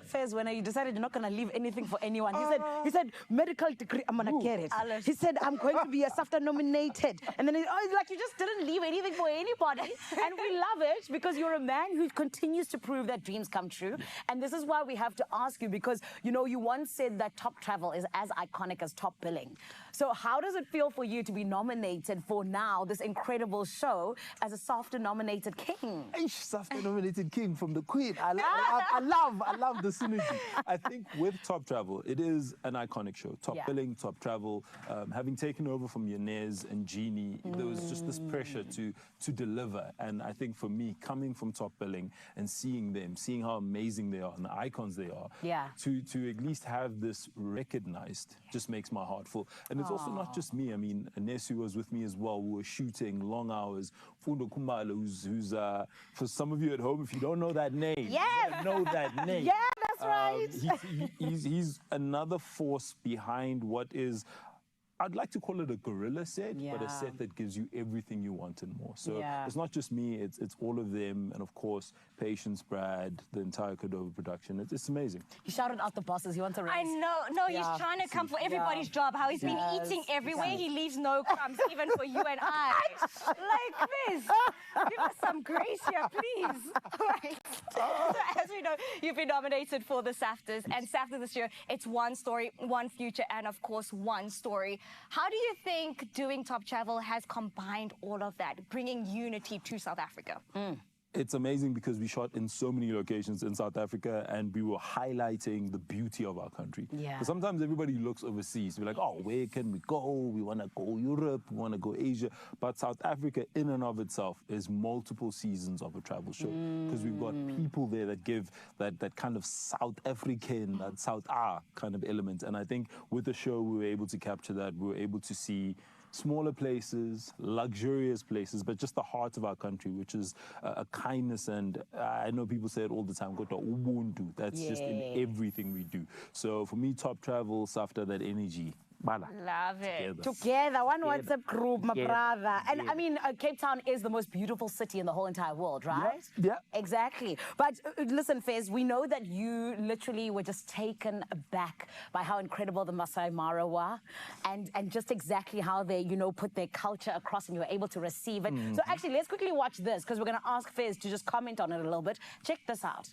Fez, when you decided you're not going to leave anything for anyone, he said, medical degree, I'm going to get it. He said, I'm going to be a SAFTA nominated. And then like, you just didn't leave anything for anybody. And we love it because you're a man who continues to prove that dreams come true. And this is why we have to ask you, because, you know, you once said that Top Travel is as iconic as Top Billing. So how does it feel for you to be nominated for now this incredible show as a SAFTA nominated king? SAFTA nominated king from the Queen. I love the synergy. I think with Top Travel, it is an iconic show. Top Billing, Top Travel, having taken over from Yanez and Jeannie, there was just this pressure to deliver. And I think for me, coming from Top Billing and seeing them, seeing how amazing they are and the icons they are, to at least have this recognized just makes my heart full. And it's also not just me. I mean, Nesu was with me as well. We were shooting long hours. Fundo Kumbala, who's for some of you at home, if you don't know that name, you know that name. Yeah, that's right. He's another force behind what is, I'd like to call it a guerrilla set, but a set that gives you everything you want and more. So it's not just me, it's all of them. And of course, Patience, Brad, the entire Cordova production. It's amazing. He shouted out the bosses. He wants a raise. I know. No, he's trying to come for everybody's job. How he's been eating everywhere. He leaves no crumbs, even for you and I. Like this. Give us some grace here, please. Right. So as we know, you've been nominated for the SAFTAs. And SAFTA this year, it's one story, one future, and of course, one story. How do you think doing Top Travel has combined all of that, bringing unity to South Africa? It's amazing because we shot in so many locations in South Africa and we were highlighting the beauty of our country. But sometimes everybody looks overseas. We're like, oh, where can we go? We want to go Europe, we want to go Asia. But South Africa in and of itself is multiple seasons of a travel show because we've got people there that give that kind of South African, that South kind of element. And I think with the show, we were able to capture that. We were able to see smaller places, luxurious places, but just the heart of our country, which is a kindness. And I know people say it all the time, ubuntu. That's just in everything we do. So for me, Top Travel, SAFTA, that energy. Love it. Together, one WhatsApp group, my brother. And I mean, Cape Town is the most beautiful city in the whole entire world, right? Yeah. Exactly. But listen, Fez, we know that you literally were just taken aback by how incredible the Masai Mara were and just exactly how they, you know, put their culture across and you were able to receive it. So actually, let's quickly watch this because we're going to ask Fez to just comment on it a little bit. Check this out.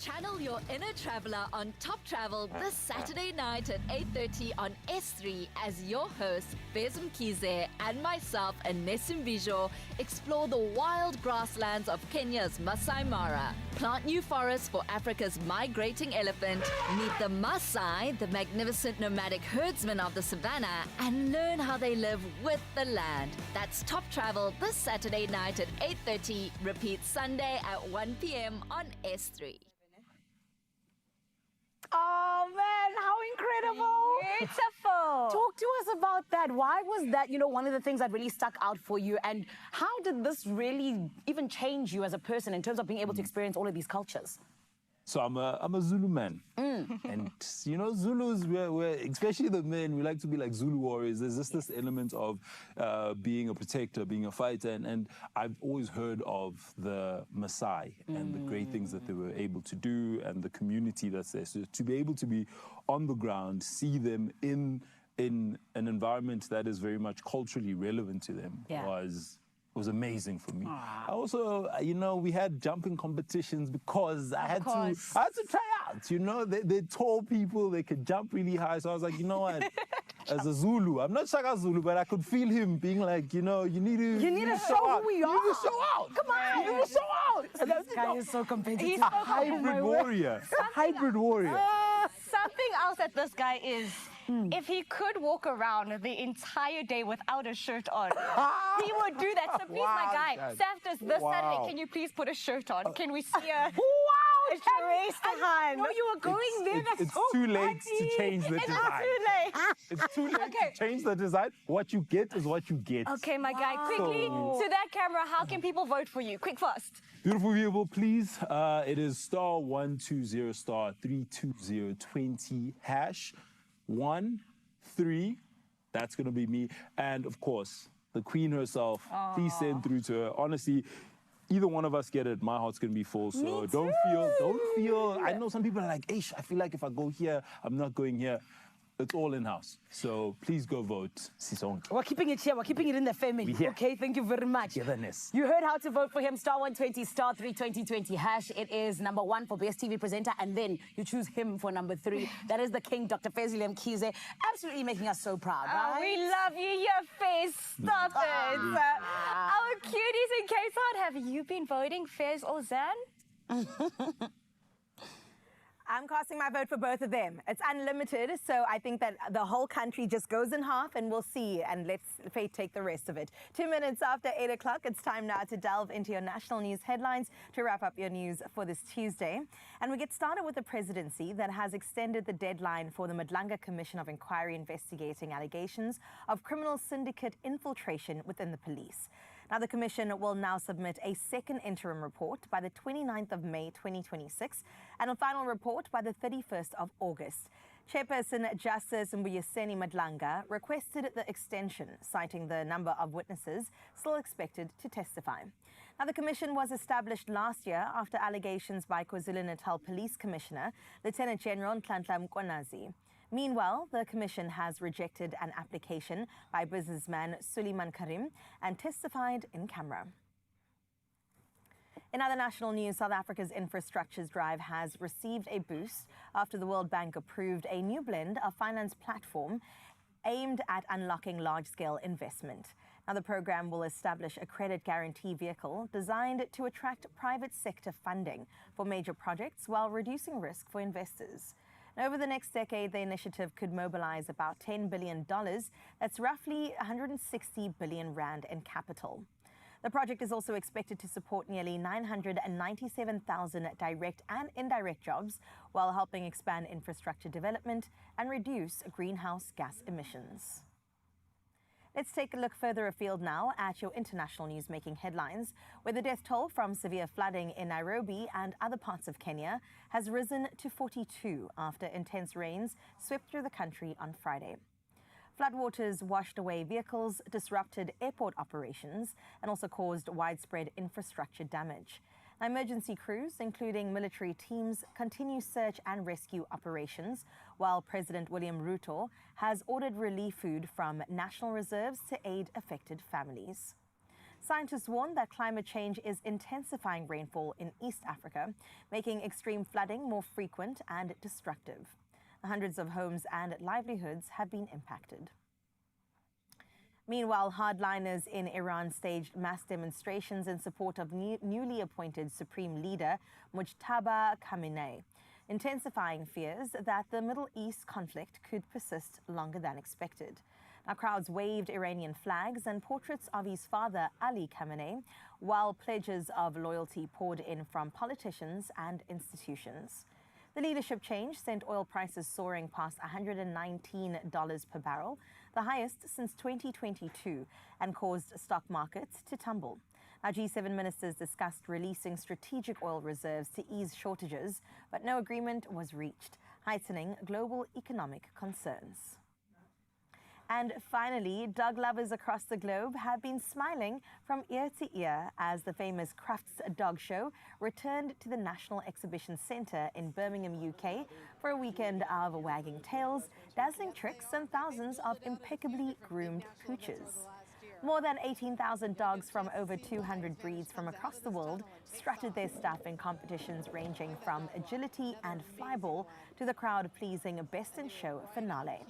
Channel your inner traveler on Top Travel this Saturday night at 8:30 on S3 as your host, Fez Mkhize, and myself, Anesim Bijo, explore the wild grasslands of Kenya's Masai Mara. Plant new forests for Africa's migrating elephant, meet the Maasai, the magnificent nomadic herdsmen of the savannah, and learn how they live with the land. That's Top Travel this Saturday night at 8:30. Repeat Sunday at 1 p.m. on S3. Oh man, how incredible! Beautiful. Talk to us about that. Why was that, one of the things that really stuck out for you? And how did this really even change you as a person in terms of being able to experience all of these cultures? So I'm a Zulu man. And, Zulus, we're, especially the men, we like to be like Zulu warriors. There's just this element of being a protector, being a fighter. And I've always heard of the Maasai and the great things that they were able to do and the community that's there. So to be able to be on the ground, see them in an environment that is very much culturally relevant to them was amazing for me. I also, we had jumping competitions because I had to try out. They're tall people, they could jump really high. So I was like, you know what? As a Zulu, I'm not Shaka Zulu, but I could feel him being like, you need to show who we are. You need to show out. Come on, you need to show out. This guy is so competitive. He's a hybrid warrior. A hybrid warrior. Something else that this guy is, if he could walk around the entire day without a shirt on, he would do that. So please, my guy, Saftas, this Saturday, can you please put a shirt on? Can we see a... Wow! I know you were going there. It's too late to change the design. It's too late to change the design. What you get is what you get. Okay, my guy, quickly to that camera, how can people vote for you? Quick, fast. Beautiful people, please. It is *120 *320 20 #13. That's going to be me. And of course, the queen herself. Please send through to her. Honestly, either one of us get it, my heart's going to be full. So don't feel. I know some people are like, Ish, I feel like if I go here, I'm not going here. It's all in-house. So please go vote. Sisonke. We're keeping it here. We're keeping it in the family. Okay, thank you very much. Togetherness. You heard how to vote for him. *120 *3 2020 #. It is #1 for Best TV Presenter, and then you choose him for #3. That is the king, Dr. Fezile Mkhize. Absolutely making us so proud, right? We love you, your face. Stop it. Our cuties in Cape Town, have you been voting Fez or Zan? I'm casting my vote for both of them. It's unlimited, so I think that the whole country just goes in half, and we'll see, and let's fate take the rest of it. 2 minutes after 8 o'clock, it's time now to delve into your national news headlines to wrap up your news for this Tuesday. And we get started with the presidency that has extended the deadline for the Madlanga Commission of Inquiry investigating allegations of criminal syndicate infiltration within the police. Now, the Commission will now submit a second interim report by the 29th of May 2026 and a final report by the 31st of August. Chairperson Justice Mbuyiseni Madlanga requested the extension, citing the number of witnesses still expected to testify. Now, the Commission was established last year after allegations by KwaZulu-Natal Police Commissioner Lieutenant General Nhlanhla Mkonazi. Meanwhile, the Commission has rejected an application by businessman Suleiman Karim and testified in camera. In other national news, South Africa's infrastructures drive has received a boost after the World Bank approved a new blend of finance platform aimed at unlocking large-scale investment. Now, the program will establish a credit guarantee vehicle designed to attract private sector funding for major projects while reducing risk for investors. Over the next decade, the initiative could mobilize about $10 billion. That's roughly 160 billion rand in capital. The project is also expected to support nearly 997,000 direct and indirect jobs while helping expand infrastructure development and reduce greenhouse gas emissions. Let's take a look further afield now at your international news making headlines, where the death toll from severe flooding in Nairobi and other parts of Kenya has risen to 42 after intense rains swept through the country on Friday. Floodwaters washed away vehicles, disrupted airport operations, and also caused widespread infrastructure damage. Emergency crews, including military teams, continue search and rescue operations, while President William Ruto has ordered relief food from national reserves to aid affected families. Scientists warn that climate change is intensifying rainfall in East Africa, making extreme flooding more frequent and destructive. Hundreds of homes and livelihoods have been impacted. Meanwhile, hardliners in Iran staged mass demonstrations in support of newly appointed Supreme Leader Mujtaba Khamenei, intensifying fears that the Middle East conflict could persist longer than expected. Now, crowds waved Iranian flags and portraits of his father, Ali Khamenei, while pledges of loyalty poured in from politicians and institutions. The leadership change sent oil prices soaring past $119 per barrel, the highest since 2022, and caused stock markets to tumble. Now, G7 ministers discussed releasing strategic oil reserves to ease shortages, but no agreement was reached, heightening global economic concerns. And finally, dog lovers across the globe have been smiling from ear to ear as the famous Crufts Dog Show returned to the National Exhibition Centre in Birmingham, UK for a weekend of wagging tails, dazzling tricks and thousands of impeccably groomed pooches. More than 18,000 dogs from over 200 breeds from across the world strutted their stuff in competitions ranging from agility and flyball to the crowd-pleasing Best in Show finale.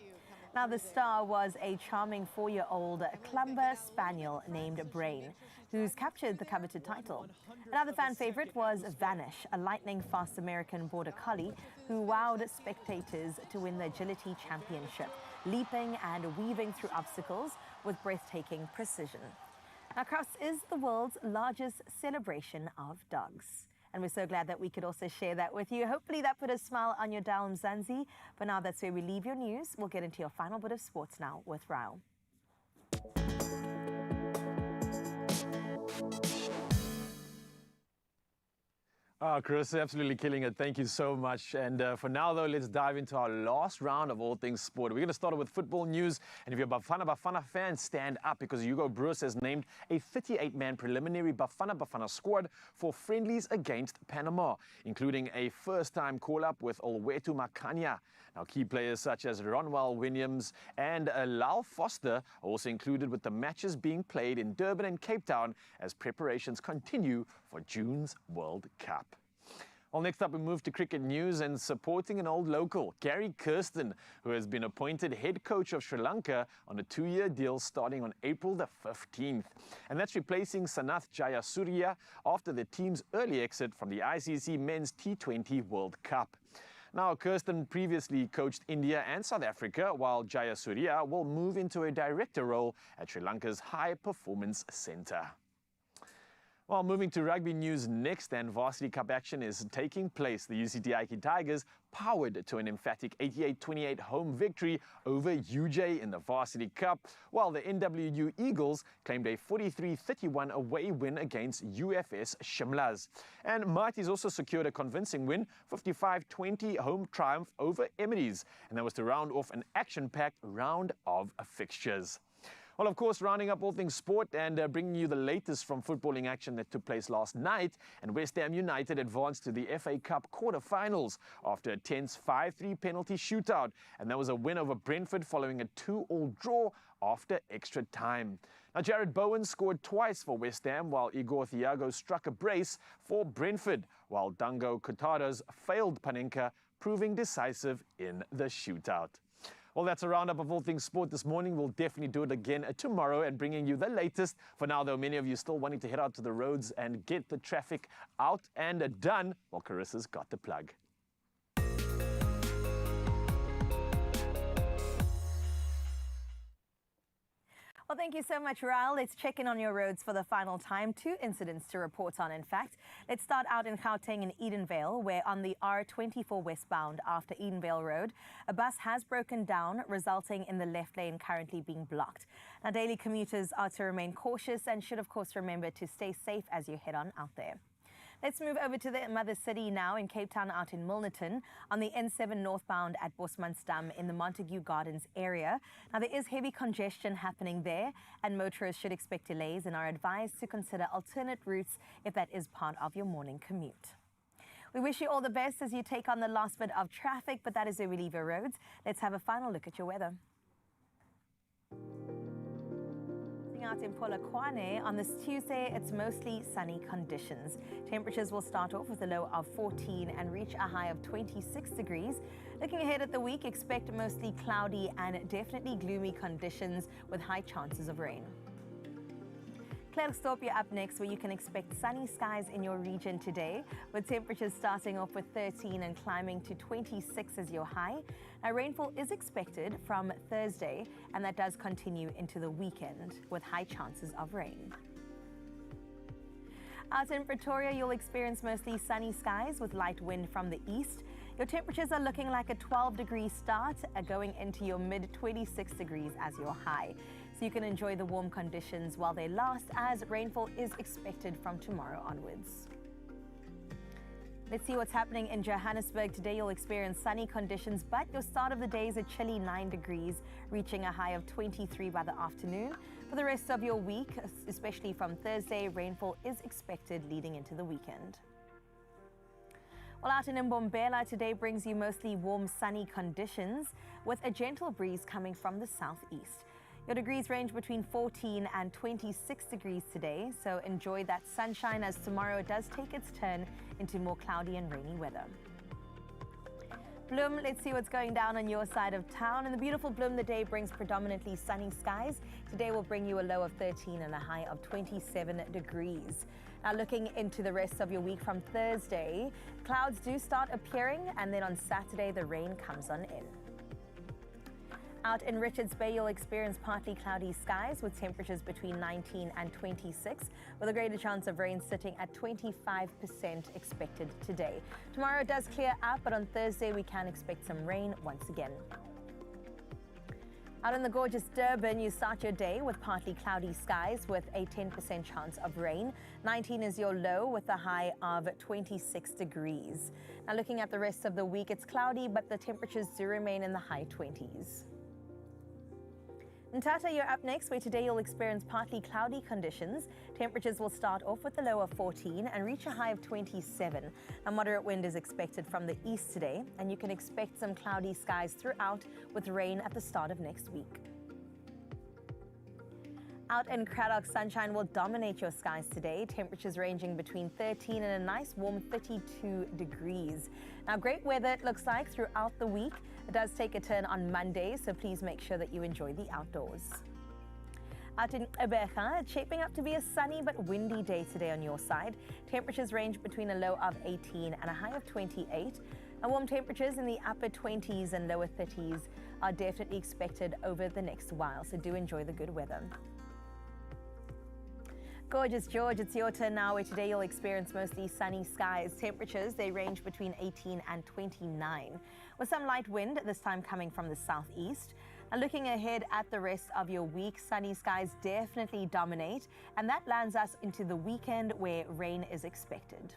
Now, the star was a charming 4-year-old Clumber Spaniel named Brain, who's captured the coveted title. Another fan favorite was Vanish, a lightning-fast American Border Collie who wowed spectators to win the Agility Championship, leaping and weaving through obstacles with breathtaking precision. Now, Crufts is the world's largest celebration of dogs. And we're so glad that we could also share that with you. Hopefully that put a smile on your dial, Mzansi. But now that's where we leave your news. We'll get into your final bit of sports now with Rao. Oh, Chris, absolutely killing it. Thank you so much. And for now, though, let's dive into our last round of all things sport. We're going to start with football news. And if you're a Bafana fan, stand up because Hugo Broos has named a 38-man preliminary Bafana squad for friendlies against Panama, including a first-time call-up with Olwetu Makanya. Now, key players such as Ronwell Williams and Lyle Foster are also included with the matches being played in Durban and Cape Town as preparations continue for June's World Cup. Well, next up, we move to cricket news and supporting an old local, Gary Kirsten, who has been appointed head coach of Sri Lanka on a 2-year deal starting on April the 15th. And that's replacing Sanath Jayasuriya after the team's early exit from the ICC Men's T20 World Cup. Now, Kirsten previously coached India and South Africa, while Jayasuriya will move into a director role at Sri Lanka's High Performance Centre. Well, moving to rugby news next, and Varsity Cup action is taking place. The UCT Ike Tigers powered to an emphatic 88-28 home victory over UJ in the Varsity Cup, while the NWU Eagles claimed a 43-31 away win against UFS Shimlas. And Mighties also secured a convincing win, 55-20 home triumph over Emities, and that was to round off an action-packed round of fixtures. Well, of course, rounding up all things sport and bringing you the latest from footballing action that took place last night. And West Ham United advanced to the FA Cup quarter-finals after a tense 5-3 penalty shootout. And that was a win over Brentford following a 2-2 draw after extra time. Now, Jared Bowen scored twice for West Ham, while Igor Thiago struck a brace for Brentford, while Dango Kataras failed Panenka, proving decisive in the shootout. Well, that's a roundup of all things sport this morning. We'll definitely do it again tomorrow and bringing you the latest. For now, though, many of you still wanting to head out to the roads and get the traffic out and done. Well, Carissa's got the plug. Well, thank you so much, Raul. Let's check in on your roads for the final time. 2 incidents to report on, in fact. Let's start out in Gauteng and Edenvale, where on the R24 westbound after Edenvale Road, a bus has broken down, resulting in the left lane currently being blocked. Now, daily commuters are to remain cautious and should, of course, remember to stay safe as you head on out there. Let's move over to the mother city now in Cape Town out in Milnerton on the N7 northbound at Bosmansdam in the Montague Gardens area. Now, there is heavy congestion happening there and motorists should expect delays and are advised to consider alternate routes if that is part of your morning commute. We wish you all the best as you take on the last bit of traffic, but that is where we leave your roads. Let's have a final look at your weather. out in Polokwane. On this Tuesday, it's mostly sunny conditions. Temperatures will start off with a low of 14 and reach a high of 26 degrees. Looking ahead at the week, expect mostly cloudy and definitely gloomy conditions with high chances of rain. Klerksdorp, up next, where you can expect sunny skies in your region today, with temperatures starting off with 13 and climbing to 26 as your high. Now, rainfall is expected from Thursday, and that does continue into the weekend with high chances of rain. Out in Pretoria, you'll experience mostly sunny skies with light wind from the east. Your temperatures are looking like a 12-degree start, going into your mid-26 degrees as your high. So you can enjoy the warm conditions while they last, as rainfall is expected from tomorrow onwards. Let's see what's happening in Johannesburg. Today you'll experience sunny conditions, but your start of the day is a chilly 9 degrees, reaching a high of 23 by the afternoon. For the rest of your week, especially from Thursday, rainfall is expected leading into the weekend. Well, out in Mbombela, today brings you mostly warm, sunny conditions with a gentle breeze coming from the southeast. Your degrees range between 14 and 26 degrees today, so enjoy that sunshine as tomorrow does take its turn into more cloudy and rainy weather. Bloem, let's see what's going down on your side of town. In the beautiful Bloem, the day brings predominantly sunny skies. Today will bring you a low of 13 and a high of 27 degrees. Now, looking into the rest of your week from Thursday, clouds do start appearing, and then on Saturday, the rain comes on in. Out in Richards Bay, you'll experience partly cloudy skies with temperatures between 19 and 26, with a greater chance of rain sitting at 25% expected today. Tomorrow does clear up, but on Thursday we can expect some rain once again. Out in the gorgeous Durban, you start your day with partly cloudy skies with a 10% chance of rain. 19 is your low with a high of 26 degrees. Now, looking at the rest of the week, it's cloudy, but the temperatures do remain in the high 20s. Mthatha, you're up next, where today you'll experience partly cloudy conditions. Temperatures will start off with a low of 14 and reach a high of 27. A moderate wind is expected from the east today, and you can expect some cloudy skies throughout with rain at the start of next week. Out in Cradock, sunshine will dominate your skies today. Temperatures ranging between 13 and a nice warm 32 degrees. Now, great weather it looks like throughout the week. It does take a turn on Monday, so please make sure that you enjoy the outdoors. Out in Ebecha, it's shaping up to be a sunny but windy day today on your side. Temperatures range between a low of 18 and a high of 28. And warm temperatures in the upper 20s and lower 30s are definitely expected over the next while, so do enjoy the good weather. Gorgeous George, it's your turn now, where today you'll experience mostly sunny skies. Temperatures, they range between 18 and 29, with some light wind, this time coming from the southeast. And looking ahead at the rest of your week, sunny skies definitely dominate, and that lands us into the weekend where rain is expected.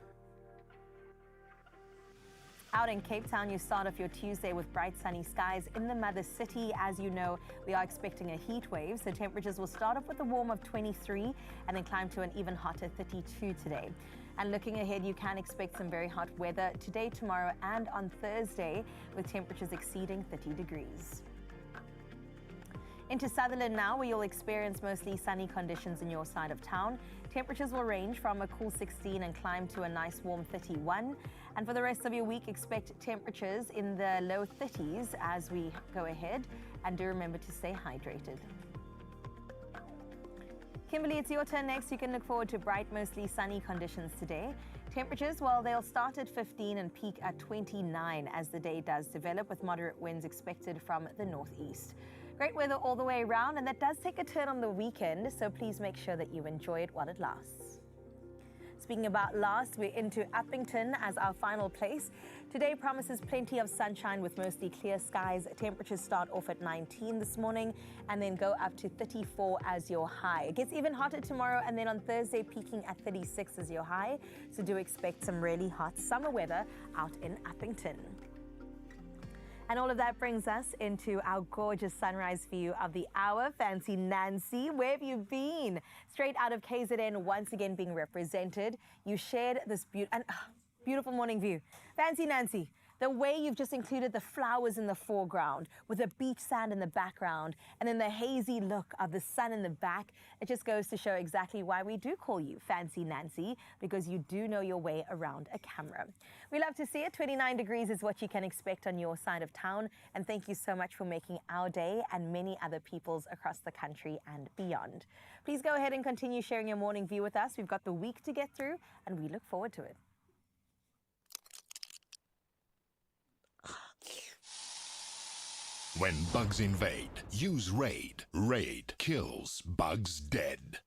Out in Cape Town, you start off your Tuesday with bright sunny skies in the mother city. As you know, we are expecting a heat wave, so temperatures will start off with a warm of 23 and then climb to an even hotter 32 today. And looking ahead, you can expect some very hot weather today, tomorrow, and on Thursday, with temperatures exceeding 30 degrees. Into Sutherland now, where you'll experience mostly sunny conditions in your side of town. Temperatures will range from a cool 16 and climb to a nice warm 31. And for the rest of your week, expect temperatures in the low 30s as we go ahead. And do remember to stay hydrated. Kimberley, it's your turn next. You can look forward to bright, mostly sunny conditions today. Temperatures, well, they'll start at 15 and peak at 29 as the day does develop, with moderate winds expected from the northeast. Great weather all the way around, and that does take a turn on the weekend, so please make sure that you enjoy it while it lasts. Speaking about last, we're into Uppington as our final place. Today promises plenty of sunshine with mostly clear skies. Temperatures start off at 19 this morning and then go up to 34 as your high. It gets even hotter tomorrow, and then on Thursday peaking at 36 as your high. So do expect some really hot summer weather out in Uppington. And all of that brings us into our gorgeous sunrise view of the hour. Fancy Nancy, where have you been? Straight out of KZN, once again being represented. You shared this beautiful morning view. Fancy Nancy, The way you've just included the flowers in the foreground with the beach sand in the background and then the hazy look of the sun in the back, it just goes to show exactly why we do call you Fancy Nancy, because you do know your way around a camera. We love to see it. 29 degrees is what you can expect on your side of town. And thank you so much for making our day and many other people's across the country and beyond. Please go ahead and continue sharing your morning view with us. We've got the week to get through and we look forward to it. When bugs invade, use Raid. Raid kills bugs dead.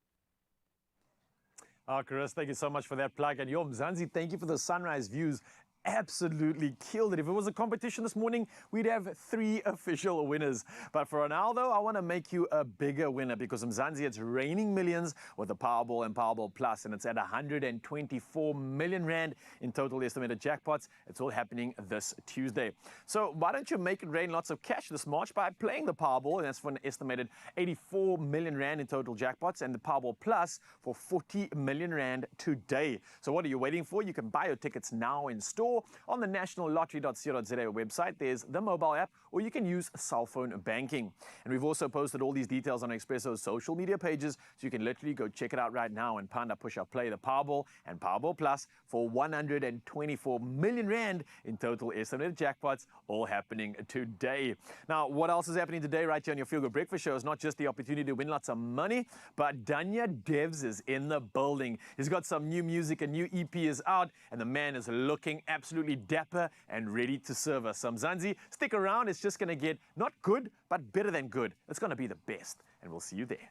Chris, thank you so much for that plug. And Mzansi, thank you for the sunrise views. Absolutely killed it. If it was a competition this morning, we'd have 3 official winners. But for now, though, I want to make you a bigger winner because Mzansi, it's raining millions with the Powerball and Powerball Plus, and it's at 124 million rand in total estimated jackpots. It's all happening this Tuesday. So why don't you make it rain lots of cash this March by playing the Powerball, and that's for an estimated 84 million rand in total jackpots, and the Powerball Plus for 40 million rand today. So what are you waiting for? You can buy your tickets now in store on the nationallottery.co.za website. There's the mobile app, or you can use cell phone banking. And we've also posted all these details on Expresso's social media pages, so you can literally go check it out right now and Panda push up play the Powerball and Powerball Plus for 124 million rand in total estimated jackpots, all happening today. Now, what else is happening today right here on your Feel Good Breakfast Show is not just the opportunity to win lots of money, but Danya Devs is in the building. He's got some new music, a new EP is out, and the man is looking absolutely dapper and ready to serve us. So Mzansi, stick around. It's just going to get not good, but better than good. It's going to be the best, and we'll see you there.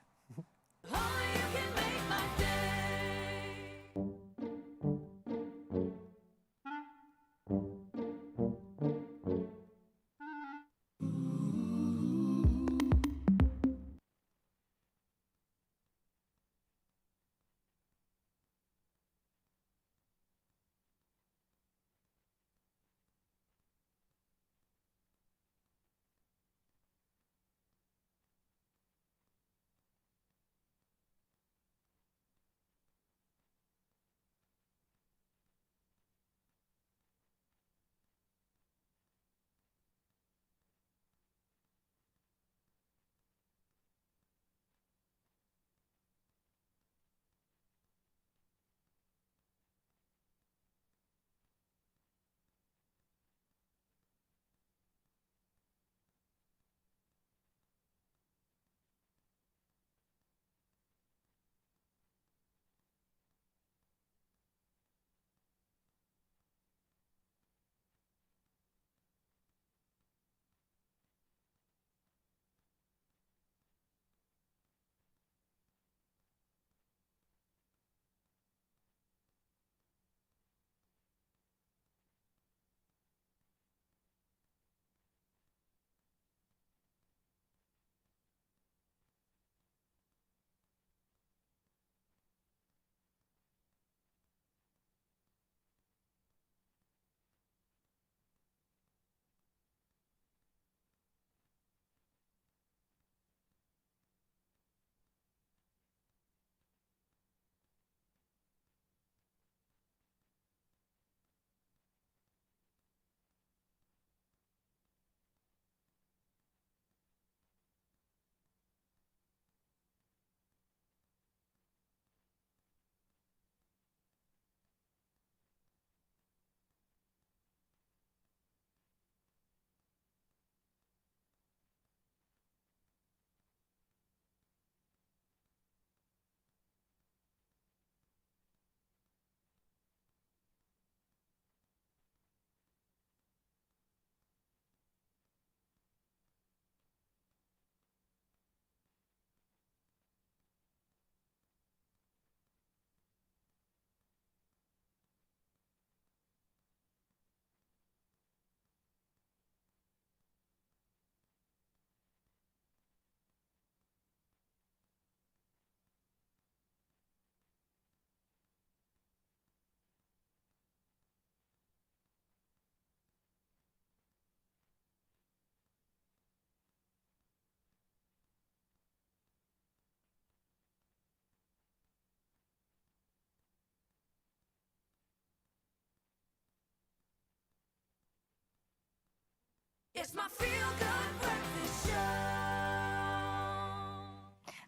It's my feel-good breakfast show.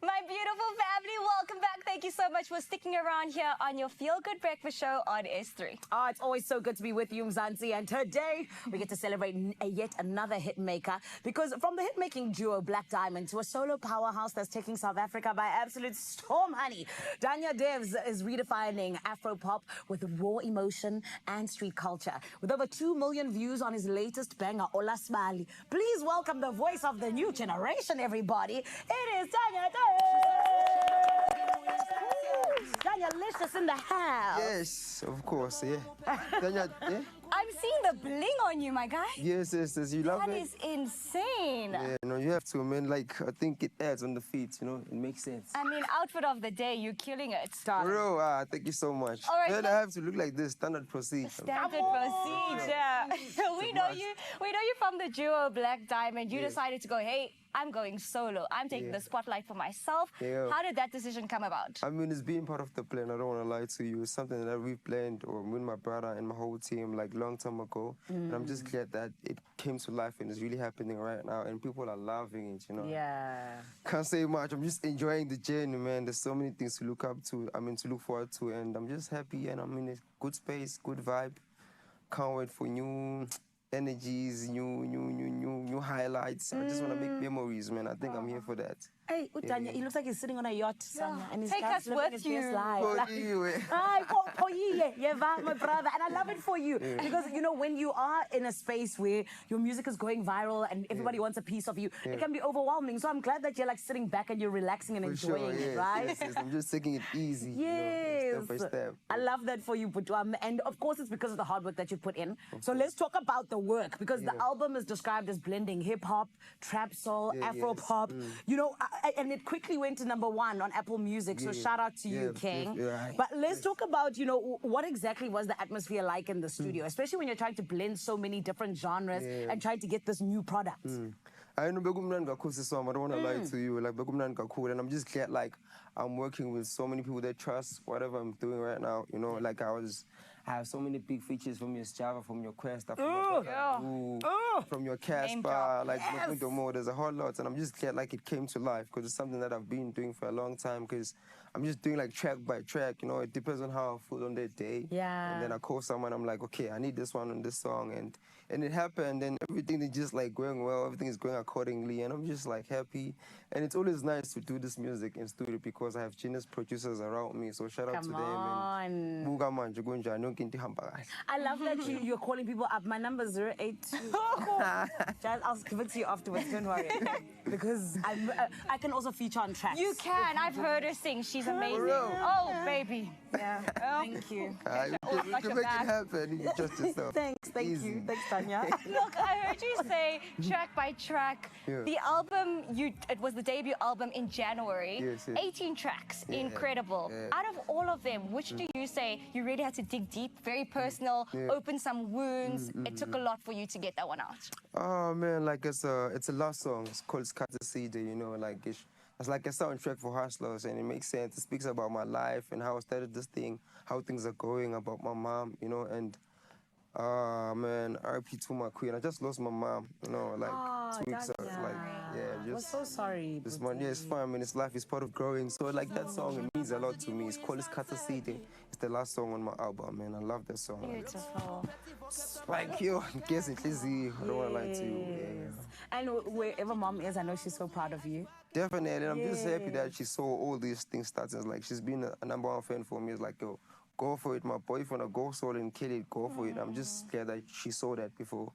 My beautiful family, welcome back. Thank you so much for sticking around here on your Feel Good Breakfast Show on S3. Oh, it's always so good to be with you, Mzansi. And today, we get to celebrate yet another hit maker. Because from the hit-making duo Black Diamond to a solo powerhouse that's taking South Africa by absolute storm, honey, Danya Devs is redefining Afro-pop with raw emotion and street culture. With over 2 million views on his latest banger, Ola Smali. Please welcome the voice of the new generation, everybody. It is Danya Devs! Danya Licious in the house. Yes, of course, yeah. Danya, yeah? I'm seeing the bling on you, my guy. Yes, you love it? That is insane. Yeah, no, you have to, man. Like, I think it adds on the feet, you know? It makes sense. I mean, outfit of the day, you're killing it. Bro, thank you so much. All right, man, I have to look like this, standard procedure. Standard procedure. we know you from the duo Black Diamond. You decided to go, hey, I'm going solo. I'm taking the spotlight for myself. Yeah. How did that decision come about? I mean, it's been part of the plan. I don't want to lie to you. It's something that we've planned, or me and my brother and my whole team, like long time ago. And I'm just glad that it came to life and it's really happening right now. And people are loving it, you know. Yeah. Can't say much. I'm just enjoying the journey, man. There's so many things to look up to. I mean, to look forward to. And I'm just happy and I'm in a good space, good vibe. Can't wait for new energies, new highlights. I just want to make memories, man. I think I'm here for that. Hey, Utanya, he looks like he's sitting on a yacht, Sonia, and he's Take us living with his you. best life. My brother, and I love it for you because you know when you are in a space where your music is going viral and everybody wants a piece of you, it can be overwhelming. So I'm glad that you're like sitting back and you're relaxing and enjoying it, right? Yes, I'm just taking it easy, Yes. you know, step by step. I love that for you, Putu. And of course, it's because of the hard work that you put in. So let's talk about the work because the album is described as blending hip hop, trap soul, Afro pop. You know, and it quickly went to #1 on Apple Music. So shout out to you, King. But let's talk about, you know, what exactly was the atmosphere like in the studio, especially when you're trying to blend so many different genres and trying to get this new product. I know bekumnandi kakhulu siswami. I don't want to lie to you. Like bekumnandi kakhulu, and I'm just glad like I'm working with so many people that trust whatever I'm doing right now. You know, like I have so many big features from your Java, from your Questa, from your Casper, like there's a whole lot, and I'm just glad like it came to life because it's something that I've been doing for a long time. Because I'm just doing like track by track. You know, it depends on how I feel on that day. Yeah. And then I call someone. I'm like, okay, I need this one on this song, and it happened, and everything is just like going well. Everything is going accordingly, and I'm just like happy. And it's always nice to do this music in studio because I have genius producers around me. So shout out to them. And I love that you're calling people up. My number is 082. I'll give it to you afterwards. Don't worry, because I can also feature on tracks. You can. I've heard her sing. She's amazing. Oh, baby. Yeah. Thank you. You can make it happen. You trust yourself. Thanks. Thank you. Thanks, Tanya. Look, I heard you say track by track. The album, it was the debut album in January. 18 tracks. Incredible. Out of all of them, which do you say you really had to dig deep, very personal, open some wounds? It took a lot for you to get that one out. Oh man, like it's a love song. It's called Skataside, you know, like it's like a soundtrack for hustlers, and it makes sense. It speaks about my life and how I started this thing, how things are going, about my mom, you know, and man, RIP to my queen. I just lost my mom, you know, like 2 weeks ago. Like, I'm so sorry. This one, it's fine. I mean, it's life is part of growing. So, like, that song, it means a lot to me. It's called Skataside. It's the last song on my album, man. I love that song. Beautiful. Thank you. Guess it's easy. I don't want to lie to you. And wherever mom is, I know she's so proud of you. Definitely. And I'm just happy that she saw all these things starting. Like, she's been a #1 fan for me. It's like, yo, go for it, my boy. If you want to go solo and kill it, go for it. I'm just glad that she saw that before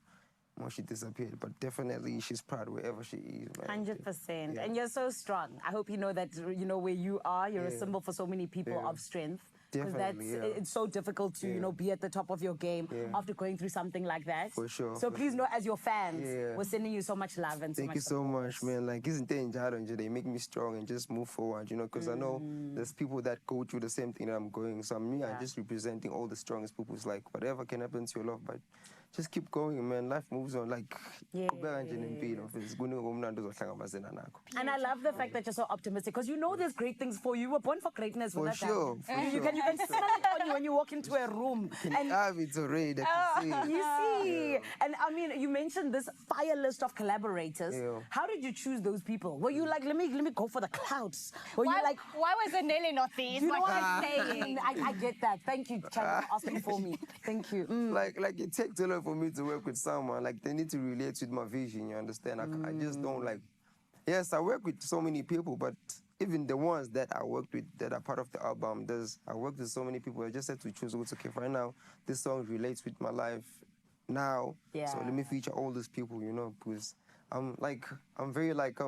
she disappeared. But definitely, she's proud wherever she is, man. 100%. And you're so strong. I hope you know that, you know, where you are, you're a symbol for so many people of strength. Because it's so difficult to, you know, be at the top of your game after going through something like that. For sure. So please know, as your fans, we're sending you so much love and so much Thank you so much, man. Like, isn't they make me strong and just move forward, you know, because I know there's people that go through the same thing that I'm going. So I'm just representing all the strongest people. It's like, whatever can happen to your love, but just keep going, man. Life moves on. Like, kubeka nje nempilo, mfethu. Kuningi okumnandi ozohlangabezana nakho. And I love the fact that you're so optimistic because you know there's great things for you. You were born for greatness. For with that sure, talent. for You sure. can smell it on you when you walk into a room. And it's already, I can see. You see, and I mean, you mentioned this fire list of collaborators. Yeah. How did you choose those people? Were you like, let me go for the clouds? Were you like, why was Nelly not there? you know what I'm saying? I get that. Thank you, Chad, for asking for me. Thank you. Like it takes a lot for me to work with someone. Like they need to relate with my vision. You understand? I just don't like. Yes, I work with so many people, but even the ones that I worked with that are part of the album, I worked with so many people. I just had to choose what's okay. Right now, this song relates with my life now. So let me feature all these people, you know, because I'm very like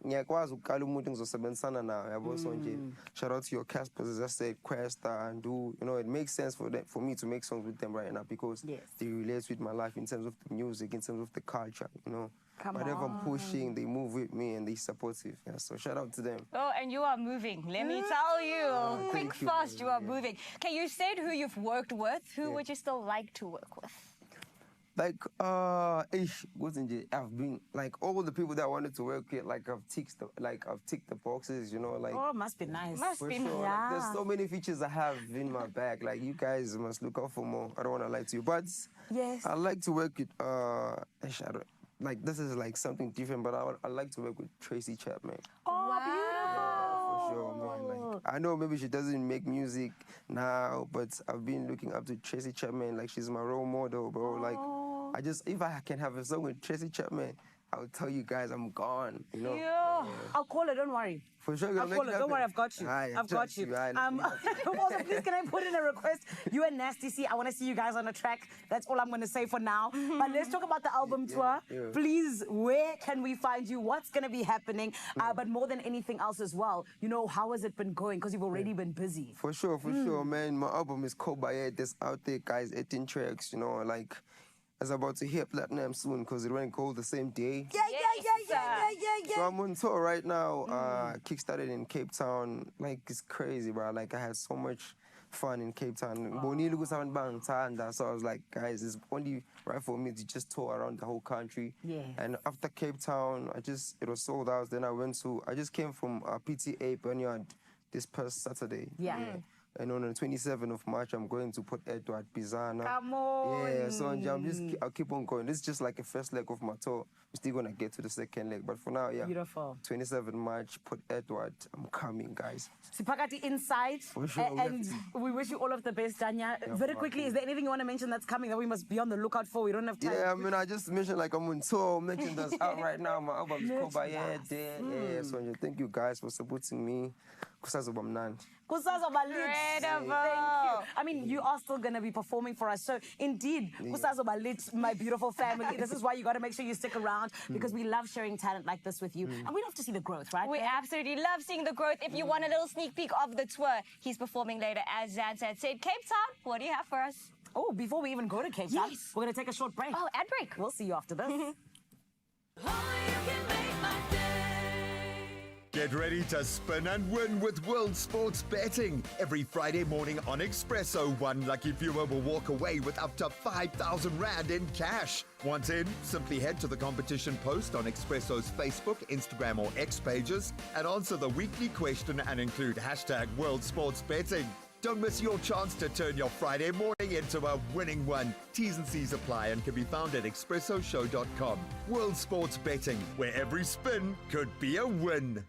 ngiyakwazi ukukala umuntu engizosebenzisana naye yabo so nje shout out to your cast because I said Questa and do, you know, it makes sense for me to make songs with them right now because they relate with my life in terms of the music, in terms of the culture, you know. Whatever I'm pushing, they move with me and they're supportive. Yeah, so shout out to them. Oh, and you are moving. Let me tell you. Quick, fast, you are moving. Okay, you said who you've worked with. Who would you still like to work with? Like, I've been like all the people that I wanted to work with. Like I've ticked the boxes, you know. Like, oh, must be nice. Must be sure. Like, there's so many features I have in my bag. Like you guys must look out for more. I don't want to lie to you, but yes, I like to work with like this is like something different, but I like to work with Tracy Chapman. Oh, beautiful. For sure, man. Like I know maybe she doesn't make music now, but I've been looking up to Tracy Chapman. Like she's my role model, bro. Like if I can have a song with Tracy Chapman, I'll tell you guys I'm gone. You know. Yeah. I'll call her. Don't worry. For sure, I'll call her. Don't worry, I've got you. I've got you. Also, please, can I put in a request? You and Nasty C, I want to see you guys on the track. That's all I'm going to say for now. But let's talk about the album tour. Please, where can we find you? What's going to be happening? But more than anything else as well, you know, how has it been going? Because you've already been busy. For sure, man. My album is called Bayet. It's out there, guys. 18 tracks, you know, like. It's about to hit platinum soon because it went gold the same day. Yeah. So I'm on tour right now. Kickstarted in Cape Town. Like, it's crazy, bro. Like, I had so much fun in Cape Town. So I was like, guys, it's only right for me to just tour around the whole country. Yeah. And after Cape Town, it was sold out. Then I just came from PTA Bernard this past Saturday. Yeah. And on the 27th of March, I'm going to Port Edward, Pisana. Come on. Yeah, so I'll keep on going. This is just like a first leg of my tour. I'm still going to get to the second leg. But for now, yeah. Beautiful. 27th March, Port Edward. I'm coming, guys. Sipakati inside. For sure. And we wish you all of the best, Danya. Very quickly, is there anything you want to mention that's coming that we must be on the lookout for? We don't have time. Yeah, I mean, I just mentioned like I'm on tour. Mentioned that's out right now. My album is called Bayet. Yeah, so thank you guys for supporting me. Incredible. Thank you. I mean, you are still going to be performing for us. So, indeed, my beautiful family, this is why you got to make sure you stick around because we love sharing talent like this with you. And we love to see the growth, right? We absolutely love seeing the growth. If you want a little sneak peek of the tour, he's performing later, as Zan said. Cape Town, what do you have for us? Oh, before we even go to Cape Town, we're going to take a short break. Oh, ad break. We'll see you after this. Get ready to spin and win with World Sports Betting. Every Friday morning on Expresso, one lucky viewer will walk away with up to 5,000 Rand in cash. Want in? Simply head to the competition post on Expresso's Facebook, Instagram or X pages and answer the weekly question and include hashtag World Sports Betting. Don't miss your chance to turn your Friday morning into a winning one. T's and C's apply and can be found at expressoshow.com. World Sports Betting, where every spin could be a win.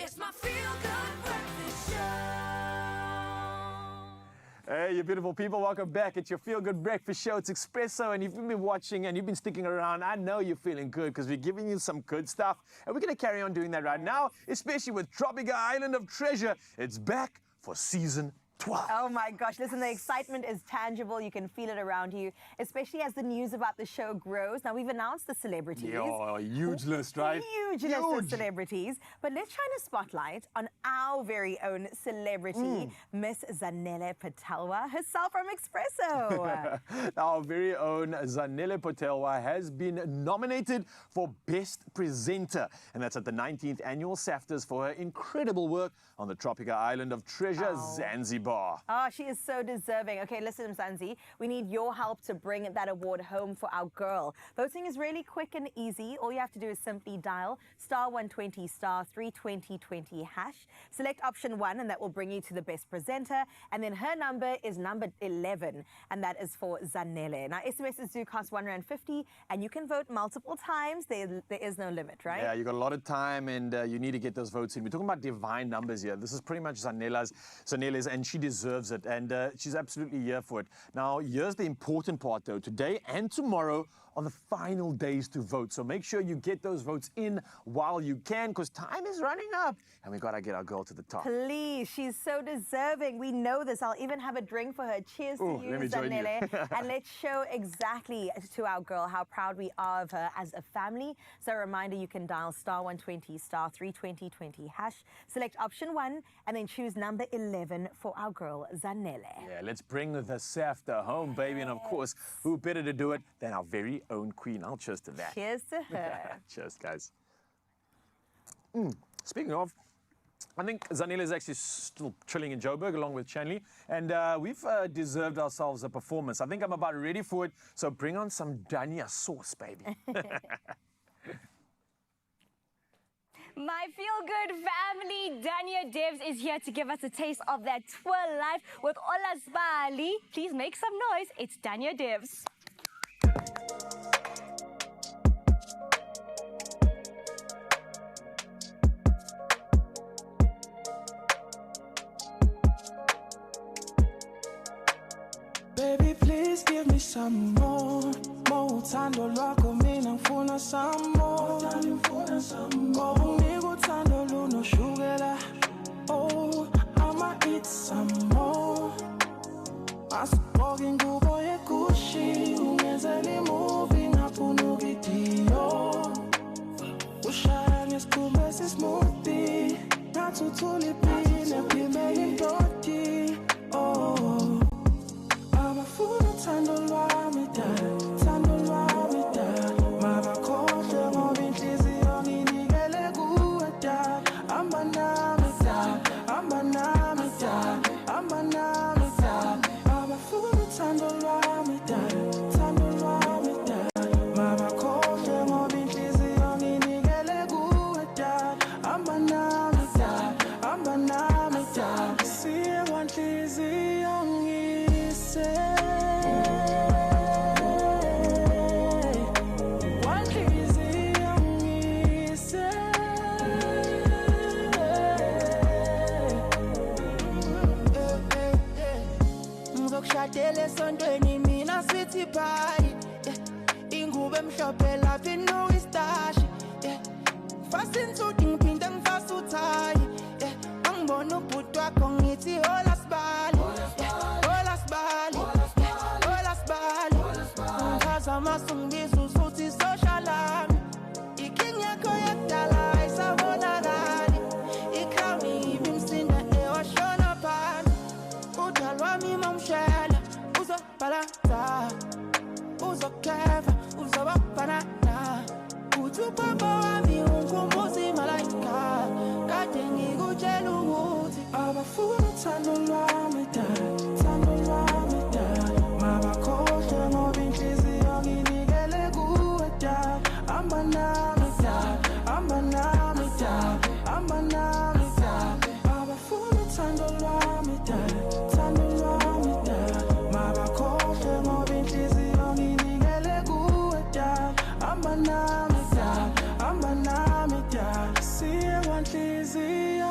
It's my feel-good breakfast show. Hey, you beautiful people, welcome back. It's your Feel Good Breakfast Show. It's Expresso, and if you've been watching and you've been sticking around, I know you're feeling good because we're giving you some good stuff. And we're going to carry on doing that right now, especially with Tropica Island of Treasure. It's back for season 12. Oh my gosh, listen, the excitement is tangible. You can feel it around you, especially as the news about the show grows. Now, we've announced the celebrities. Yeah, huge list, right? Huge list of celebrities. But let's shine a spotlight on our very own celebrity, Miss Zanele Patelwa, herself from Expresso. Our very own Zanele Patelwa has been nominated for Best Presenter, and that's at the 19th Annual SAFTAs for her incredible work on the Tropica Island of Treasure, Zanzibar. Oh, she is so deserving. Okay, listen, Zanzi, we need your help to bring that award home for our girl. Voting is really quick and easy. All you have to do is simply dial *120 *32020#. Select option 1, and that will bring you to the best presenter. And then her number is number 11, and that is for Zanele. Now, SMSs do cost R1.50, and you can vote multiple times. There is no limit, right? Yeah, you got a lot of time, and you need to get those votes in. We're talking about divine numbers here. This is pretty much Zanele's, and she deserves it, and she's absolutely here for it. Now, here's the important part, though. Today and tomorrow are the final days to vote, so make sure you get those votes in while you can, because time is running up, and we gotta get our girl to the top. Please, she's so deserving. We know this. I'll even have a drink for her. Cheers to you, Zanele. And let's show exactly to our girl how proud we are of her as a family. So a reminder, you can dial *120 *32020#, select option 1, and then choose number 11 for our girl, Zanele. Yeah, let's bring the SAFTA home, baby, and of course, who better to do it than our very own queen. I'll cheers to that. Cheers to her. Cheers, guys. Speaking of, I think Zanele is actually still chilling in Joburg along with Chanley, and we've deserved ourselves a performance. I think I'm about ready for it, so bring on some Dania sauce, baby. My feel-good family, Dania Devs, is here to give us a taste of that twirl life with Olas Bali. Please make some noise. It's Dania Devs. Baby, please give me some more. Uthando lwakho mina ngifuna some more. Ngoba unika uthando lunoshukela. Oh, I'ma eat some more. Asigqoke ingubo yeGucci, ungenzela imovie ngafuna ukitiyo. Ushaya ngesicumbe esismoothie, ngathuthula ipini ephimela indoti. Oh, abafuna uthando lwami dad, uthando lwami dad. Mabakhohlwe ngoba inhliziyo nginikele kuwe dad. Hamba nami dad, hamba nami dad, hamba nami dad. Abafuna uthando lwami dad, uthando lwami dad. Mabakhohlwe ngoba inhliziyo nginikele kuwe dad. Hamba nami dad, hamba nami dad. Siye kwanhliziyo ngise. Ngizokushadela esontweni mina sithi bye. Ingubo emhlophe lapha inoistashi. Fast insuthi ngiphinde ngifasa uthayi. Angibona ubhuti wakho ngithi hola sibali. Hola sibali. Hola sibali. Ngichaza masungibiza usuthi socialami. Iking yakho yakudala ayisabonakali. Ikhawuni ibimsinda ewashona phana. Udalwami mamshela uzobhalata. Uzokeva uzobabanana. Uthi upapa wami ungumbuzi malaika. Kade ngikutshela ukuthi abafuna uthando lwami dad, uthando lwami dad. Mabakhohlwe ngoba inhliziyo nginikele kuwe dad. Hamba nami dad, hamba nami dad, hamba nami dad. Abafuna uthando lwami dad, uthando lwami dad. Mabakhohlwe ngoba inhliziyo nginikele kuwe dad. Hamba nami dad, hamba nami dad. Siye kwanhliziyo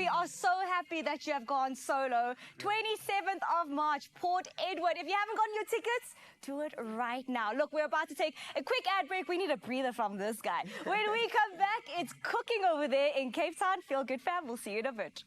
we are so happy that you have gone solo. 27th of March, Port Edward. If you haven't gotten your tickets, do it right now. Look, we're about to take a quick ad break. We need a breather from this guy. When we come back, it's cooking over there in Cape Town. Feel good, fam. We'll see you in a bit.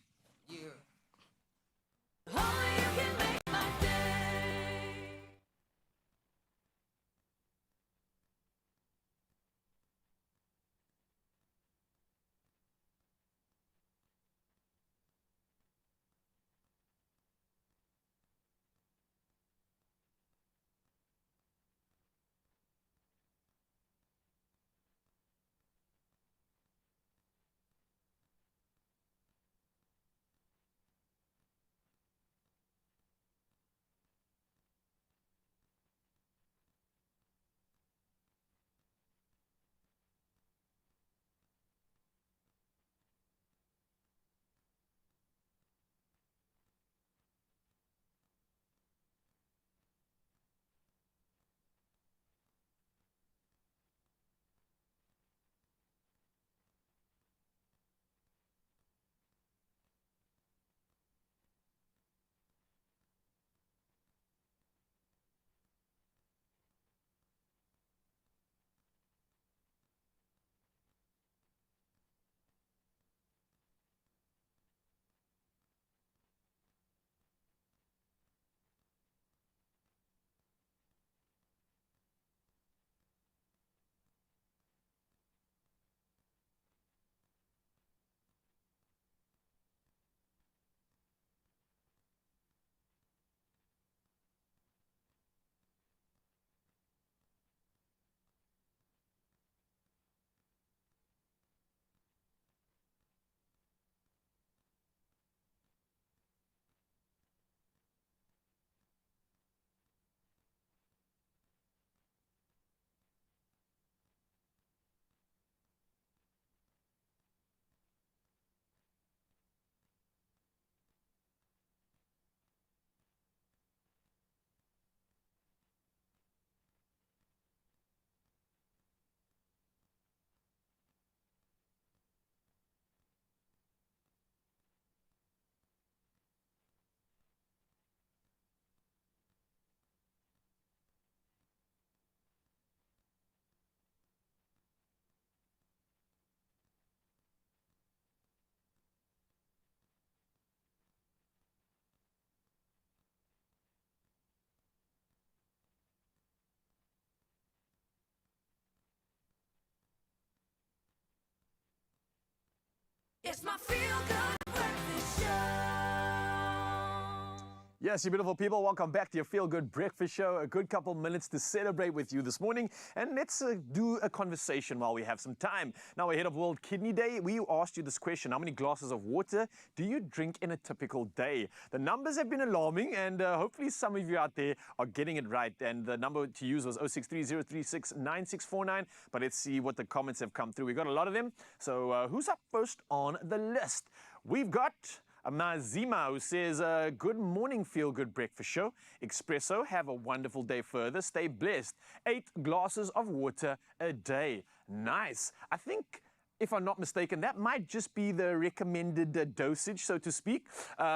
It's my feel-good breakfast show. Yes, you beautiful people, welcome back to your Feel Good Breakfast Show. A good couple minutes to celebrate with you this morning. And let's do a conversation while we have some time. Now, ahead of World Kidney Day, we asked you this question. How many glasses of water do you drink in a typical day? The numbers have been alarming, and hopefully some of you out there are getting it right. And the number to use was 0630369649. But let's see what the comments have come through. We got a lot of them. So who's up first on the list? We've got Mazima, who says, good morning, Feel Good Breakfast Show. Expresso, have a wonderful day further. Stay blessed. 8 glasses of water a day. Nice. I think, if I'm not mistaken, that might just be the recommended dosage, so to speak.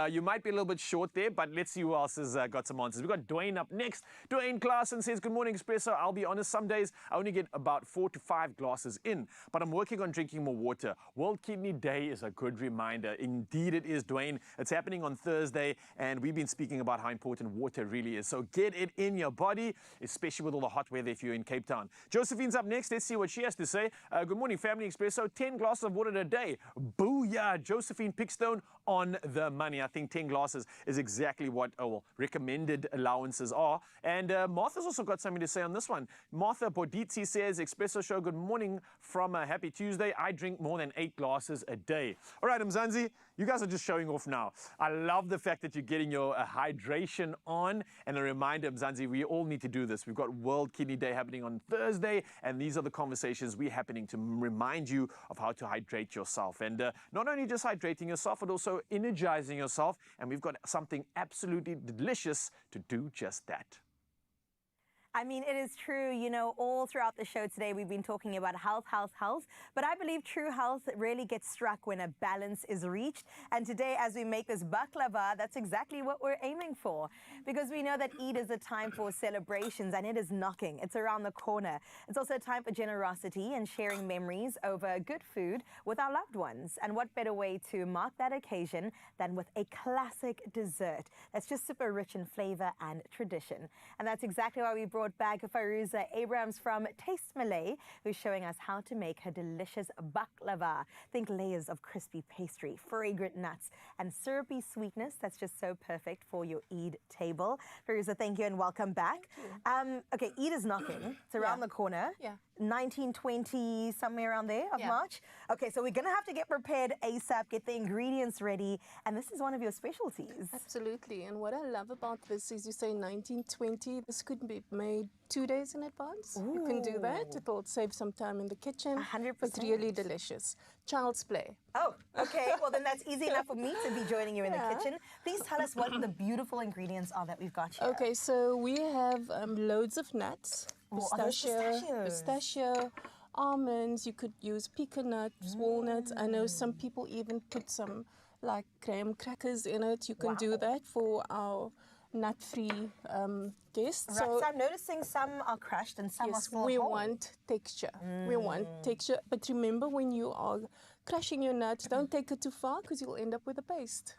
You might be a little bit short there, but let's see who else has got some answers. We've got Dwayne up next. Dwayne Klaassen says, good morning, Expresso. I'll be honest, some days I only get about 4 to 5 glasses in, but I'm working on drinking more water. World Kidney Day is a good reminder. Indeed it is, Dwayne. It's happening on Thursday, and we've been speaking about how important water really is. So get it in your body, especially with all the hot weather if you're in Cape Town. Josephine's up next. Let's see what she has to say. Good morning, family Expresso. 10 glasses of water a day. Booyah! Josephine Pickstone on the money. I think 10 glasses is exactly what recommended allowances are. And Martha's also got something to say on this one. Martha Boditsi says, Expresso Show, good morning from a happy Tuesday. I drink more than 8 glasses a day. All right, Mzansi, you guys are just showing off now. I love the fact that you're getting your hydration on. And a reminder, Mzansi, we all need to do this. We've got World Kidney Day happening on Thursday, and these are the conversations we're happening to remind you of how to hydrate yourself. And not only just hydrating yourself, but also energizing yourself. And we've got something absolutely delicious to do just that. I mean, it is true, you know, all throughout the show today, we've been talking about health, health, health. But I believe true health really gets struck when a balance is reached. And today, as we make this baklava, that's exactly what we're aiming for. Because we know that Eid is a time for celebrations, and it is knocking. It's around the corner. It's also a time for generosity and sharing memories over good food with our loved ones. And what better way to mark that occasion than with a classic dessert that's just super rich in flavor and tradition. And that's exactly why we brought back Farouza Abrams from Taste Malay, who's showing us how to make her delicious baklava. Think layers of crispy pastry, fragrant nuts, and syrupy sweetness that's just so perfect for your Eid table. Farouza, thank you and welcome back. Okay, Eid is knocking. It's around the corner. Yeah. 1920, somewhere around there of Yeah. March. Okay, so we're going to have to get prepared ASAP, get the ingredients ready, and this is one of your specialties. Absolutely. And what I love about this is you say 1920. This could be made 2 days in advance. You can do that. It'll save some time in the kitchen. 100%. It's really delicious. Child's play. Oh, okay. Well, then that's easy enough for me to be joining you in the Yeah. kitchen. Please tell us what the beautiful ingredients are that we've got here. Okay, so we have loads of nuts. Oh, are those Pistachio, almonds. You could use pecan nuts, walnuts. I know some people even put some like graham crackers in it. You can do that for our nut-free guests. Right, so I'm noticing some are crushed and some are still we whole. want texture. We want texture. But remember, when you are crushing your nuts, don't take it too far because you'll end up with a paste.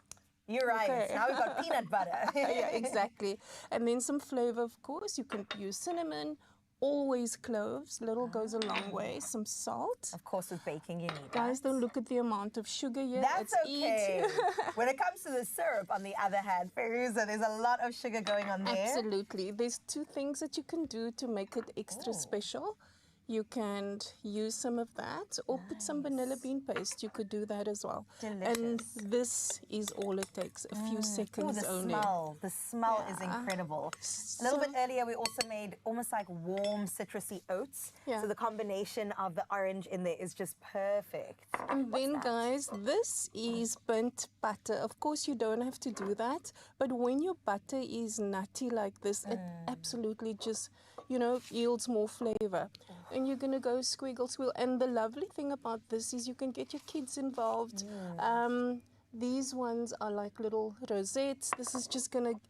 You're right. Okay. Now we've got peanut butter. Yeah, exactly. And then some flavor, of course. You can use cinnamon, always cloves. Little goes a long way. Some salt. Of course, with baking, you need Guys, don't look at the amount of sugar here. That's It's okay. Eid. When it comes to the syrup, on the other hand, Farouza, there's a lot of sugar going on there. Absolutely. There's two things that you can do to make it extra special. You can use some of that or put some vanilla bean paste. You could do that as well. Delicious. And this is all it takes, a few seconds the only. The smell is incredible. A little bit earlier, we also made almost like warm citrusy oats. Yeah. So the combination of the orange in there is just perfect. And then, guys, this is burnt butter. Of course, you don't have to do that. But when your butter is nutty like this, it absolutely just, you know, yields more flavor. And you're going to go squiggle, squiggle. And the lovely thing about this is you can get your kids involved. These ones are like little rosettes. This is just going to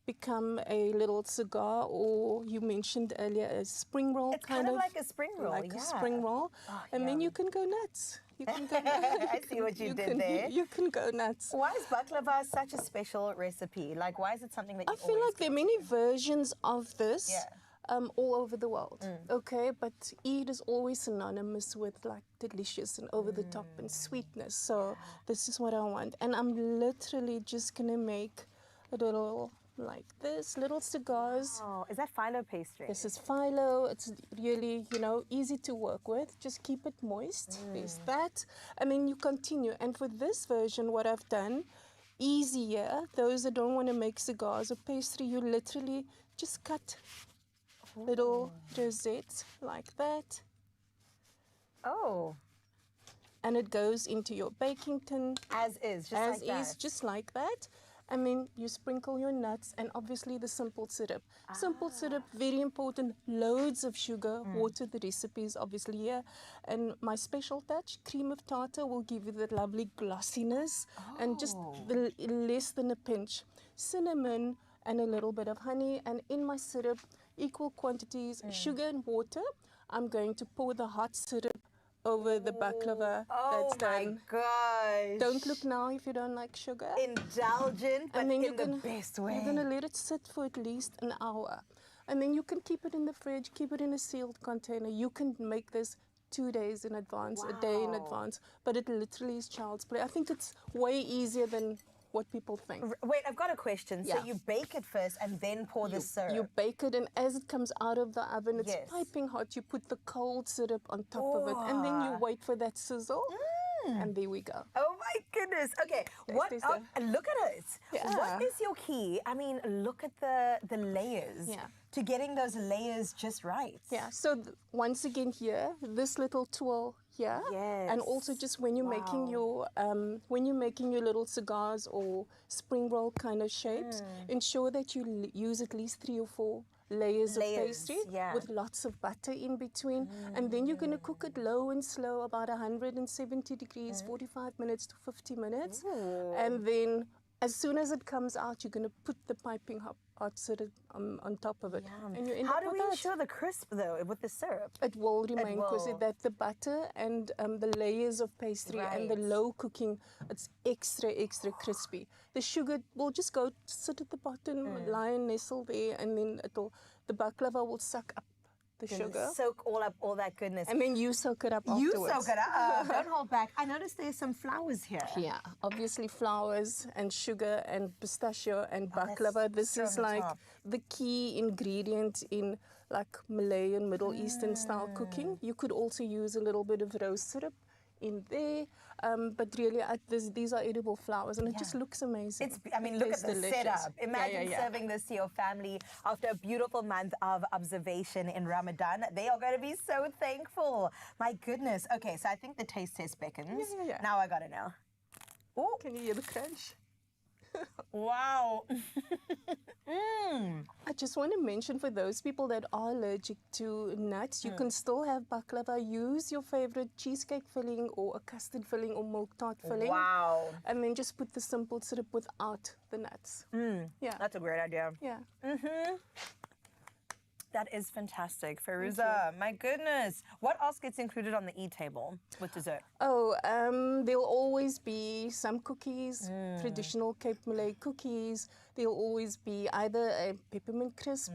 become a little cigar, or you mentioned earlier a spring roll. It's kind of like a spring roll, Like yeah. a spring roll. And then you can go nuts. You can go I see what you did there. You can go nuts. Why is baklava such a special recipe? Like, why is it something that you I feel like there are many versions of this. Yeah. All over the world, okay? But Eid is always synonymous with like delicious and over the top and sweetness. So this is what I want. And I'm literally just gonna make a little like this, little cigars. Oh, is that phyllo pastry? This is phyllo. It's really, you know, easy to work with. Just keep it moist. There's that. And then you continue. And for this version, what I've done, easier, those that don't want to make cigars or pastry, you literally just cut little rosettes like that. Oh. And it goes into your baking tin. As is, just as like is, that. just like that. And then you sprinkle your nuts and obviously the simple syrup. Simple syrup, very important. Loads of sugar, water, the recipe is obviously here. And my special touch, cream of tartar, will give you that lovely glossiness. And just less than a pinch. Cinnamon and a little bit of honey. And in my syrup, equal quantities, sugar and water. I'm going to pour the hot syrup over the baklava that's done. Oh my gosh. Don't look now if you don't like sugar. Indulgent, but and then in the best way. You're going to let it sit for at least an hour. And then you can keep it in the fridge, keep it in a sealed container. You can make this 2 days in advance, a day in advance. But it literally is child's play. I think it's way easier than what people think. Wait, I've got a question. Yeah. So you bake it first and then pour the syrup? You bake it, and as it comes out of the oven, it's piping hot. You put the cold syrup on top of it, and then you wait for that sizzle. And there we go. Oh my goodness. Okay, look at it. Yeah. What is your key? I mean, look at the layers to getting those layers just right. Yeah, so once again here, this little twirl here. Yes. And also just when you're making your little cigars or spring roll kind of shapes, ensure that you use at least 3 or 4 layers of pastry with lots of butter in between. And then you're going to cook it low and slow, about 170 degrees, 45 minutes to 50 minutes. And then as soon as it comes out, you're going to put the piping hot syrup on top of it. And you end How up do with we that. ensure the crisp, though, with the syrup? It will remain because will. that the butter and the layers of pastry and the low cooking, it's extra crispy. The sugar will just go sit at the bottom, lie and nestle there, and then the baklava will suck up the sugar. Soak all that goodness. And then you soak it up You afterwards. soak it up. Don't hold back. I noticed there's some flowers here. Yeah, obviously flowers and sugar and pistachio and baklava. This straight is on like top. the key ingredient in like Malayan Middle Eastern style cooking. You could also use a little bit of rose syrup in there, but really these are edible flowers and it just looks amazing. I mean, look at the setup. Imagine Yeah. serving this to your family after a beautiful month of observation in Ramadan. They are going to be so thankful. My goodness. Okay, so I think the taste test beckons. Yeah. Now I got to know. Oh, can you hear the crunch? Wow. I just want to mention for those people that are allergic to nuts, you can still have baklava. Use your favorite cheesecake filling or a custard filling or milk tart filling. Wow. And then just put the simple syrup without the nuts. Yeah. That's a great idea. Yeah. That is fantastic. Feruza, my goodness. What else gets included on the table with dessert? Oh, there'll always be some cookies, traditional Cape Malay cookies. There'll always be either a peppermint crisp,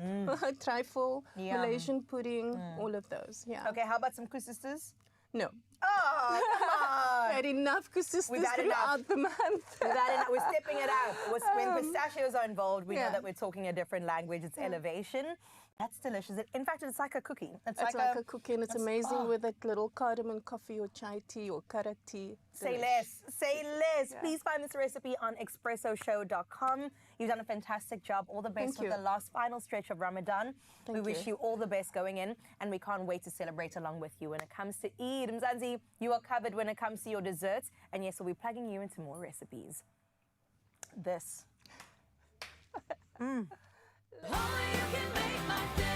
trifle, Yum. Malaysian pudding, all of those. Yeah. Okay, how about some kusistas? No. Oh, come on. Had enough kusistas We've had throughout enough. the month. We're stepping it up. When pistachios are involved, we know yeah. that we're talking a different language. It's elevation. That's delicious. In fact, it's like a cookie. It's like a cookie, and it's amazing with that little cardamom coffee or chai tea or carrot tea. Say less. Say less. Yeah. Please find this recipe on expressoshow.com. You've done a fantastic job. All the best with the last final stretch of Ramadan. We wish you all the best going in, and we can't wait to celebrate along with you. When it comes to Eid, Mzansi, you are covered when it comes to your desserts. And yes, we'll be plugging you into more recipes. This. Only you can make my day.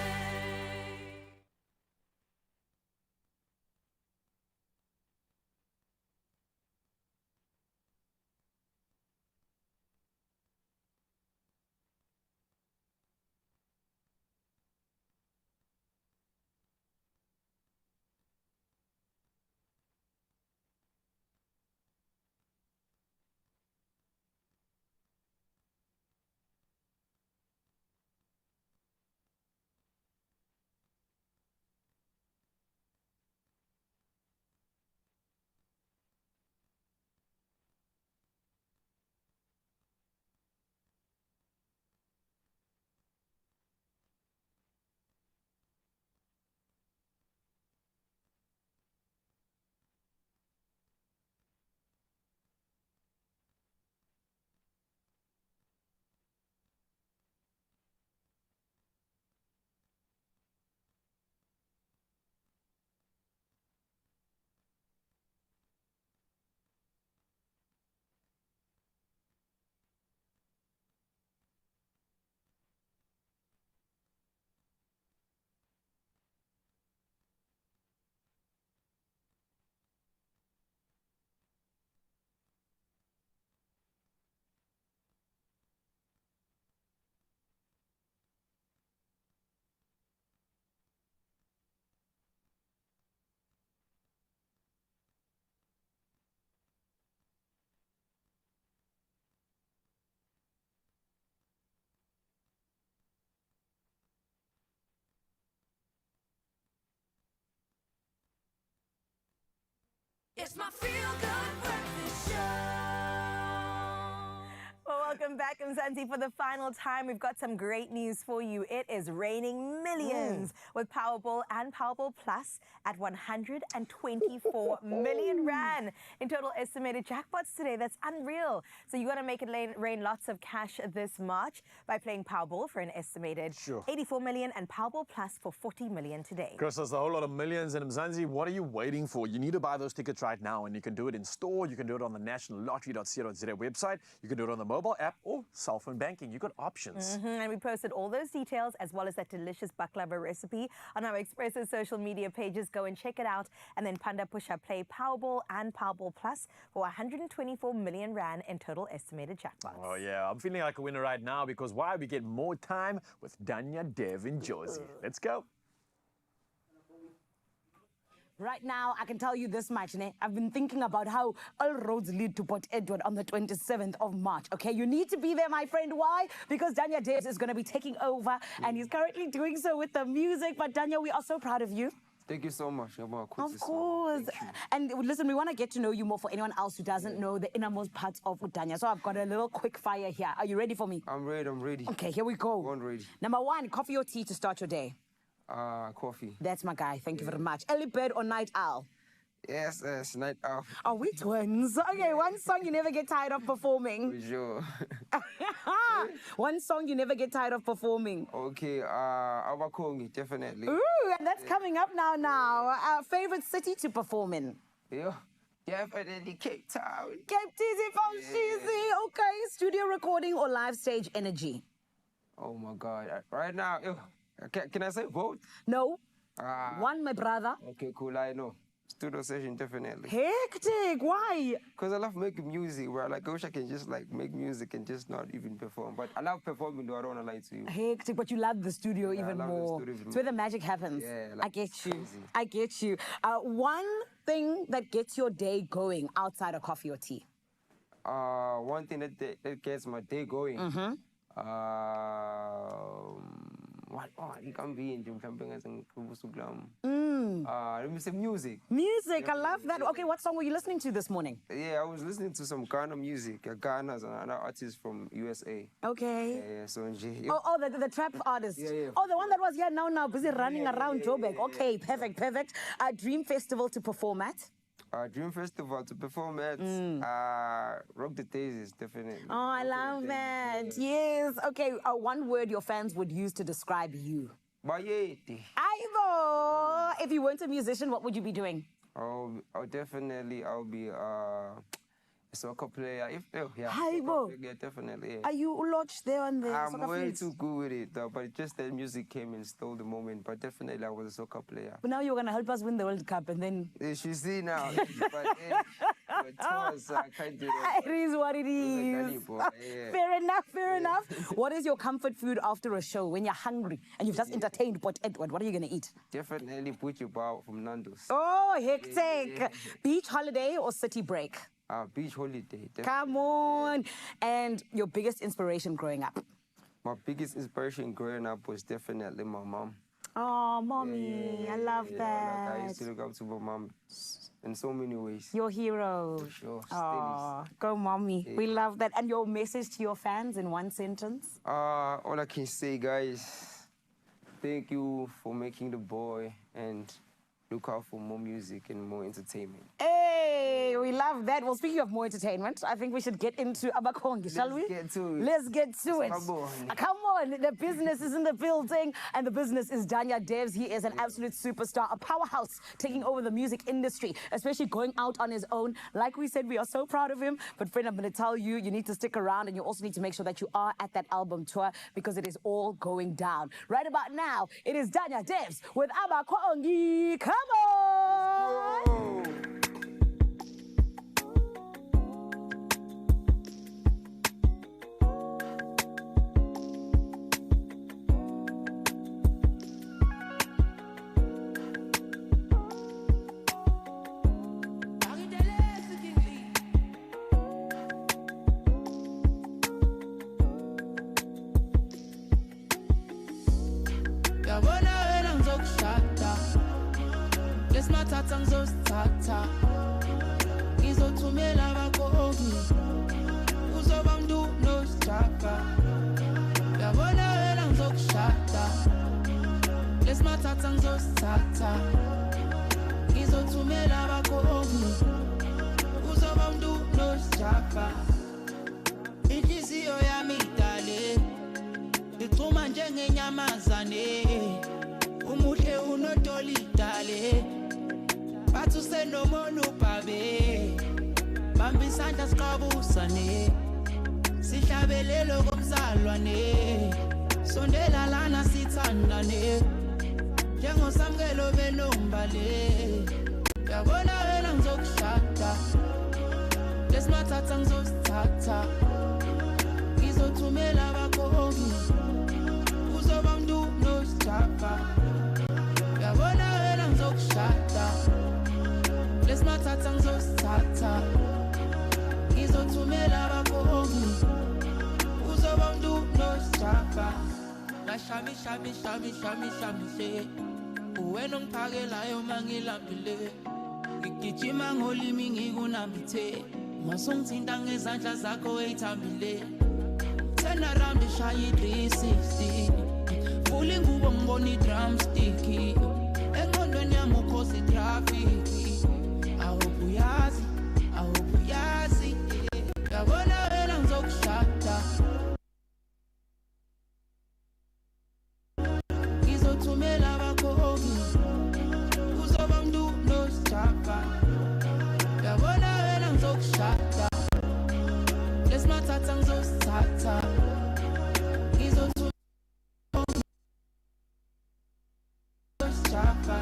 It's my feel-good breakfast show. Well, welcome back, Mzansi. For the final time, we've got some great news for you. It is raining millions with Powerball and Powerball Plus at 124 million rand in total estimated jackpots today. That's unreal. So you got to make it rain lots of cash this March by playing Powerball for an estimated 84 million and Powerball Plus for 40 million today. Chris, there's a whole lot of millions in Mzansi. What are you waiting for? You need to buy those tickets right now, and you can do it in store. You can do it on the nationallottery.co.za website. You can do it on the mobile app or cell phone banking. You've got options. And we posted all those details as well as that delicious baklava recipe on our Expresso social media pages. Go and check it out. And then Panda Pusha play Powerball and Powerball Plus for 124 million rand in total estimated jackpots. Oh, yeah. I'm feeling like a winner right now because why? We get more time with Danya, Dev, and Josie. Let's go. Right now, I can tell you this much, ne? I've been thinking about how all roads lead to Port Edward on the 27th of March, okay? You need to be there, my friend. Why? Because Danya Daves is going to be taking over, and he's currently doing so with the music. But Danya, we are so proud of you. Thank you so much. Of course. And listen, we want to get to know you more for anyone else who doesn't know the innermost parts of Danya. So I've got a little quick fire here. Are you ready for me? I'm ready. Okay, here we go. I'm ready. Number one, coffee or tea to start your day? Coffee. That's my guy. Thank you very much. Early bird or night owl? Yes, night owl. Are we twins? Okay, one song you never get tired of performing. For sure. One song you never get tired of performing. Okay, Abakongi, definitely. Ooh, and that's coming up now. Favorite city to perform in? Yeah, definitely Cape Town. Cape Town, cheesy. Okay, studio recording or live stage energy? Oh my God. Right now, can I say both? No. One, my brother. Okay, cool, I know. Studio session, definitely. Hectic, why? Because I love making music, where I wish I can just like make music and just not even perform. But I love performing, though, I don't want to lie to you. Hectic, but you love the studio even more. It's where the magic happens. Yeah, I get you. I get you. One thing that gets your day going outside of coffee or tea? One thing that gets my day going. You can be in jumping as let me say music. Music, I love that. Okay, what song were you listening to this morning? Yeah, I was listening to some Ghana music. Ghana's another artist from USA. Okay. Yeah, so the trap artist. Yeah. Oh, the one that was here now, busy running around Joburg. Okay, perfect. Dream festival to perform at? Dream festival to perform at Rock the Daisies, definitely. Oh, I love that. Yes. Okay, one word your fans would use to describe you. Bayeti. Ivo! If you weren't a musician, what would you be doing? I'll be a soccer player. Ivo! Yeah, definitely. Yeah. Are you lodged there on the I'm soccer way field? too good with it, though, but just that music came and stole the moment. But definitely, I was a soccer player. But now you're going to help us win the World Cup and then... You see now. But I can't do that. It is what it is. Fair enough. What is your comfort food after a show when you're hungry and you've just entertained Port Edward? What are you going to eat? Definitely put your bar from Nando's. Oh, hectic. Yeah. Beach holiday or city break? Beach holiday. Definitely. Come on. And your biggest inspiration growing up? My biggest inspiration growing up was definitely my mom. Oh, mommy. I love that. Like I used to look up to my mom in so many ways. Your hero. For sure. Oh, go mommy. Yeah. We love that. And your message to your fans in one sentence? All I can say, guys, thank you for making the boy and look out for more music and more entertainment. Hey, we love that. Well, speaking of more entertainment, I think we should get into Abakongi, shall we? Let's get to it. Come on. The business is in the building, and the business is Danya Devs. He is an absolute superstar, a powerhouse, taking over the music industry, especially going out on his own. Like we said, we are so proud of him. But friend, I'm going to tell you, you need to stick around, and you also need to make sure that you are at that album tour because it is all going down. Right about now, it is Danya Devs with Abakongi. Come on! Lesmathatha ngizosithatha ngizothumela abakongi uzoba mntu nosijaka uyabona wena ngizokushada lesmathatha ngizosithatha ngizothumela abakongi uzoba mntu nosijaka inhliziyo yami idale ichuma njengenyamazane umuhle unotolidale bathu senomona ubabe bamba isandla siqabusane Sihlabelelo komzalwane sondela lana sithandane njengosamkelo benombale yabona wena ngizokushada lesimathatha ngizosithatha ngizothumela abakhongi uzoba mntu nosijapha yabona wena ngizokushada lesimathatha ngizosithatha ngizothumela abakhongi uzoba mntu nosijapha shami shami shami shami shami she wena ongiphakelayo mangilambile ngigijima ngolimi ngikunambithe masongithinta ngezandla zakho eyithambile turn around ishaye 360 fula ingubo ngibona i-drumstick engqondweni yami ukhosa itraffic awubuyazi yabona wena ngizokushada ngizothumela abakhongi uzoba mntu nosijapha yabona wena ngizokushada lesimathatha ngizosithatha ngizothumela nosijapha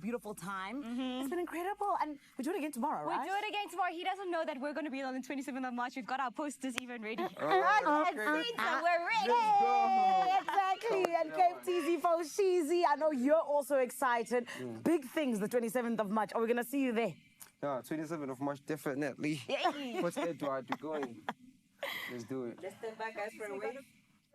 beautiful time. It's been incredible. And we do it again tomorrow, right? We'll do it again tomorrow. He doesn't know that we're going to be on the 27th of March. We've got our posters even ready. We're ready. Exactly. And KTZ for Sheezy. I know you're also excited. Big things, the 27th of March. Are we going to see you there? Yeah, 27th of March, definitely. What's Edward going? Let's do it. Let's step back, guys, for a wave.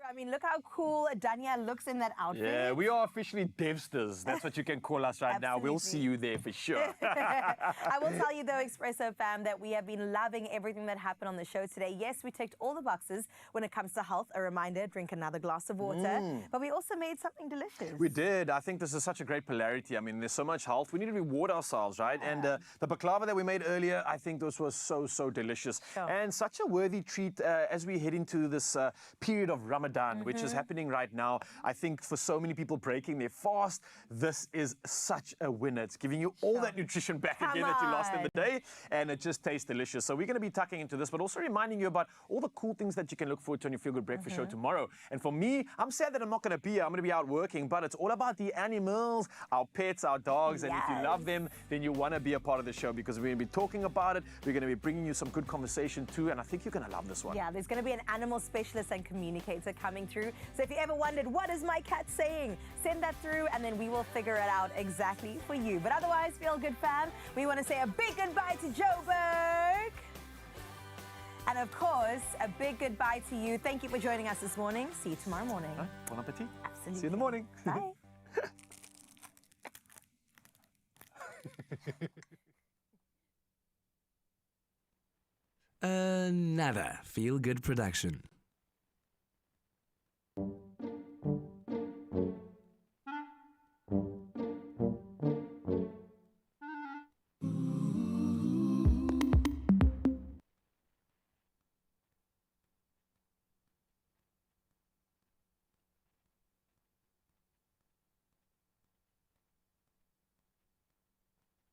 I mean, look how cool Dania looks in that outfit. Yeah, we are officially devsters. That's what you can call us right now. We'll see you there for sure. I will tell you, though, Expresso fam, that we have been loving everything that happened on the show today. Yes, we ticked all the boxes when it comes to health. A reminder, drink another glass of water. But we also made something delicious. We did. I think this is such a great polarity. I mean, there's so much health. We need to reward ourselves, right? And the baklava that we made earlier, I think this was so delicious. Sure. And such a worthy treat as we head into this period of Ramadan, which is happening right now. I think for so many people breaking their fast, this is such a winner. It's giving you all that nutrition back again that you lost in the day, and it just tastes delicious. So we're going to be tucking into this, but also reminding you about all the cool things that you can look forward to on your Feel Good Breakfast show tomorrow. And for me, I'm sad that I'm not going to be here. I'm going to be out working, but it's all about the animals, our pets, our dogs, and if you love them, then you want to be a part of the show because we're going to be talking about it. We're going to be bringing you some good conversation too, and I think you're going to love this one. Yeah, there's going to be an animal specialist and communicator coming through. So if you ever wondered, what is my cat saying? Send that through and then we will figure it out exactly for you. But otherwise, Feel Good fam, we want to say a big goodbye to Joburg. And of course, a big goodbye to you. Thank you for joining us this morning. See you tomorrow morning. Bon appetit. Absolutely. See you in the morning. Bye. Another Feel Good production.